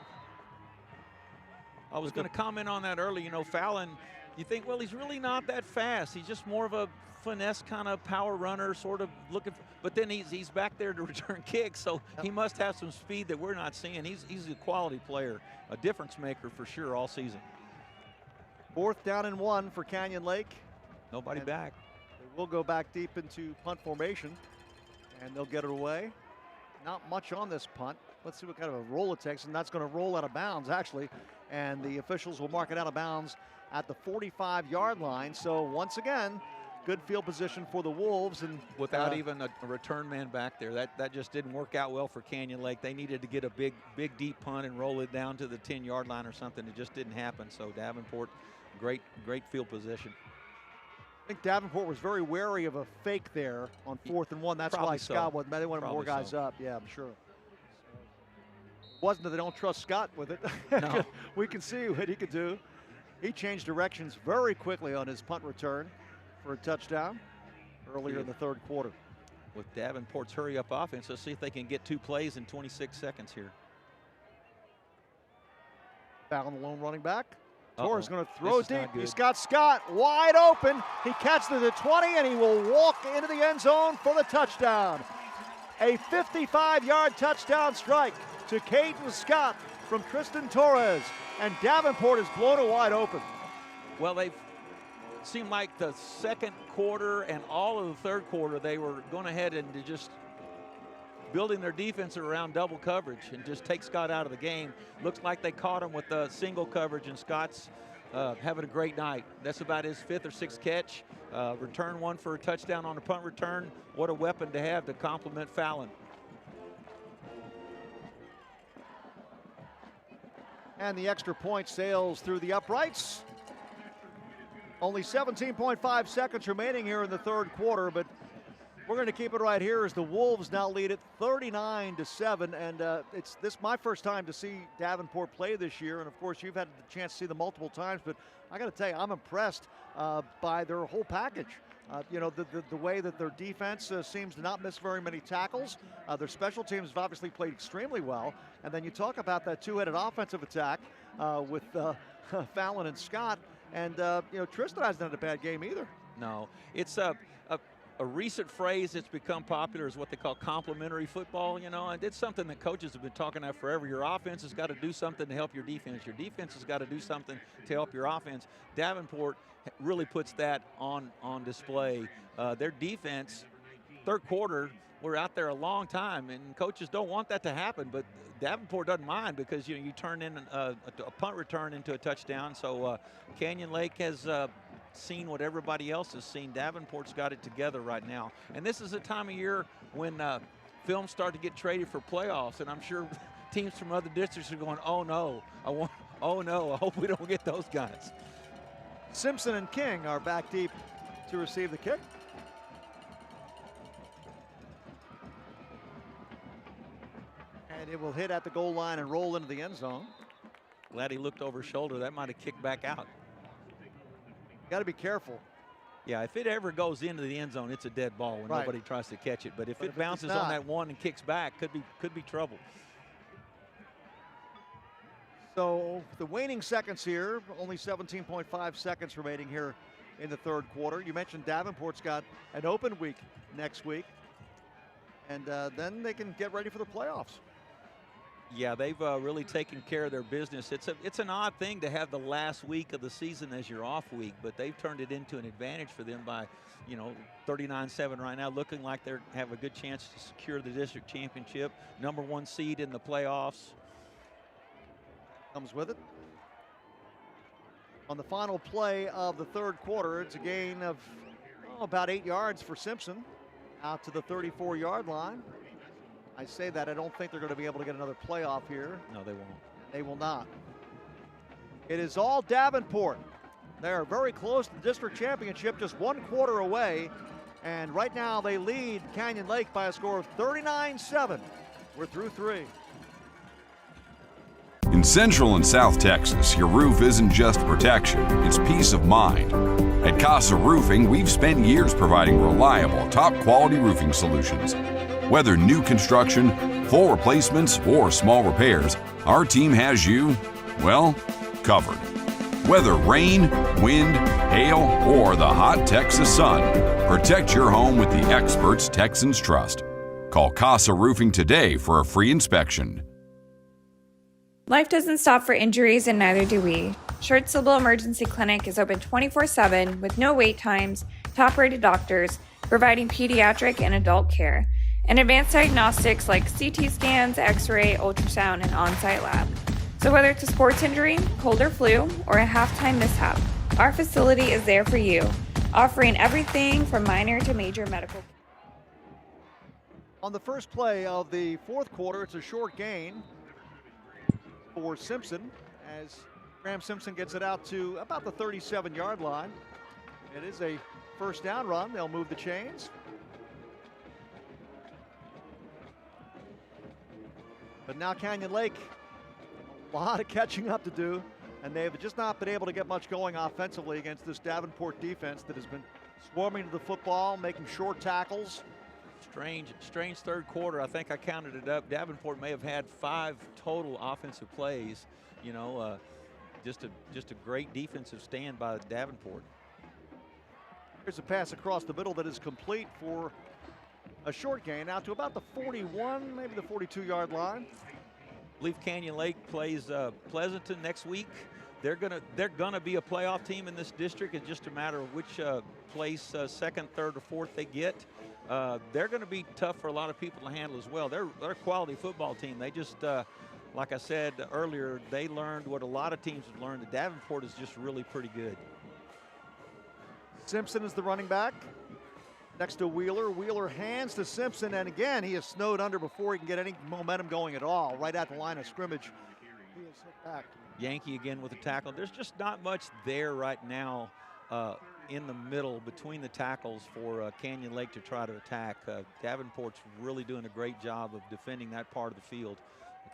I was going to comment on that earlier. You know, Fallon, you think, well, he's really not that fast. He's just more of a finesse kind of power runner, sort of looking for, but then he's back there to return kicks, so he must have some speed that we're not seeing. He's a quality player, a difference maker for sure all season. 4th down and 1 for Canyon Lake. Nobody back. They will go back deep into punt formation, and they'll get it away. Not much on this punt. Let's see what kind of a roll it takes, and that's going to roll out of bounds, actually. And the officials will mark it out of bounds at the 45-yard line. So once again, good field position for the Wolves. And without even a return man back there, that just didn't work out well for Canyon Lake. They needed to get a big deep punt and roll it down to the 10-yard line or something. It just didn't happen. So Davenport, great field position. I think Davenport was very wary of a fake there on 4th and 1. That's Probably why Scott wasn't. They wanted more guys up. Yeah, I'm sure. Wasn't that they don't trust Scott with it. No. We can see what he could do. He changed directions very quickly on his punt return for a touchdown earlier in the third quarter. With Davenport's hurry-up offense, let's see if they can get 2 plays in 26 seconds here. Fallon, the lone running back. Torres going to throw deep. He's got Scott wide open. He catches the 20, and he will walk into the end zone for the touchdown. A 55-yard touchdown strike to Caden Scott from Tristan Torres, and Davenport is blown it wide open. Well, they seemed like the second quarter and all of the third quarter, they were going ahead and just building their defense around double coverage and just take Scott out of the game. Looks like they caught him with the single coverage, and Scott's having a great night. That's about his 5th or 6th catch. Return 1 for a touchdown on a punt return. What a weapon to have to complement Fallon. And the extra point sails through the uprights. Only 17.5 seconds remaining here in the third quarter, but we're going to keep it right here as the Wolves now lead it 39-7, and it's my first time to see Davenport play this year, and of course you've had the chance to see them multiple times, but I got to tell you, I'm impressed by their whole package. You know, the way that their defense seems to not miss very many tackles. Their special teams have obviously played extremely well, and then you talk about that two-headed offensive attack with Fallon and Scott, and you know, Tristan hasn't had a bad game either. No, it's a recent phrase that's become popular is what they call complementary football, you know, and it's something that coaches have been talking about forever. Your offense has got to do something to help your defense. Your defense has got to do something to help your offense. Davenport really puts that on display. Their defense, third quarter, we're out there a long time, and coaches don't want that to happen, but Davenport doesn't mind because you turn in a punt return into a touchdown. So Canyon Lake has seen what everybody else has seen. Davenport's got it together right now. And this is a time of year when films start to get traded for playoffs, and I'm sure teams from other districts are going, oh no, I hope we don't get those guys. Simpson and King are back deep to receive the kick. And it will hit at the goal line and roll into the end zone. Glad he looked over his shoulder. That might have kicked back out. Got to be careful. Yeah, if it ever goes into the end zone, it's a dead ball when nobody tries to catch it. But if it bounces on that one and kicks back, could be trouble. So the waning seconds here, only 17.5 seconds remaining here in the third quarter. You mentioned Davenport's got an open week next week, and then they can get ready for the playoffs. Yeah, they've really taken care of their business. It's an odd thing to have the last week of the season as your off week, but they've turned it into an advantage for them by, 39-7 right now, looking like they have a good chance to secure the district championship, #1 seed in the playoffs. Comes with it. On the final play of the third quarter, it's a gain of about 8 yards for Simpson out to the 34-yard line. I say that, I don't think they're going to be able to get another playoff here. No, they won't. They will not. It is all Davenport. They're very close to the district championship, just 1 quarter away. And right now they lead Canyon Lake by a score of 39-7. We're through 3. In Central and South Texas, your roof isn't just protection, it's peace of mind. At Casa Roofing, we've spent years providing reliable, top-quality roofing solutions. Whether new construction, full replacements, or small repairs, our team has you, well, covered. Whether rain, wind, hail, or the hot Texas sun, protect your home with the experts Texans trust. Call Casa Roofing today for a free inspection. Life doesn't stop for injuries, and neither do we. Schertz-Sibyl Emergency Clinic is open 24/7 with no wait times, top-rated doctors, providing pediatric and adult care, and advanced diagnostics like CT scans, X-ray, ultrasound, and on-site lab. So whether it's a sports injury, cold or flu, or a halftime mishap, our facility is there for you, offering everything from minor to major medical. On the first play of the fourth quarter, it's a short gain for Simpson as Graham Simpson gets it out to about the 37-yard line. It is a first down run. They'll move the chains. But now Canyon Lake, a lot of catching up to do, and they've just not been able to get much going offensively against this Davenport defense that has been swarming to the football, making short tackles. Strange third quarter. I think I counted it up. Davenport may have had 5 total offensive plays. Just a great defensive stand by Davenport. Here's a pass across the middle that is complete for a short gain out to about the 41, maybe the 42-yard line. I believe Canyon Lake plays Pleasanton next week. They're gonna be a playoff team in this district. It's just a matter of which place, second, third, or fourth they get. They're going to be tough for a lot of people to handle as well. They're a quality football team. They just, like I said earlier, they learned what a lot of teams have learned. That Davenport is just really pretty good. Simpson is the running back next to Wheeler. Wheeler hands to Simpson, and again, he is snowed under before he can get any momentum going at all. Right at the line of scrimmage, he is hit back. Yankee again with a tackle. There's just not much there right now in the middle between the tackles for Canyon Lake to try to attack. Davenport's really doing a great job of defending that part of the field.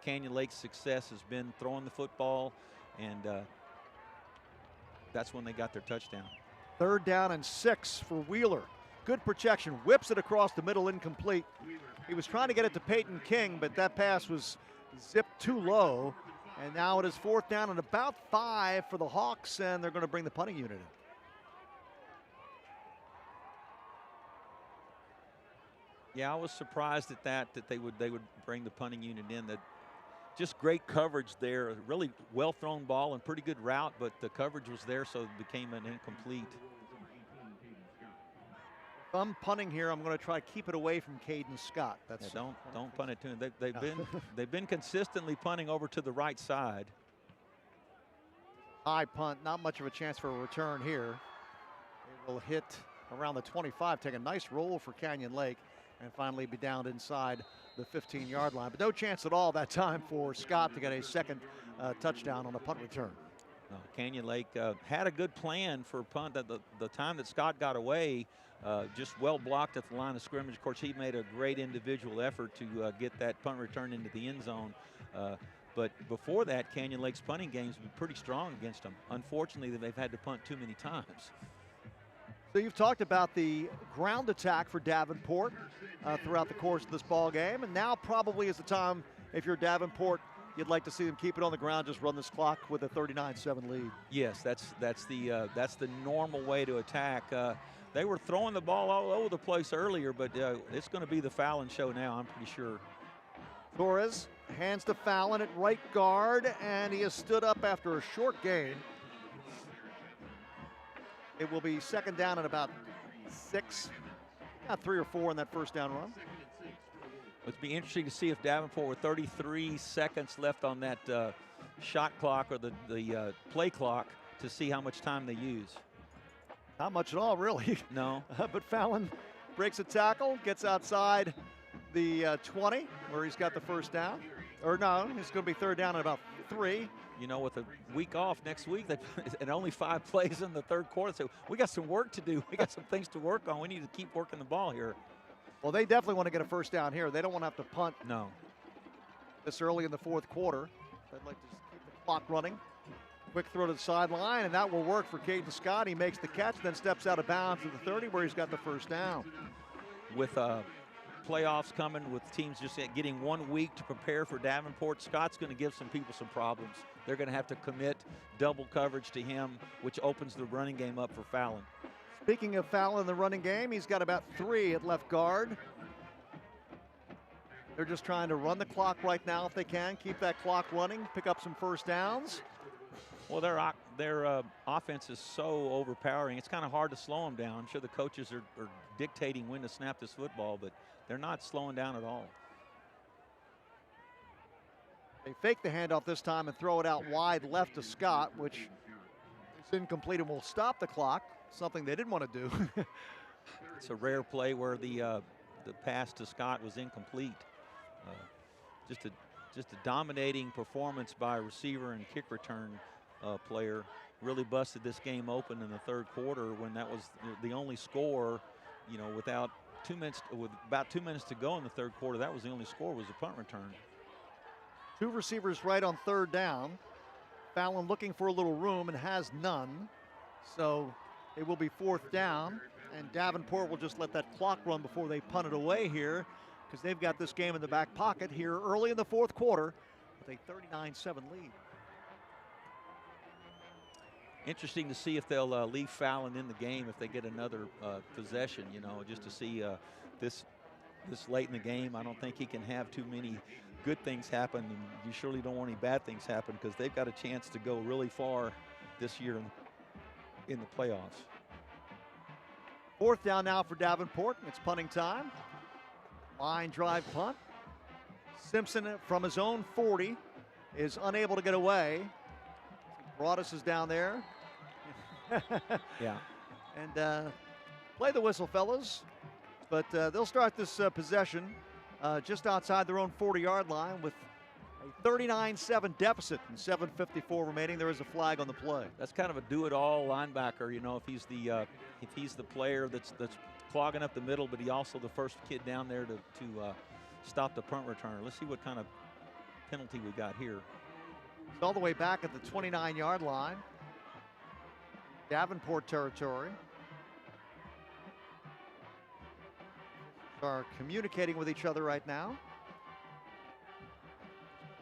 Canyon Lake's success has been throwing the football, and that's when they got their touchdown. 3rd down and 6 for Wheeler. Good protection, whips it across the middle, incomplete. He was trying to get it to Peyton King, but that pass was zipped too low. And now it is 4th down and about 5 for the Hawks, and they're going to bring the punting unit in. Yeah, I was surprised at that they would bring the punting unit in. That just great coverage there. Really well thrown ball and pretty good route, but the coverage was there, so it became an incomplete. If I'm punting here, I'm going to try to keep it away from Caden Scott. That's don't punt it to him. They've been consistently punting over to the right side. High punt, not much of a chance for a return here. It will hit around the 25, take a nice roll for Canyon Lake, and finally be down inside the 15-yard line. But no chance at all that time for Scott to get a second touchdown on a punt return. No, Canyon Lake had a good plan for punt. The time that Scott got away, just well blocked at the line of scrimmage. Of course, he made a great individual effort to get that punt return into the end zone. But before that, Canyon Lake's punting game's been pretty strong against them. Unfortunately, they've had to punt too many times. So you've talked about the ground attack for Davenport throughout the course of this ball game, and now probably is the time, if you're Davenport, you'd like to see them keep it on the ground, just run this clock with a 39-7 lead. Yes, that's the normal way to attack. They were throwing the ball all over the place earlier, but it's going to be the Fallon show now, I'm pretty sure. Torres hands to Fallon at right guard, and he has stood up after a short gain. It will be second down at about 6, about 3 or 4 in that first down run. It'd be interesting to see if Davenport, with 33 seconds left on that shot clock or the play clock, to see how much time they use. Not much at all, really. No. But Fallon breaks a tackle, gets outside the 20, where he's got the first down. Or no, it's going to be third down at about 3. You know, with a week off next week, and only 5 plays in the third quarter, so we got some work to do. We got some things to work on. We need to keep working the ball here. Well, they definitely want to get a first down here. They don't want to have to punt No. this early in the fourth quarter. They'd like to just keep the clock running. Quick throw to the sideline, and that will work for Caden Scott. He makes the catch, then steps out of bounds at the 30 where he's got the first down. With playoffs coming, with teams just getting 1 week to prepare for Davenport, Scott's going to give some people some problems. They're going to have to commit double coverage to him, which opens the running game up for Fallon. Speaking of Fallon in the running game, he's got about 3 at left guard. They're just trying to run the clock right now if they can, keep that clock running, pick up some first downs. Well, their offense is so overpowering. It's kind of hard to slow them down. I'm sure the coaches are dictating when to snap this football, but they're not slowing down at all. They fake the handoff this time and throw it out wide left to Scott, which is incomplete and will stop the clock, something they didn't want to do. It's a rare play where the pass to Scott was incomplete. Just a dominating performance by a receiver and kick return player. Really busted this game open in the third quarter when that was the only score. You know, with about 2 minutes to go in the third quarter, that was the only score, was a punt return. 2 receivers right on third down. Fallon looking for a little room and has none. So it will be fourth down, and Davenport will just let that clock run before they punt it away here, because they've got this game in the back pocket here early in the fourth quarter with a 39-7 lead. Interesting to see if they'll leave Fallon in the game if they get another possession, you know, just to see this late in the game. I don't think he can have too many good things happen, and you surely don't want any bad things happen, because they've got a chance to go really far this year in the playoffs. Fourth down now for Davenport. It's punting time. Line drive punt. Simpson from his own 40 is unable to get away. Broadus is down there. Yeah. And play the whistle, fellas. But they'll start this possession just outside their own 40-yard line with a 39-7 deficit and 7:54 remaining. There is a flag on the play. That's kind of a do-it-all linebacker. You know, if he's the player that's clogging up the middle, but he also the first kid down there to stop the punt returner. Let's see what kind of penalty we got here. It's all the way back at the 29-yard line. Davenport territory. Are communicating with each other right now.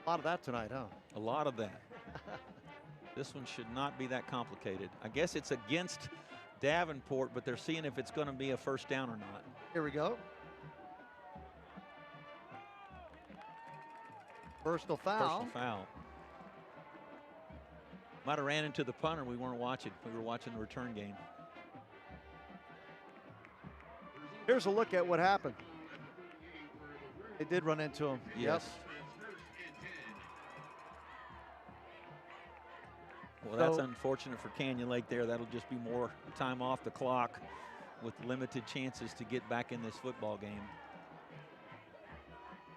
A lot of that tonight, huh? A lot of that. This one should not be that complicated. I guess it's against Davenport, but they're seeing if it's going to be a first down or not. Here we go. Personal foul. Personal foul. Might have ran into the punter. We weren't watching. We were watching the return game. Here's a look at what happened. They did run into him. Yes. Yep. Well, that's unfortunate for Canyon Lake there. That'll just be more time off the clock with limited chances to get back in this football game.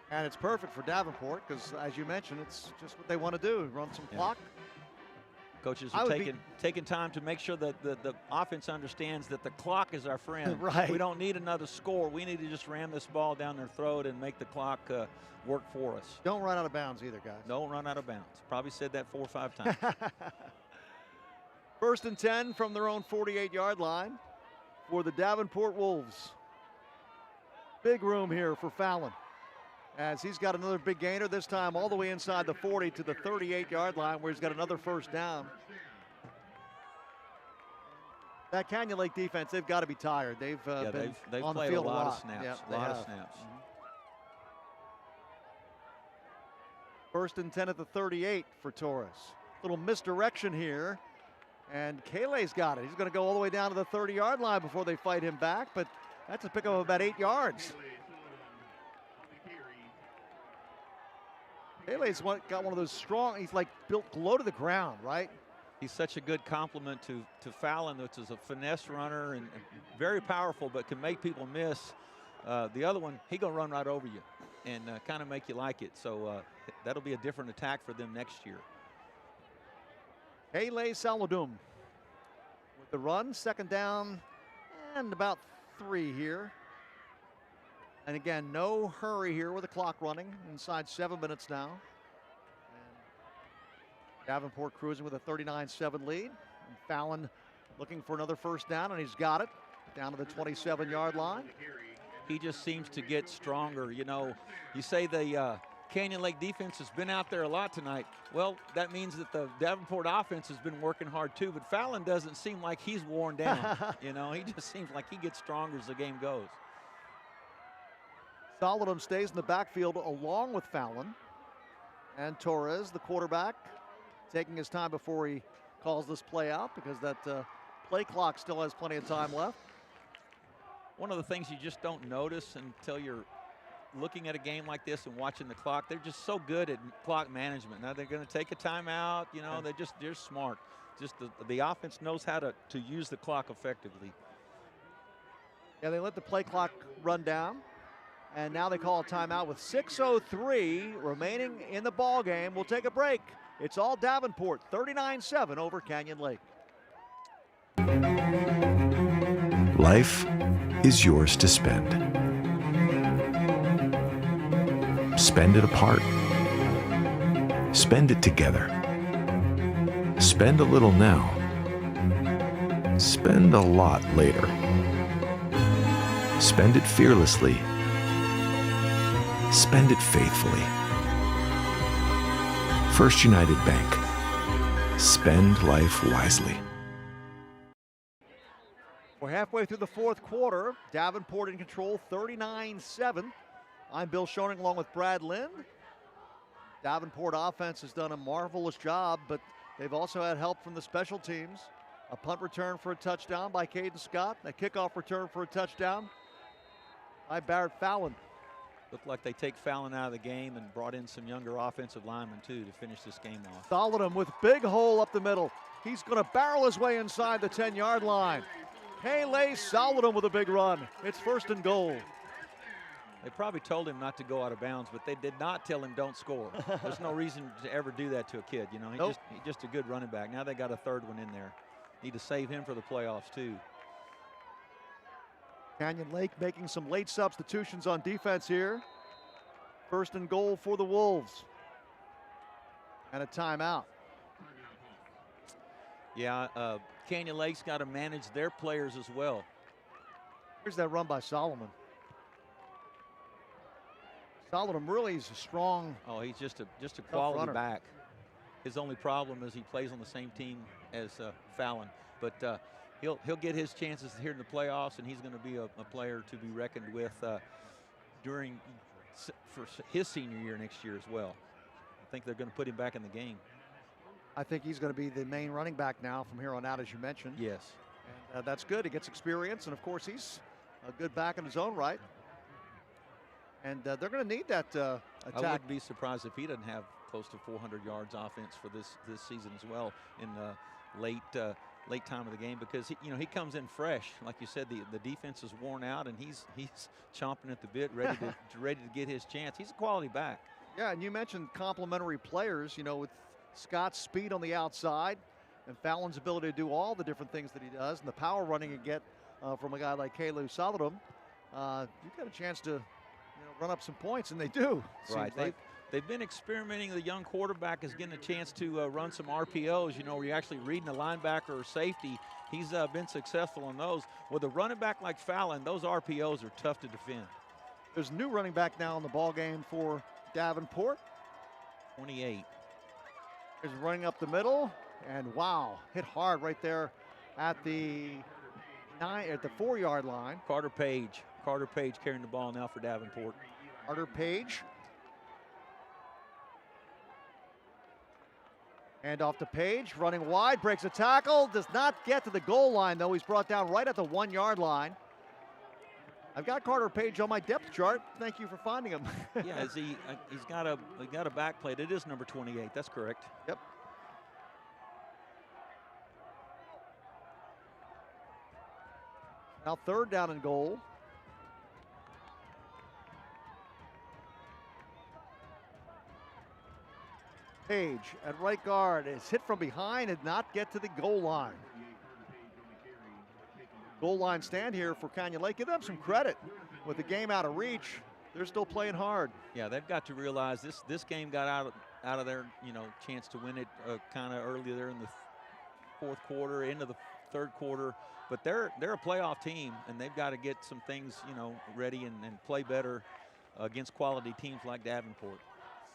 And it's perfect for Davenport because, as you mentioned, it's just what they want to do, run some clock. Coaches are taking time to make sure that the offense understands that the clock is our friend. Right. We don't need another score. We need to just ram this ball down their throat and make the clock work for us. Don't run out of bounds either, guys. Don't run out of bounds. Probably said that 4 or 5 times. First and 10 from their own 48-yard line for the Davenport Wolves. Big room here for Fallon, as he's got another big gainer, this time all the way inside the 40 to the 38-yard line where he's got another first down. That Canyon Lake defense, they've got to be tired. They've been they've on the played field a lot of snaps. Yep, a lot of snaps. First and 10 at the 38 for Torres. Little misdirection here. And Kale's got it. He's going to go all the way down to the 30-yard line before they fight him back, but that's a pickup of about 8 yards. Kale's got one of those strong, he's like built low to the ground, right? He's such a good complement to Fallon, which is a finesse runner and very powerful, but can make people miss. The other one, he gonna run right over you and kind of make you like it. So that'll be a different attack for them next year. Kale Saladum with the run, second down and about 3 here. And again, no hurry here with the clock running inside 7 minutes now. And Davenport cruising with a 39-7 lead. And Fallon looking for another first down, and he's got it down to the 27-yard line. He just seems to get stronger. You know, you say the Canyon Lake defense has been out there a lot tonight. Well, that means that the Davenport offense has been working hard too, but Fallon doesn't seem like he's worn down. You know, he just seems like he gets stronger as the game goes. Saladum stays in the backfield along with Fallon. And Torres, the quarterback, taking his time before he calls this play out because that play clock still has plenty of time left. One of the things you just don't notice until you're looking at a game like this and watching the clock, they're just so good at clock management. Now they're going to take a timeout, you know, they're smart. Just the offense knows how to use the clock effectively. Yeah, they let the play clock run down, and now they call a timeout with 6:03 remaining in the ball game. We'll take a break. It's all Davenport, 39-7 over Canyon Lake. Life is yours to spend. Spend it apart. Spend it together. Spend a little now. Spend a lot later. Spend it fearlessly. Spend it faithfully. First United Bank. Spend life wisely. We're halfway through the fourth quarter. Davenport in control, 39-7. I'm Bill Schoening along with Brad Lind. Davenport offense has done a marvelous job, but they've also had help from the special teams. A punt return for a touchdown by Caden Scott. A kickoff return for a touchdown by Barrett Fallon. Looked like they take Fallon out of the game and brought in some younger offensive linemen too to finish this game off. Saladum with big hole up the middle. He's going to barrel his way inside the 10-yard line. Kale Saladum with a big run. It's first and goal. They probably told him not to go out of bounds, but they did not tell him don't score. There's no reason to ever do that to a kid. You know, he's just a good running back. Now they got a third one in there. Need to save him for the playoffs too. Canyon Lake making some late substitutions on defense here. First and goal for the Wolves. And a timeout. Yeah, Canyon Lake's got to manage their players as well. Here's that run by Solomon. Solomon really is a strong. Oh, he's just a quality back. His only problem is he plays on the same team as Fallon, but he'll get his chances here in the playoffs, and he's going to be a player to be reckoned with for his senior year next year as well. I think they're going to put him back in the game. I think he's going to be the main running back now from here on out, as you mentioned. Yes. And that's good. He gets experience, and of course he's a good back in his own right. And they're going to need that attack. I wouldn't be surprised if he doesn't have close to 400 yards offense for this season as well in the late time of the game, because he comes in fresh. Like you said, the defense is worn out, and he's chomping at the bit, ready to get his chance. He's a quality back. Yeah, and you mentioned complementary players. With Scott's speed on the outside and Fallon's ability to do all the different things that he does, and the power running you get from a guy like Kalu Saladum, you've got a chance to run up some points, and they do. Right. They've been experimenting. The young quarterback is getting a chance to run some RPOs, where you're actually reading a linebacker or safety. He's been successful on those. With a running back like Fallon, those RPOs are tough to defend. There's a new running back now in the ball game for Davenport. 28. Is running up the middle, and wow, hit hard right there at the 4-yard line. Carter Page carrying the ball now for Davenport. Carter Page Hand off to Page, running wide, breaks a tackle, does not get to the goal line though. He's brought down right at the 1 yard line. I've got Carter Page on my depth chart. Thank you for finding him. Yeah, he's got a back plate. It is number 28. That's correct. Yep. Now 3rd down and goal. Page at right guard is hit from behind and not get to the goal line. Goal line stand here for Canyon Lake. Give them some credit. With the game out of reach, they're still playing hard. Yeah, they've got to realize this game got out of their chance to win it kind of earlier there in the 4th quarter, into the 3rd quarter. But they're a playoff team, and they've got to get some things ready and play better against quality teams like Davenport.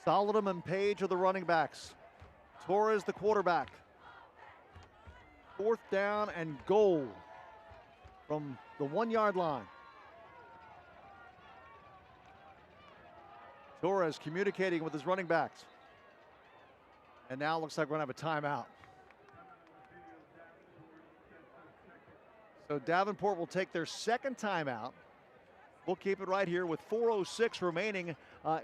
Solidum and Page are the running backs. Torres the quarterback. 4th down and goal from the 1 yard line. Torres communicating with his running backs. And now looks like we're going to have a timeout. So Davenport will take their 2nd timeout. We'll keep it right here with 4:06 remaining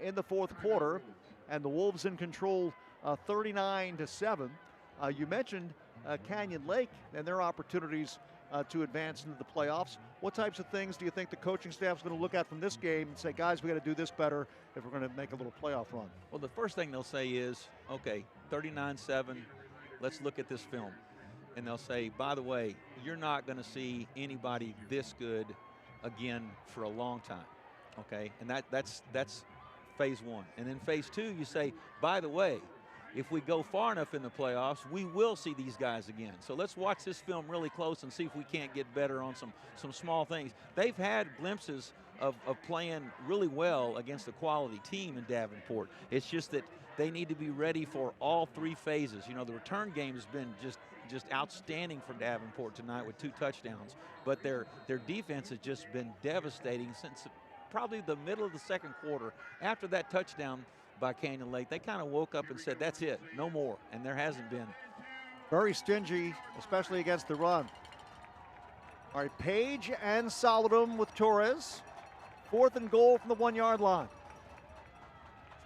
in the 4th quarter. And the Wolves in control 39-7. You mentioned Canyon Lake and their opportunities to advance into the playoffs. What types of things do you think the coaching staff is going to look at from this game and say, guys, we got to do this better if we're going to make a little playoff run? Well, the first thing they'll say is, okay, 39-7, let's look at this film. And they'll say, by the way, you're not going to see anybody this good again for a long time, okay? And that's phase 1. And then phase 2, you say, by the way, if we go far enough in the playoffs, we will see these guys again. So let's watch this film really close and see if we can't get better on some small things. They've had glimpses of playing really well against a quality team in Davenport. It's just that they need to be ready for all 3 phases. The return game has been just outstanding for Davenport tonight with 2 touchdowns. But their defense has just been devastating since probably the middle of the 2nd quarter. After that touchdown by Canyon Lake, they kind of woke up and said, that's it, no more. And there hasn't been. Very stingy, especially against the run. All right, Page and Solidum with Torres. 4th and goal from the 1 yard line.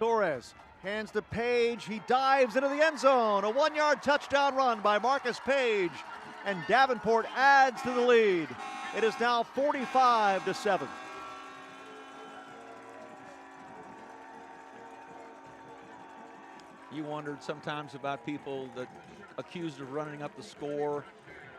Torres hands to Page. He dives into the end zone. A 1 yard touchdown run by Marcus Page. And Davenport adds to the lead. It is now 45-7. You wondered sometimes about people that accused of running up the score.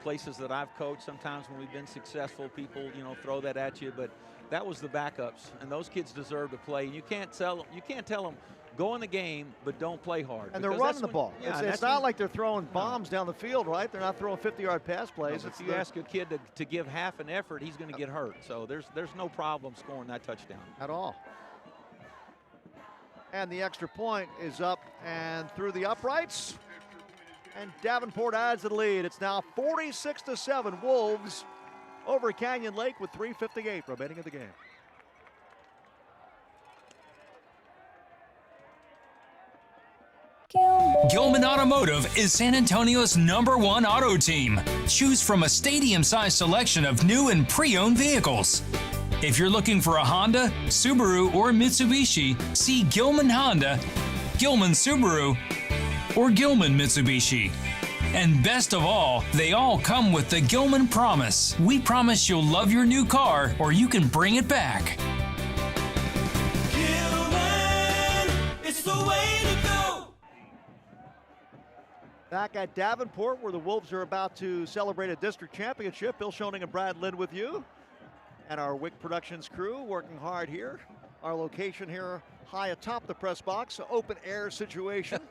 Places that I've coached, sometimes when we've been successful, people throw that at you. But that was the backups, and those kids deserve to play. And you can't tell them go in the game, but don't play hard. And they're running the ball. Yeah, it's not like they're throwing bombs down the field, right? They're not throwing 50-yard pass plays. No, if you ask a kid to give half an effort, he's going to get hurt. So there's no problem scoring that touchdown at all. And the extra point is up and through the uprights. And Davenport adds to the lead. It's now 46-7. Wolves over Canyon Lake with 3:58 remaining in the game. Gilman Automotive is San Antonio's #1 auto team. Choose from a stadium-sized selection of new and pre-owned vehicles. If you're looking for a Honda, Subaru, or Mitsubishi, see Gilman Honda, Gilman Subaru, or Gilman Mitsubishi. And best of all, they all come with the Gilman Promise. We promise you'll love your new car or you can bring it back. Gilman, it's the way to go. Back at Davenport, where the Wolves are about to celebrate a district championship. Bill Schoening and Brad Lynn with you. And our Wick Productions crew working hard here. Our location here high atop the press box, open air situation.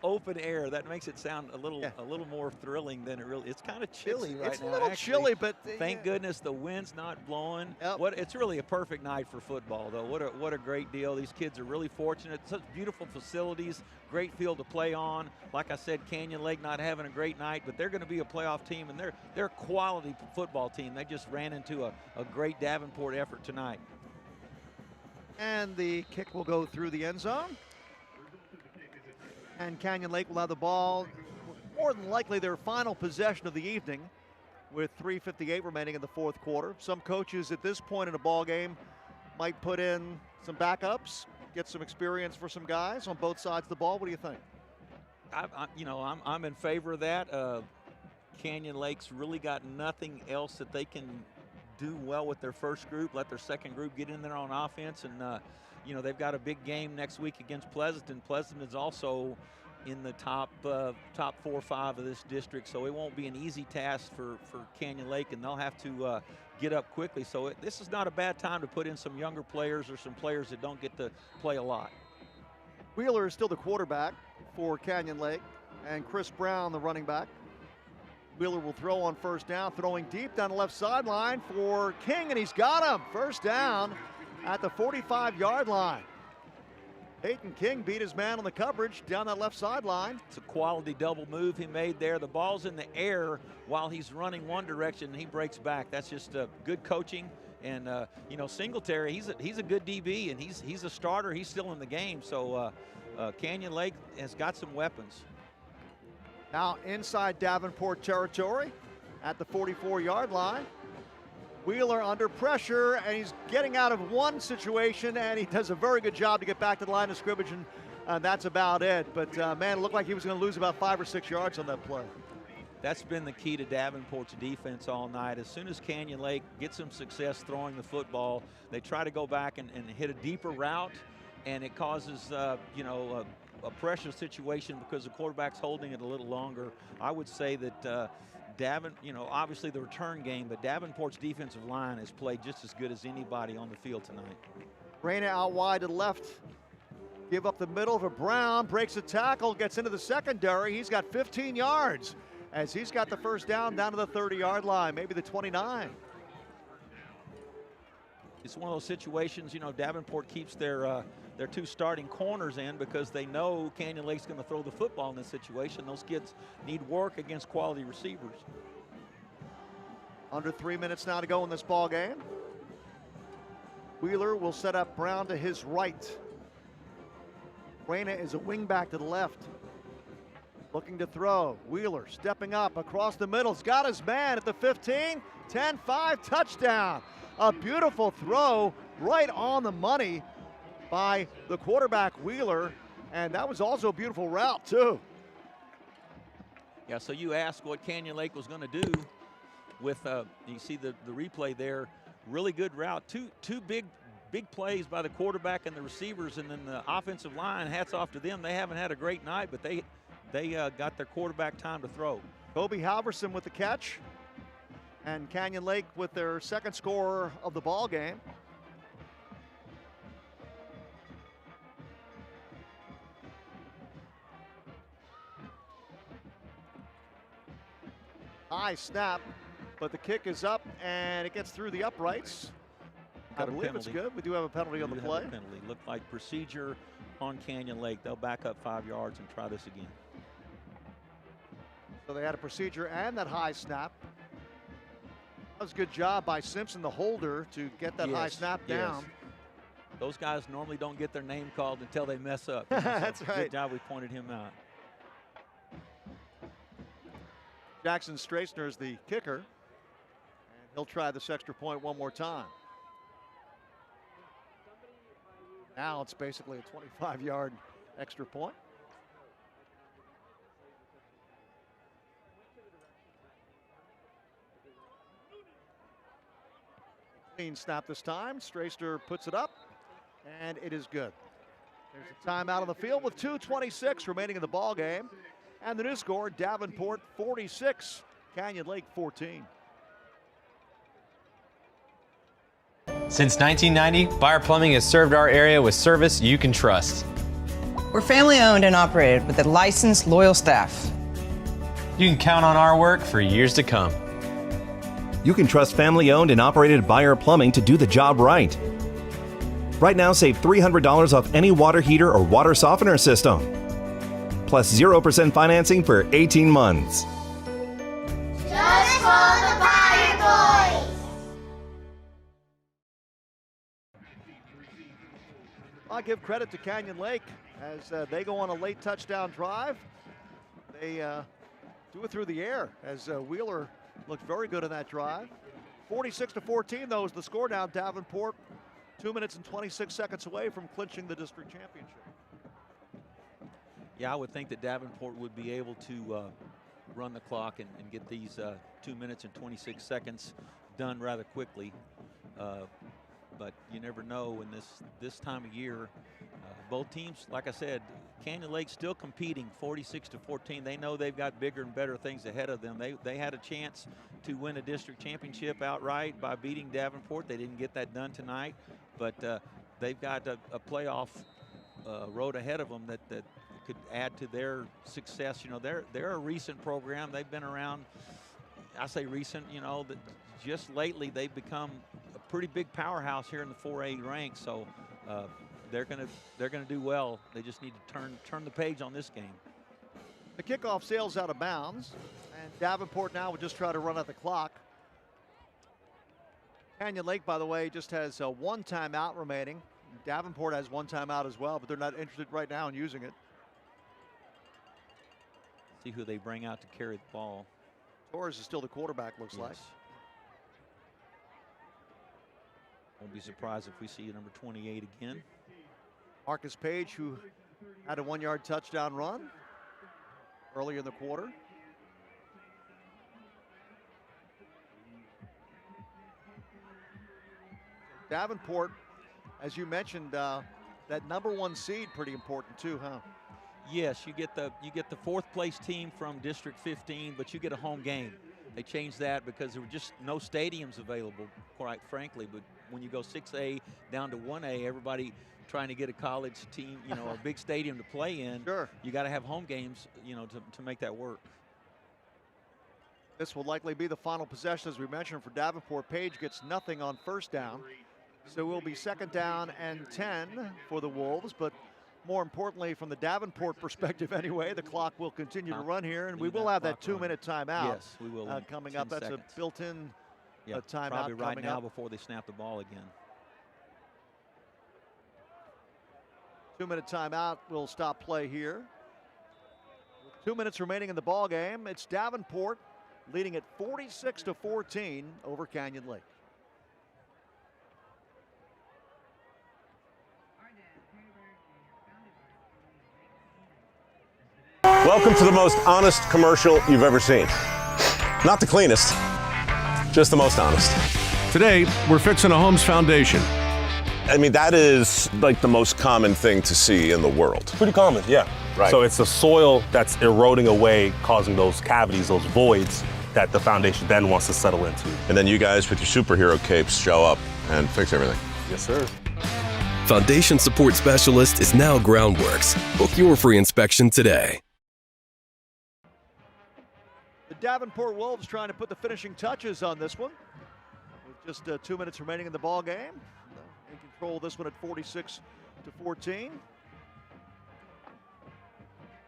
Open air, that makes it sound a little more thrilling than it really. It's kind of chilly right now. It's a little chilly, but thank goodness the wind's not blowing. Yep. It's really a perfect night for football, though. What a great deal. These kids are really fortunate. Such beautiful facilities, great field to play on. Like I said, Canyon Lake not having a great night, but they're going to be a playoff team, and they're a quality football team. They just ran into a great Davenport effort tonight. And the kick will go through the end zone. And Canyon Lake will have the ball more than likely their final possession of the evening with 3:58 remaining in the fourth quarter. Some coaches at this point in a ball game might put in some backups, get some experience for some guys on both sides of the ball. What do you think? I'm in favor of that. Canyon Lake's really got nothing else that they can do well with their first group. Let their second group get in there on offense, and they've got a big game next week against Pleasanton. Pleasanton is also in the top 4 or 5 of this district, so it won't be an easy task for Canyon Lake, and they'll have to get up quickly. So this is not a bad time to put in some younger players or some players that don't get to play a lot. Wheeler is still the quarterback for Canyon Lake, and Chris Brown the running back. Wheeler will throw on first down, throwing deep down the left sideline for King, and he's got him. First down at the 45-yard line. Peyton King beat his man on the coverage down that left sideline. It's a quality double move he made there. The ball's in the air while he's running one direction, and he breaks back. That's just good coaching. And Singletary, he's a good DB, and he's a starter. He's still in the game. So Canyon Lake has got some weapons. Now inside Davenport territory at the 44-yard line. Wheeler under pressure, and he's getting out of one situation, and he does a very good job to get back to the line of scrimmage, and that's about it. But, man, it looked like he was going to lose about 5 or 6 yards on that play. That's been the key to Davenport's defense all night. As soon as Canyon Lake gets some success throwing the football, they try to go back and hit a deeper route, and it causes, a pressure situation because the quarterback's holding it a little longer. I would say that obviously the return game, but Davenport's defensive line has played just as good as anybody on the field tonight. Reyna out wide to the left. Give up the middle for Brown. Breaks a tackle, gets into the secondary. He's got 15 yards as he's got the first down to the 30-yard line, maybe the 29. It's one of those situations, Davenport keeps their 2 starting corners in because they know Canyon Lake's going to throw the football in this situation. Those kids need work against quality receivers. Under 3 minutes now to go in this ball game. Wheeler will set up Brown to his right. Reyna is a wingback to the left. Looking to throw. Wheeler stepping up across the middle. He's got his man at the 15. 10-5 touchdown. A beautiful throw right on the money by the quarterback Wheeler, and that was also a beautiful route too. Yeah, so you asked what Canyon Lake was going to do with, you see the replay there, really good route. Two big plays by the quarterback and the receivers, and then the offensive line, hats off to them. They haven't had a great night, but they got their quarterback time to throw. Kobe Halverson with the catch, and Canyon Lake with their second score of the ball game. High snap, but the kick is up, and it gets through the uprights. I believe it's good. We do have a penalty on the play. Penalty. Looked like procedure on Canyon Lake. They'll back up 5 yards and try this again. So they had a procedure and that high snap. That was a good job by Simpson, the holder, to get that high snap down. Those guys normally don't get their name called until they mess up. That's right. Good job we pointed him out. Jackson Straisner is the kicker, and he'll try this extra point one more time. Now it's basically a 25-yard extra point. Clean snap this time. Straisner puts it up, and it is good. There's a timeout on the field with 2:26 remaining in the ball game. And the new score, Davenport 46, Canyon Lake 14. Since 1990, Buyer Plumbing has served our area with service you can trust. We're family owned and operated with a licensed, loyal staff. You can count on our work for years to come. You can trust family owned and operated Buyer Plumbing to do the job right. Right now, save $300 off any water heater or water softener system. Plus 0% financing for 18 months. Just for the Buyer Boys! I give credit to Canyon Lake as they go on a late touchdown drive. They do it through the air as Wheeler looked very good in that drive. 46-14, though, is the score now. Davenport 2 minutes and 26 seconds away from clinching the district championship. Yeah, I would think that Davenport would be able to run the clock and get these 2 minutes and 26 seconds done rather quickly. But you never know in this time of year. Both teams, like I said, Canyon Lake still competing 46-14. They know they've got bigger and better things ahead of them. They had a chance to win a district championship outright by beating Davenport. They didn't get that done tonight, but they've got a playoff road ahead of them that could add to their success. You know, they're a recent program. They've been around. I say recent, you know, that just lately they've become a pretty big powerhouse here in the 4A ranks. So they're gonna do well. They just need to turn the page on this game. The kickoff sails out of bounds, and Davenport now will just try to run out the clock. Canyon Lake, by the way, just has one timeout remaining. Davenport has one timeout as well, but they're not interested right now in using it. See who they bring out to carry the ball. Torres is still the quarterback, looks like. Won't be surprised if we see number 28 again. Marcus Page, who had a 1-yard touchdown run earlier in the quarter. Davenport, as you mentioned, that #1 seed pretty important too, huh? Yes, you get the 4th place team from District 15, but you get a home game. They changed that because there were just no stadiums available, quite frankly. But when you go 6A down to 1A, everybody trying to get a college team, you know, a big stadium to play in. Sure. You got to have home games, you know, to make that work. This will likely be the final possession, as we mentioned, for Davenport. Page gets nothing on first down. So it will be 2nd down and 10 for the Wolves. But more importantly, from the Davenport perspective anyway, the clock will continue to run here, and we will have that 2-minute timeout. Yes, we will. Coming up. That's seconds. A built-in timeout probably right coming now up. before they snap the ball again. 2-minute timeout will stop play here. With 2 minutes remaining in the ball game, it's Davenport leading at 46-14 over Canyon Lake. Welcome to the most honest commercial you've ever seen. Not the cleanest, just the most honest. Today, we're fixing a home's foundation. I mean, that is like the most common thing to see in the world. Pretty common, yeah. Right. So it's the soil that's eroding away, causing those cavities, those voids that the foundation then wants to settle into. And then you guys with your superhero capes show up and fix everything. Yes, sir. Foundation Support Specialist is now Groundworks. Book your free inspection today. The Davenport Wolves trying to put the finishing touches on this one. With just 2 minutes remaining in the ball game. In control of this one at 46-14.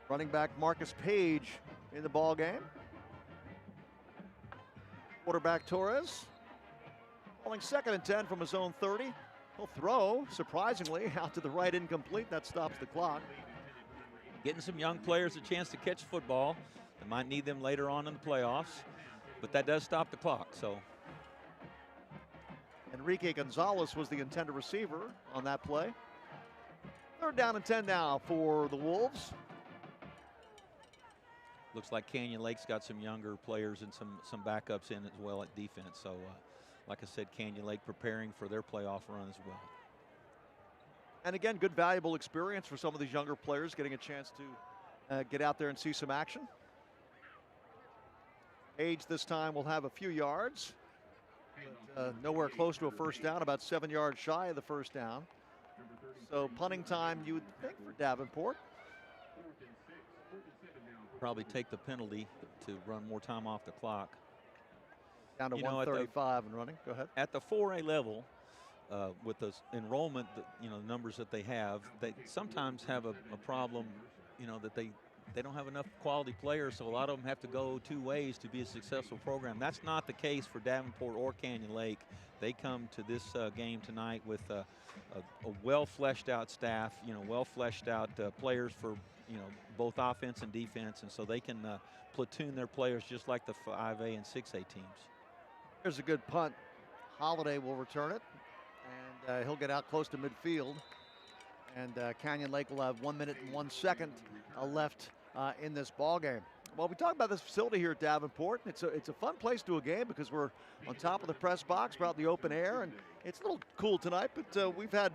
Running back Marcus Page in the ball game. Quarterback Torres calling 2nd and 10 from his own 30. He'll throw, surprisingly, out to the right, incomplete. That stops the clock. Getting some young players a chance to catch football. They might need them later on in the playoffs, but that does stop the clock. So Enrique Gonzalez was the intended receiver on that play. 3rd down and 10 now for the Wolves. looks like Canyon Lake's got some younger players and some backups in as well at defense. So like I said, Canyon Lake preparing for their playoff run as well. And again, good valuable experience for some of these younger players, getting a chance to get out there and see some action. Page this time will have a few yards, but nowhere close to a first down, about 7 yards shy of the first down. So punting time, you would think, for Davenport. Probably take the penalty to run more time off the clock. Down to 135 and running. Go ahead. At the 4A level, with the enrollment, the numbers that they have, they sometimes have a problem, that they don't have enough quality players, so a lot of them have to go two ways to be a successful program. That's not the case for Davenport or Canyon Lake. They come to this game tonight with a well fleshed out staff, well fleshed out players for both offense and defense, and so they can platoon their players just like the 5A and 6A teams. Here's a good punt. Holiday will return it, and he'll get out close to midfield. And Canyon Lake will have 1 minute and 1 second left in this ball game. Well, we talked about this facility here at Davenport. It's a fun place to do a game because we're on top of the press box, we're out in the open air, and it's a little cool tonight, but we've had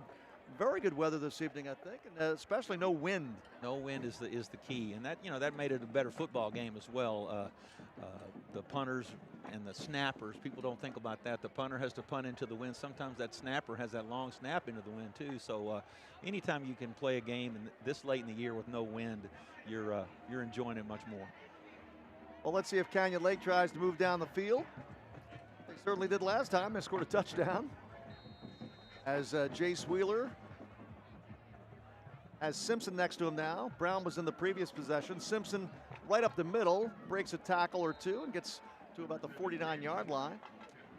very good weather this evening, I think, and especially no wind. No wind is the key, and that made it a better football game as well. The punters and the snappers, people don't think about that. The punter has to punt into the wind. Sometimes that snapper has that long snap into the wind too. So anytime you can play a game this late in the year with no wind, you're enjoying it much more. Well, let's see if Canyon Lake tries to move down the field. They certainly did last time. They scored a touchdown. As Jace Wheeler has Simpson next to him now. Brown was in the previous possession. Simpson right up the middle, breaks a tackle or two and gets to about the 49-yard line.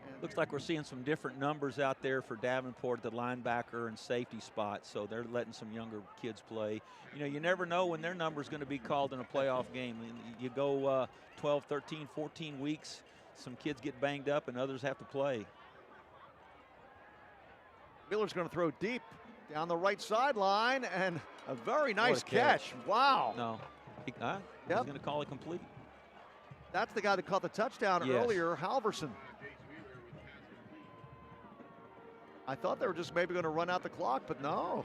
And looks like we're seeing some different numbers out there for Davenport, the linebacker and safety spot, so they're letting some younger kids play. You never know when their number is going to be called in a playoff game. You go 12, 13, 14 weeks, some kids get banged up and others have to play. Wheeler's going to throw deep down the right sideline, and a very nice catch. Wow. No, he's going to call it complete. That's the guy that caught the touchdown earlier, Halverson. I thought they were just maybe going to run out the clock, but no.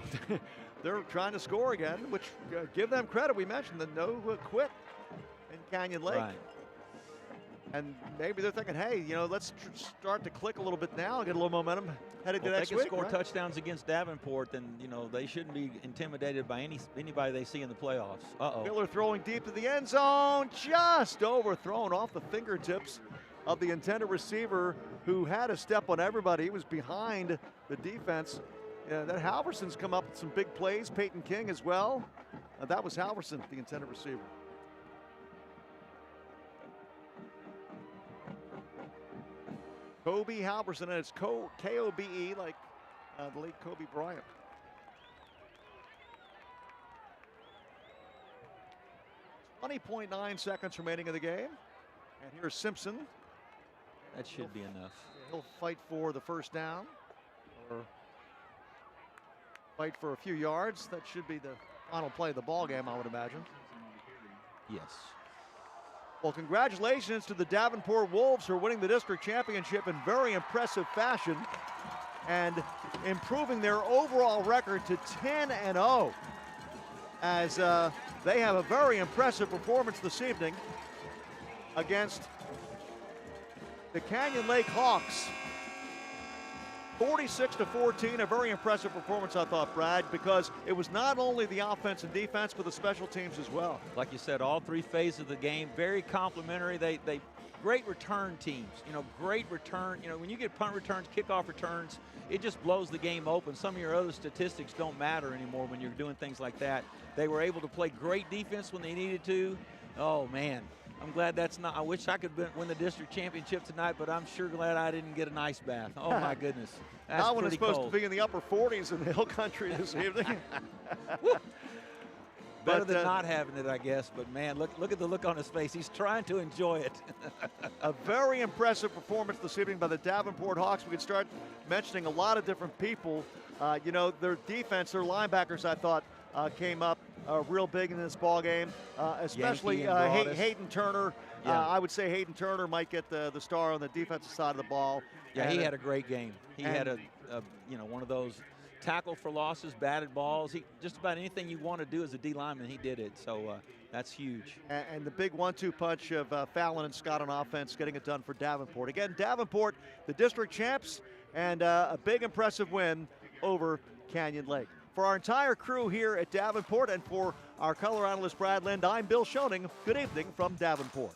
They're trying to score again, which give them credit. We mentioned the no quit in Canyon Lake. Right. And maybe they're thinking, hey, let's start to click a little bit now, get a little momentum headed to next week. If they can score touchdowns against Davenport, then they shouldn't be intimidated by anybody they see in the playoffs. Miller throwing deep to the end zone, just overthrown off the fingertips of the intended receiver, who had a step on everybody. He was behind the defense. Yeah, that Halverson's come up with some big plays. Peyton King as well. That was Halverson, the intended receiver. Kobe Halverson, and it's K-O-B-E, like the late Kobe Bryant. .9 seconds remaining in the game. And here's Simpson. That should be enough. He'll fight for the first down, or fight for a few yards. That should be the final play of the ball game, I would imagine. Yes. Well, congratulations to the Davenport Wolves, who are winning the district championship in very impressive fashion and improving their overall record to 10-0, as they have a very impressive performance this evening against the Canyon Lake Hawks. 46-14, a very impressive performance, I thought, Brad, because it was not only the offense and defense, but the special teams as well. Like you said, all three phases of the game, very complimentary. They great return teams, great return. When you get punt returns, kickoff returns, it just blows the game open. Some of your other statistics don't matter anymore when you're doing things like that. They were able to play great defense when they needed to. Oh, man. I'm glad that's not. I wish I could win the district championship tonight, but I'm sure glad I didn't get an ice bath. Oh, my goodness. That's not when it's supposed cold. to be in the upper 40s in the hill country this evening. Better than not having it, I guess. But, man, look at the look on his face. He's trying to enjoy it. A very impressive performance this evening by the Davenport Hawks. We could start mentioning a lot of different people. Their defense, their linebackers, I thought, came up real big in this ball game, especially Hayden Turner. Yeah. I would say Hayden Turner might get the star on the defensive side of the ball. Yeah, he had a great game. He had a one of those tackle for losses, batted balls. Just about anything you want to do as a D lineman, he did it. So that's huge. And the big 1-2 punch of Fallon and Scott on offense, getting it done for Davenport. Again, Davenport, the district champs, and a big impressive win over Canyon Lake. For our entire crew here at Davenport and for our color analyst Brad Lind, I'm Bill Schoening. Good evening from Davenport.